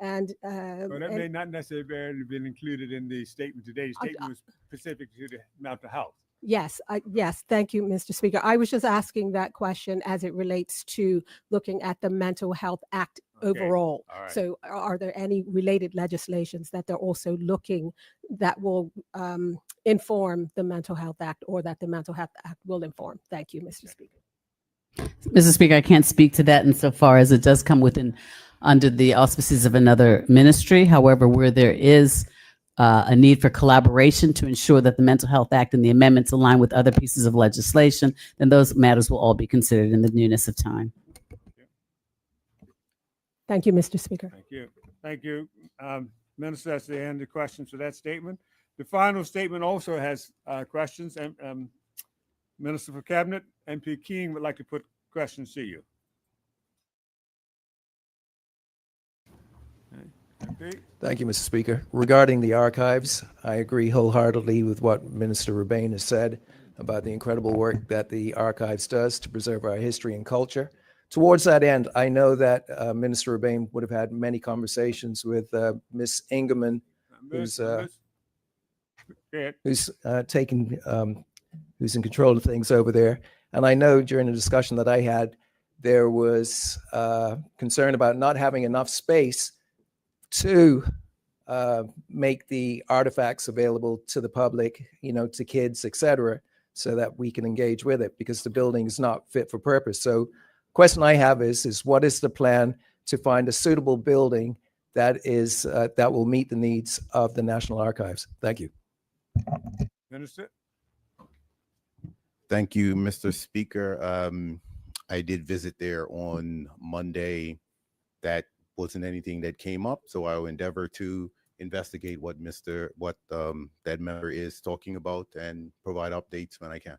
that may not necessarily have been included in the statement today. The statement was specific to the mental health. Yes, yes. Thank you, Mr. Speaker. I was just asking that question as it relates to looking at the Mental Health Act overall. All right. So are there any related legislations that they're also looking that will inform the Mental Health Act, or that the Mental Health Act will inform? Thank you, Mr. Speaker. Mr. Speaker, I can't speak to that insofar as it does come under the auspices of another ministry. However, where there is a need for collaboration to ensure that the Mental Health Act and the amendments align with other pieces of legislation, then those matters will all be considered in the newness of time. Thank you, Mr. Speaker. Thank you. Thank you. Minister, that's the end of the questions for that statement. The final statement also has questions, and Minister for Cabinet, MP King, would like to put questions to you. Thank you, Mr. Speaker. Regarding the archives, I agree wholeheartedly with what Minister Rebane has said about the incredible work that the archives does to preserve our history and culture. Towards that end, I know that Minister Rebane would have had many conversations with Ms. Ingerman, who's in control of things over there. And I know during the discussion that I had, there was concern about not having enough space to make the artifacts available to the public, to kids, etc., so that we can engage with it, because the building is not fit for purpose. So question I have is what is the plan to find a suitable building that will meet the needs of the National Archives? Thank you. Minister? Thank you, Mr. Speaker. I did visit there on Monday. That wasn't anything that came up, so I will endeavor to investigate what that member is talking about and provide updates when I can.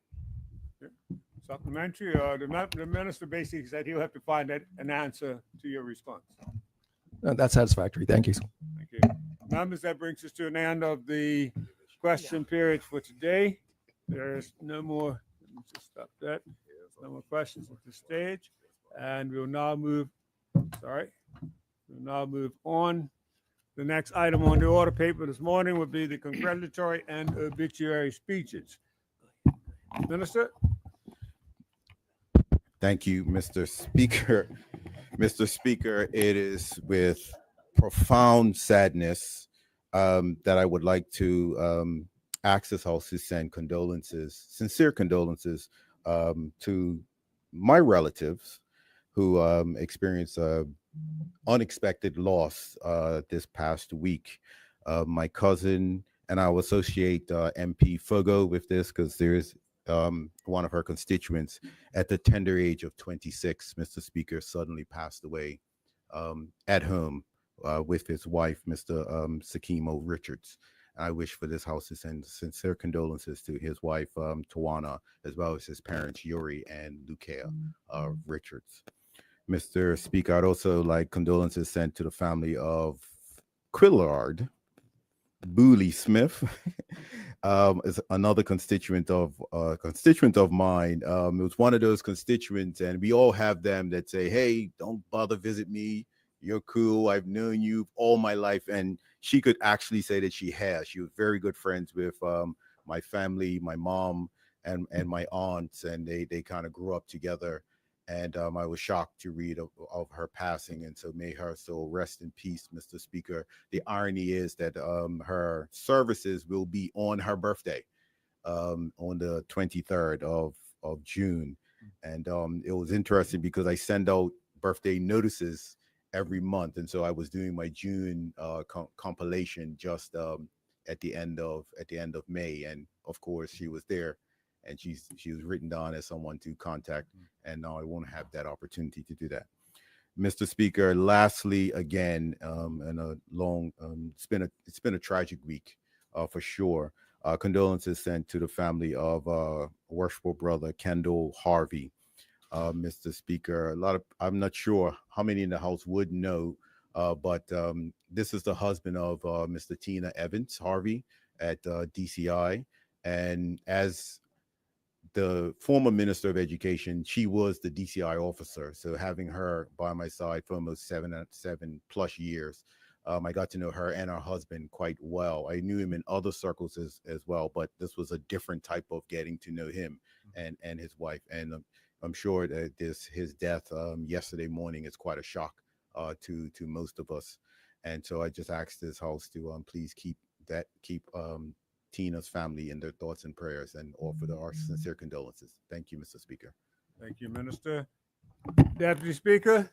Supplementary, the minister basically said he'll have to find an answer to your response. That's satisfactory. Thank you. Thank you. Members, that brings us to an end of the question period for today. There's no more, let me just stop that. No more questions at this stage. And we'll now move on. The next item on the order paper this morning would be the congratulatory and obituary speeches. Minister? Thank you, Mr. Speaker. Mr. Speaker, it is with profound sadness that I would like to ask this House to send sincere condolences to my relatives who experienced unexpected loss this past week. My cousin, and I will associate MP Fogo with this because there's one of her constituents at the tender age of 26, Mr. Speaker, suddenly passed away at home with his wife, Mr. Sakimo Richards. I wish for this House to send sincere condolences to his wife, Tawana, as well as his parents, Yuri and Lukea Richards. Mr. Speaker, I'd also like condolences sent to the family of Quillard Booley Smith, is another constituent of mine. It was one of those constituents, and we all have them that say, "Hey, don't bother visit me. You're cool. I've known you all my life." And she could actually say that she has. She was very good friends with my family, my mom, and my aunts, and they kind of grew up together. And I was shocked to read of her passing, and so may her soul rest in peace, Mr. Speaker. The irony is that her services will be on her birthday, on the 23rd of June. And it was interesting because I send out birthday notices every month, and so I was doing my June compilation just at the end of May, and of course she was there. And she was written down as someone to contact, and now I won't have that opportunity to do that. Mr. Speaker, lastly, again, and a long, it's been a tragic week for sure. Condolences sent to the family of worshipful brother Kendall Harvey. Mr. Speaker, I'm not sure how many in the House would know, but this is the husband of Mr. Tina Evans Harvey at DCI, and as the former Minister of Education, she was the DCI officer. So having her by my side for almost seven plus years, I got to know her and her husband quite well. I knew him in other circles as well, but this was a different type of getting to know him and his wife. And I'm sure that his death yesterday morning is quite a shock to most of us. And so I just asked this House to please keep Tina's family in their thoughts and prayers, and offer our sincere condolences. Thank you, Mr. Speaker. Thank you, Minister. Deputy Speaker.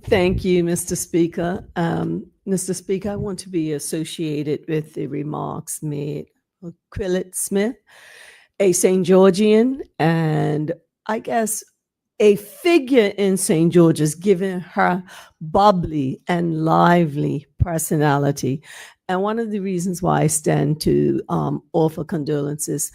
Thank you, Mr. Speaker. Mr. Speaker, I want to be associated with the remarks made of Quillard Smith, a St. Georgian, and I guess a figure in St. George's, given her bubbly and lively personality. And one of the reasons why I stand to offer condolences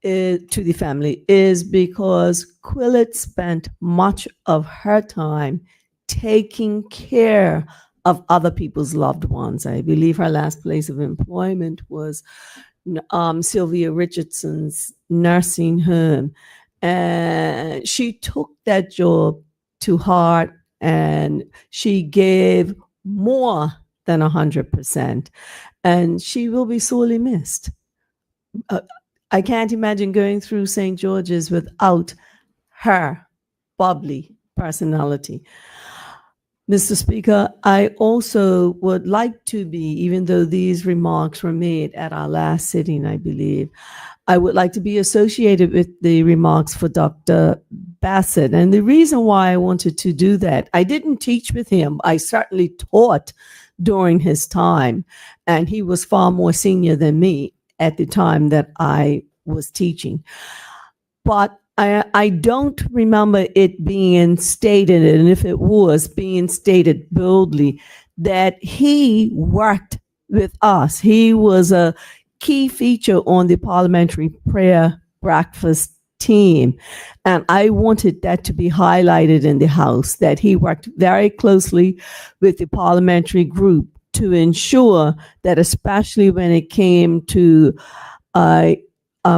to the family is because Quillard spent much of her time taking care of other people's loved ones. I believe her last place of employment was Sylvia Richardson's nursing home. And she took that job to heart, and she gave more than 100%. And she will be sorely missed. I can't imagine going through St. George's without her bubbly personality. Mr. Speaker, I also would like to be, even though these remarks were made at our last sitting, I believe, I would like to be associated with the remarks for Dr. Bassett. And the reason why I wanted to do that, I didn't teach with him. I certainly taught during his time, and he was far more senior than me at the time that I was teaching. But I don't remember it being stated, and if it was being stated boldly, that he worked with us. He was a key feature on the parliamentary prayer breakfast team. And I wanted that to be highlighted in the House, that he worked very closely with the parliamentary group to ensure that, especially when it came to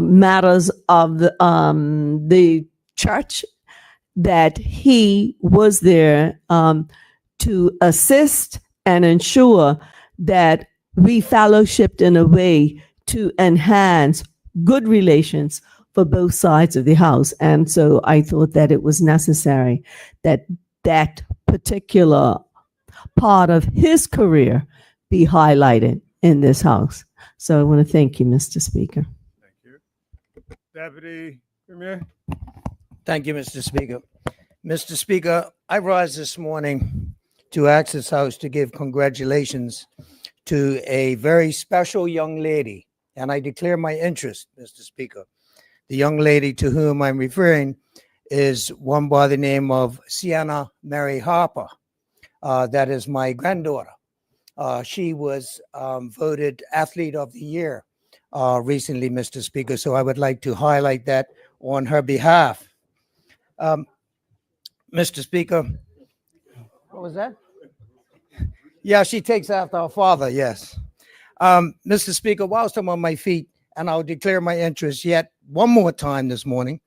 matters of the church, that he was there to assist and ensure that we fellowshipped in a way to enhance good relations for both sides of the House. And so I thought that it was necessary that that particular part of his career be highlighted in this House. So I want to thank you, Mr. Speaker. Deputy Premier. Thank you, Mr. Speaker. Mr. Speaker, I rise this morning to ask this House to give congratulations to a very special young lady, and I declare my interest, Mr. Speaker. The young lady to whom I'm referring is one by the name of Sienna Mary Harper. That is my granddaughter. She was voted Athlete of the Year recently, Mr. Speaker, so I would like to highlight that on her behalf. Mr. Speaker, what was that? Yeah, she takes after her father, yes. Mr. Speaker, whilst I'm on my feet, and I'll declare my interest yet one more time this morning,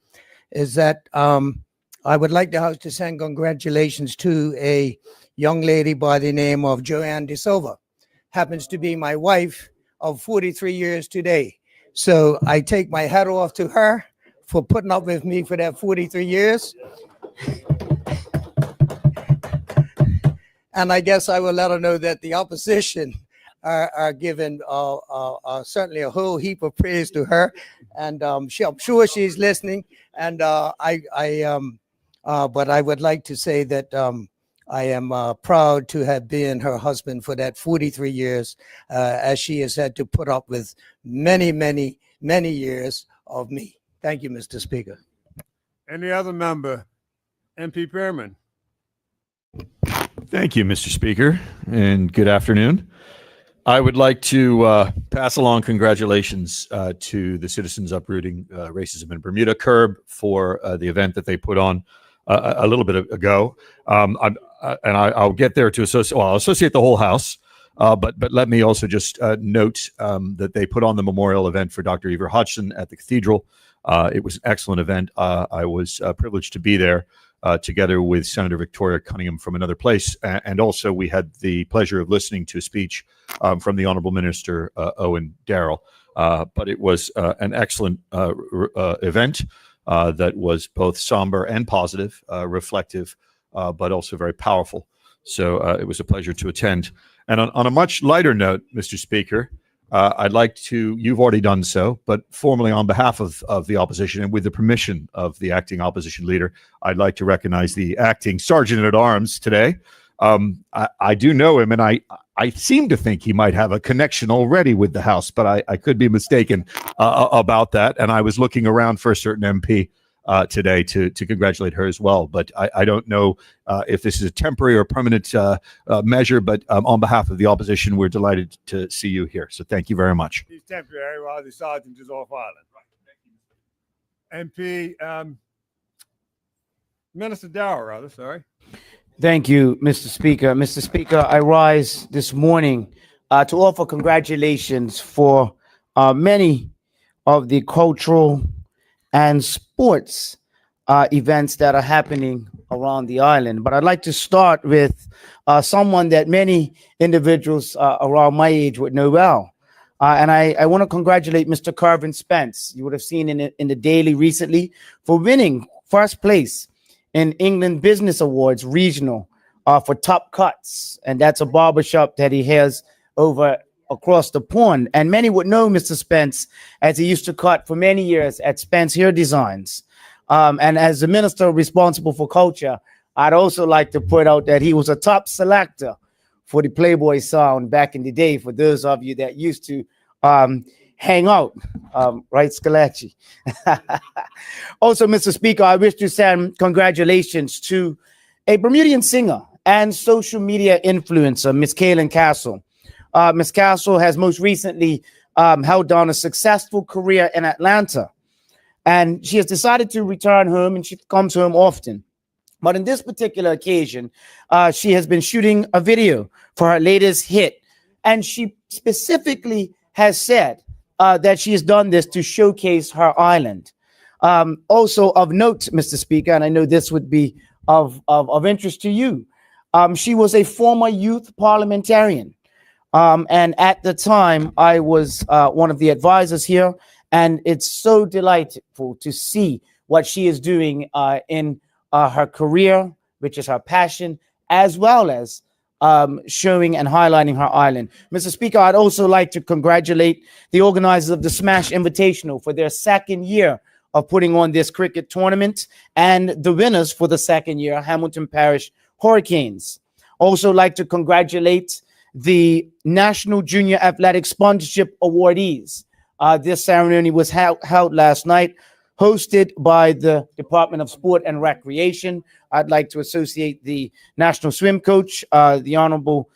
is that I would like the House to send congratulations to a young lady by the name of Joanne De Silva. Happens to be my wife of 43 years today. So I take my hat off to her for putting up with me for that 43 years. And I guess I will let her know that the opposition are giving certainly a whole heap of praise to her. And I'm sure she's listening. And but I would like to say that I am proud to have been her husband for that 43 years, as she has had to put up with many, many, many years of me. Thank you, Mr. Speaker. Any other member? MP Pearman. Thank you, Mr. Speaker, and good afternoon. I would like to pass along congratulations to the Citizens Uprooting Racism in Bermuda, CURB, for the event that they put on a little bit ago. I'll get there to I'll associate the whole House, but let me also just note that they put on the memorial event for Dr. Eva Hodgson at the Cathedral. It was an excellent event. I was privileged to be there together with Senator Victoria Cunningham from another place. And also we had the pleasure of listening to a speech from the Honorable Minister Owen Darrell. But it was an excellent event that was both somber and positive, reflective, but also very powerful. So it was a pleasure to attend. And on a much lighter note, Mr. Speaker, I'd like to, you've already done so, but formally on behalf of the opposition and with the permission of the acting opposition leader, I'd like to recognize the acting Sergeant at Arms today. I do know him, and I seem to think he might have a connection already with the House, but I could be mistaken about that. And I was looking around for a certain MP today to congratulate her as well. But I don't know if this is a temporary or permanent measure, but on behalf of the opposition, we're delighted to see you here. So thank you very much. He's temporary while the sergeant is off island. MP, Minister Darrell, rather, sorry. Thank you, Mr. Speaker. Mr. Speaker, I rise this morning to offer congratulations for many of the cultural and sports events that are happening around the island. But I'd like to start with someone that many individuals around my age would know well. And I want to congratulate Mr. Carvin Spence. You would have seen in the Daily recently for winning first place in England Business Awards Regional for Top Cuts, and that's a barbershop that he has over across the pond. And many would know Mr. Spence as he used to cut for many years at Spence Hair Designs. And as the minister responsible for culture, I'd also like to point out that he was a top selector for the Playboy sound back in the day, for those of you that used to hang out, right, Scalacci? Also, Mr. Speaker, I wish to send congratulations to a Bermudian singer and social media influencer, Miss Kaylin Castle. Miss Castle has most recently held down a successful career in Atlanta, and she has decided to return home, and she comes home often. But in this particular occasion, she has been shooting a video for her latest hit, and she specifically has said that she has done this to showcase her island. Also of note, Mr. Speaker, and I know this would be of interest to you, she was a former youth parliamentarian. And at the time, I was one of the advisors here, and it's so delightful to see what she is doing in her career, which is her passion, as well as showing and highlighting her island. Mr. Speaker, I'd also like to congratulate the organizers of the Smash Invitational for their second year of putting on this cricket tournament, and the winners for the second year, Hamilton Parish Hurricanes. Also like to congratulate the National Junior Athletic Sponsorship Awardees. This ceremony was held last night, hosted by the Department of Sport and Recreation. I'd like to associate the national swim coach, the Honorable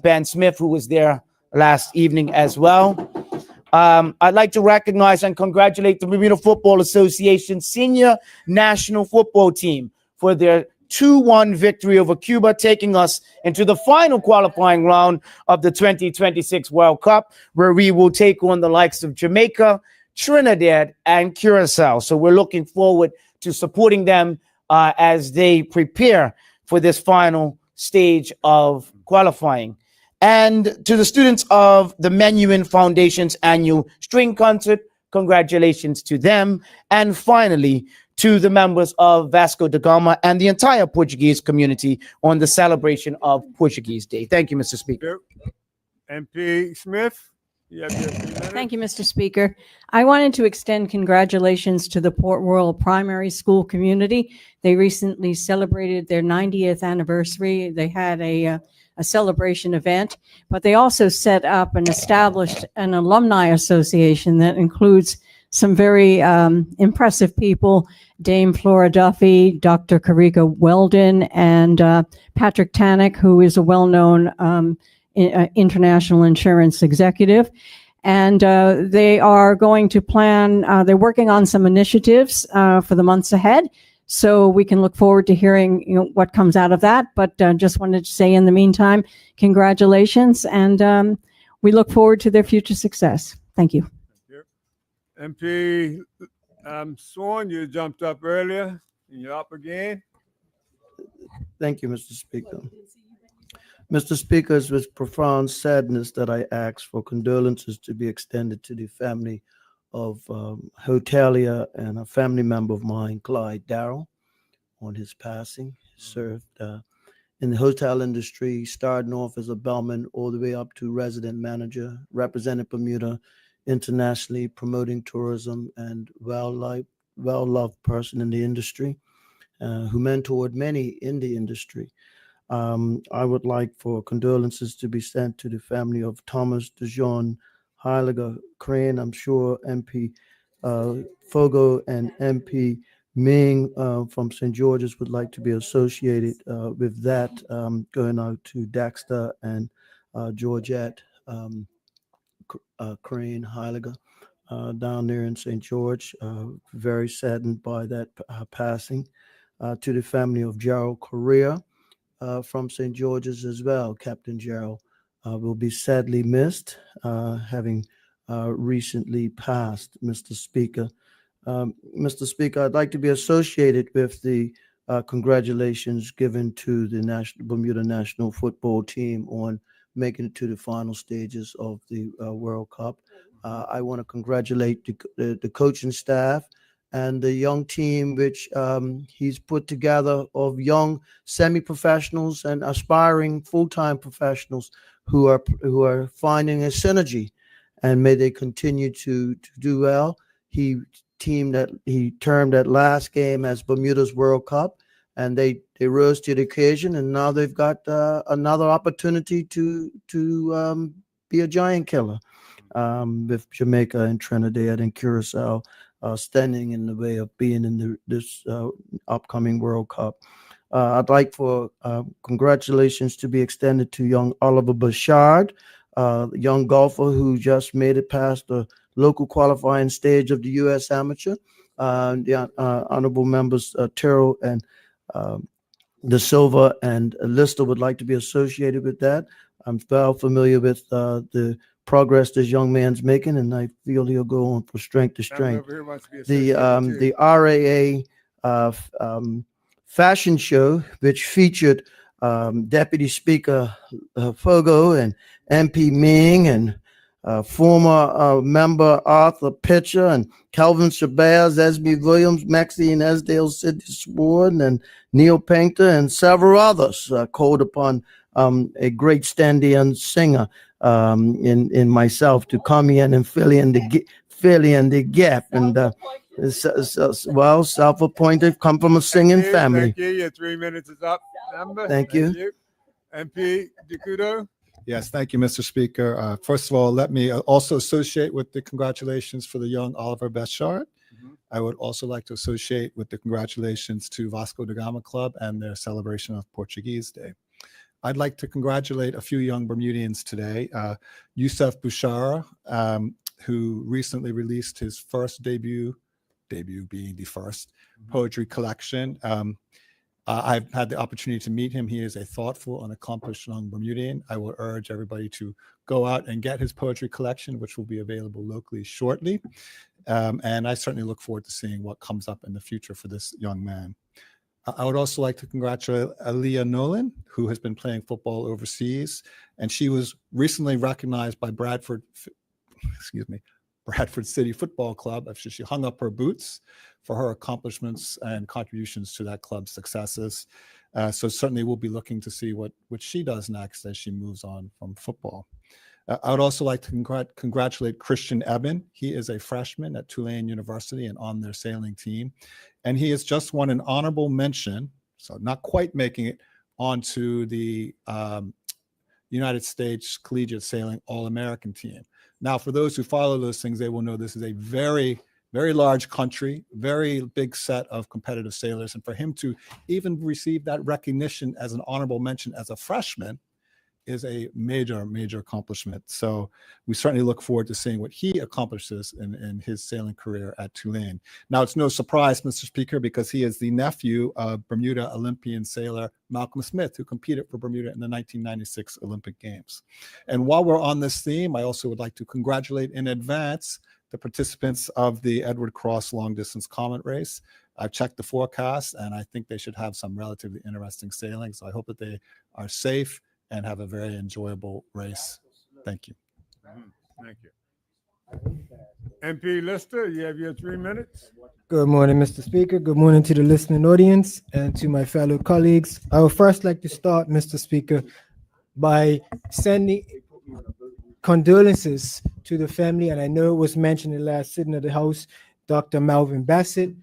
Ben Smith, who was there last evening as well. I'd like to recognize and congratulate the Bermuda Football Association senior national football team for their 2-1 victory over Cuba, taking us into the final qualifying round of the 2026 World Cup, where we will take on the likes of Jamaica, Trinidad, and Curacao. So we're looking forward to supporting them as they prepare for this final stage of qualifying. And to the students of the Menuhin Foundation's annual string concert, congratulations to them. And finally, to the members of Vasco da Gama and the entire Portuguese community on the celebration of Portuguese Day. Thank you, Mr. Speaker. MP Smith, you have your 3 minutes. Thank you, Mr. Speaker. I wanted to extend congratulations to the Port Royal Primary School community. They recently celebrated their 90th anniversary. They had a celebration event, but they also set up and established an alumni association that includes some very impressive people, Dame Flora Duffy, Dr. Karika Weldon, and Patrick Tannock, who is a well-known international insurance executive. And they are going to plan, they're working on some initiatives for the months ahead. So we can look forward to hearing what comes out of that. But just wanted to say in the meantime, congratulations, and we look forward to their future success. Thank you. MP Swan, you jumped up earlier, and you're up again. Thank you, Mr. Speaker. Mr. Speaker, it's with profound sadness that I ask for condolences to be extended to the family of hotelier and a family member of mine, Clyde Darrell, on his passing. He served in the hotel industry, starting off as a bellman all the way up to resident manager, represented Bermuda internationally, promoting tourism, and well-loved person in the industry, who mentored many in the industry. I would like for condolences to be sent to the family of Thomas DeJean Heiliger Crane. I'm sure MP Fogo and MP Ming from St. George's would like to be associated with that, going out to Dexter and Georgette Crane Heiliger down there in St. George. Very saddened by that passing. To the family of Gerald Correa from St. George's as well. Captain Gerald will be sadly missed, having recently passed, Mr. Speaker. Mr. Speaker, I'd like to be associated with the congratulations given to the Bermuda national football team on making it to the final stages of the World Cup. I want to congratulate the coaching staff and the young team which he's put together of young semi-professionals and aspiring full-time professionals who are finding a synergy, and may they continue to do well. He termed that last game as Bermuda's World Cup, and they rose to the occasion, and now they've got another opportunity to be a giant killer with Jamaica and Trinidad and Curacao standing in the way of being in this upcoming World Cup. I'd like for congratulations to be extended to young Oliver Bashard, young golfer who just made it past the local qualifying stage of the U.S. Amateur. The honorable members Terrell and De Silva and Lister would like to be associated with that. I'm well familiar with the progress this young man's making, and I feel he'll go on from strength to strength. The RAA fashion show, which featured Deputy Speaker Fogo and MP Ming and former member Arthur Pitcher and Calvin Shabazz, Esme Williams, Maxine Esdale, Sidney Sward, and Neil Painter, and several others called upon a great stand-in singer in myself to come in and fill in the gap. And well, self-appointed, come from a singing family. Thank you. Your 3 minutes is up. Thank you. MP Dikudo. Yes, thank you, Mr. Speaker. First of all, let me also associate with the congratulations for the young Oliver Beshard. I would also like to associate with the congratulations to Vasco da Gama Club and their celebration of Portuguese Day. I'd like to congratulate a few young Bermudians today. Youssef Bouchara, who recently released his first debut being the first poetry collection. I've had the opportunity to meet him. He is a thoughtful and accomplished young Bermudian. I will urge everybody to go out and get his poetry collection, which will be available locally shortly. And I certainly look forward to seeing what comes up in the future for this young man. I would also like to congratulate Aaliyah Nolan, who has been playing football overseas, and she was recently recognized by Bradford City Football Club after she hung up her boots for her accomplishments and contributions to that club's successes. So certainly we'll be looking to see what she does next as she moves on from football. I would also like to congratulate Christian Eben. He is a freshman at Tulane University and on their sailing team. And he has just won an honorable mention, so not quite making it onto the United States Collegiate Sailing All-American team. Now, for those who follow those things, they will know this is a very, very large country, very big set of competitive sailors. And for him to even receive that recognition as an honorable mention as a freshman is a major, major accomplishment. So we certainly look forward to seeing what he accomplishes in his sailing career at Tulane. Now, it's no surprise, Mr. Speaker, because he is the nephew of Bermuda Olympian sailor Malcolm Smith, who competed for Bermuda in the 1996 Olympic Games. And while we're on this theme, I also would like to congratulate in advance the participants of the Edward Cross Long Distance Comet Race. I've checked the forecast, and I think they should have some relatively interesting sailing. So I hope that they are safe and have a very enjoyable race. Thank you. Thank you. MP Lister, you have your 3 minutes. Good morning, Mr. Speaker. Good morning to the listening audience and to my fellow colleagues. I would first like to start, Mr. Speaker, by sending condolences to the family. And I know it was mentioned in the last sitting of the House, Dr. Melvin Bassett.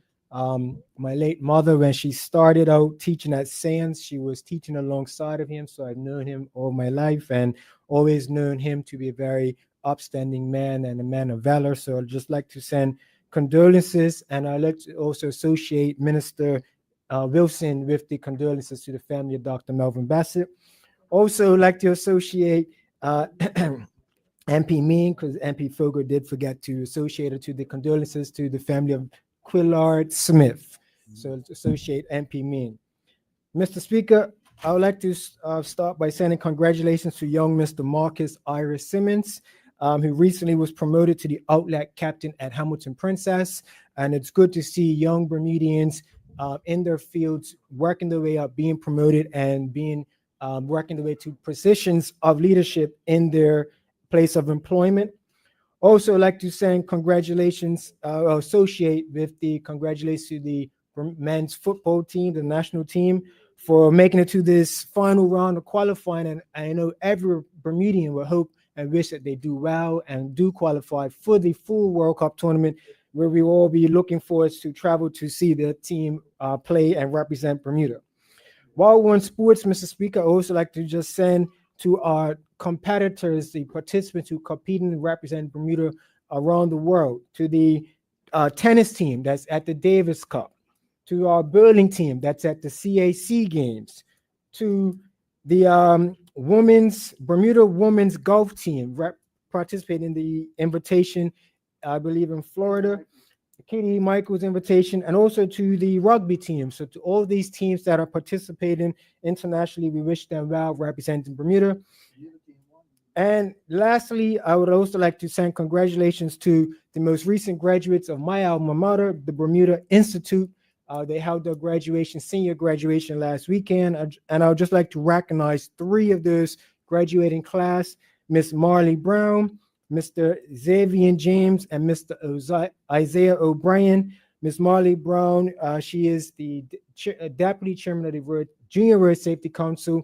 My late mother, when she started out teaching at Sands, she was teaching alongside of him. So I've known him all my life and always known him to be a very upstanding man and a man of valor. So I'd just like to send condolences, and I'd like to also associate Minister Wilson with the condolences to the family of Dr. Melvin Bassett. Also like to associate MP Mean, because MP Fogo did forget to associate her to the condolences to the family of Quillard Smith. So associate MP Mean. Mr. Speaker, I would like to start by sending congratulations to young Mr. Marcus Iris Simmons, who recently was promoted to the outlet captain at Hamilton Princess. And it's good to see young Bermudians in their fields, working their way up, being promoted and being working their way to positions of leadership in their place of employment. Also, I'd like to send congratulations, associate with the congratulations to the men's football team, the national team, for making it to this final round of qualifying. And I know every Bermudian will hope and wish that they do well and do qualify for the full World Cup tournament, where we will all be looking forward to travel to see the team play and represent Bermuda. While we're in sports, Mr. Speaker, I also like to just send to our competitors, the participants who compete and represent Bermuda around the world, to the tennis team that's at the Davis Cup, to our bowling team that's at the CAC games, to the Bermuda women's golf team participating in the invitation, I believe in Florida, Katie Michael's invitation, and also to the rugby team. So to all these teams that are participating internationally, we wish them well representing Bermuda. And lastly, I would also like to send congratulations to the most recent graduates of my alma mater, the Bermuda Institute. They held their senior graduation last weekend. And I would just like to recognize 3 of those graduating class, Miss Marley Brown, Mr. Xavier James, and Mr. Isaiah O'Brien. Miss Marley Brown, she is the Deputy Chairman of the Junior Road Safety Council.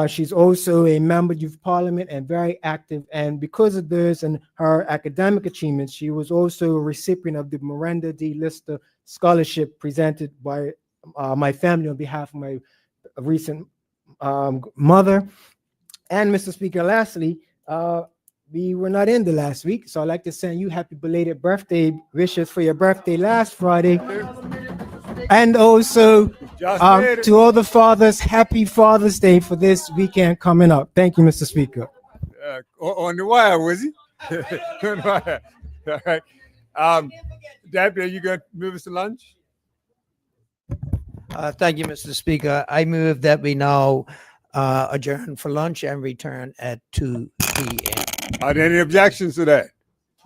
She's also a member of Youth Parliament and very active. And because of this and her academic achievements, she was also a recipient of the Miranda D. Lister Scholarship presented by my family on behalf of my recent mother. And Mr. Speaker, lastly, we were not in the last week, so I'd like to send you happy belated birthday wishes for your birthday last Friday. And also to all the fathers, happy Father's Day for this weekend coming up. Thank you, Mr. Speaker. On the wire, was he? On the wire. All right. Deputy, you going to move us to lunch? Thank you, Mr. Speaker. I move that we now adjourn for lunch and return at 2 p.m. Are there any objections to that?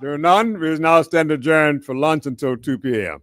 There are none. We now stand adjourned for lunch until 2 p.m.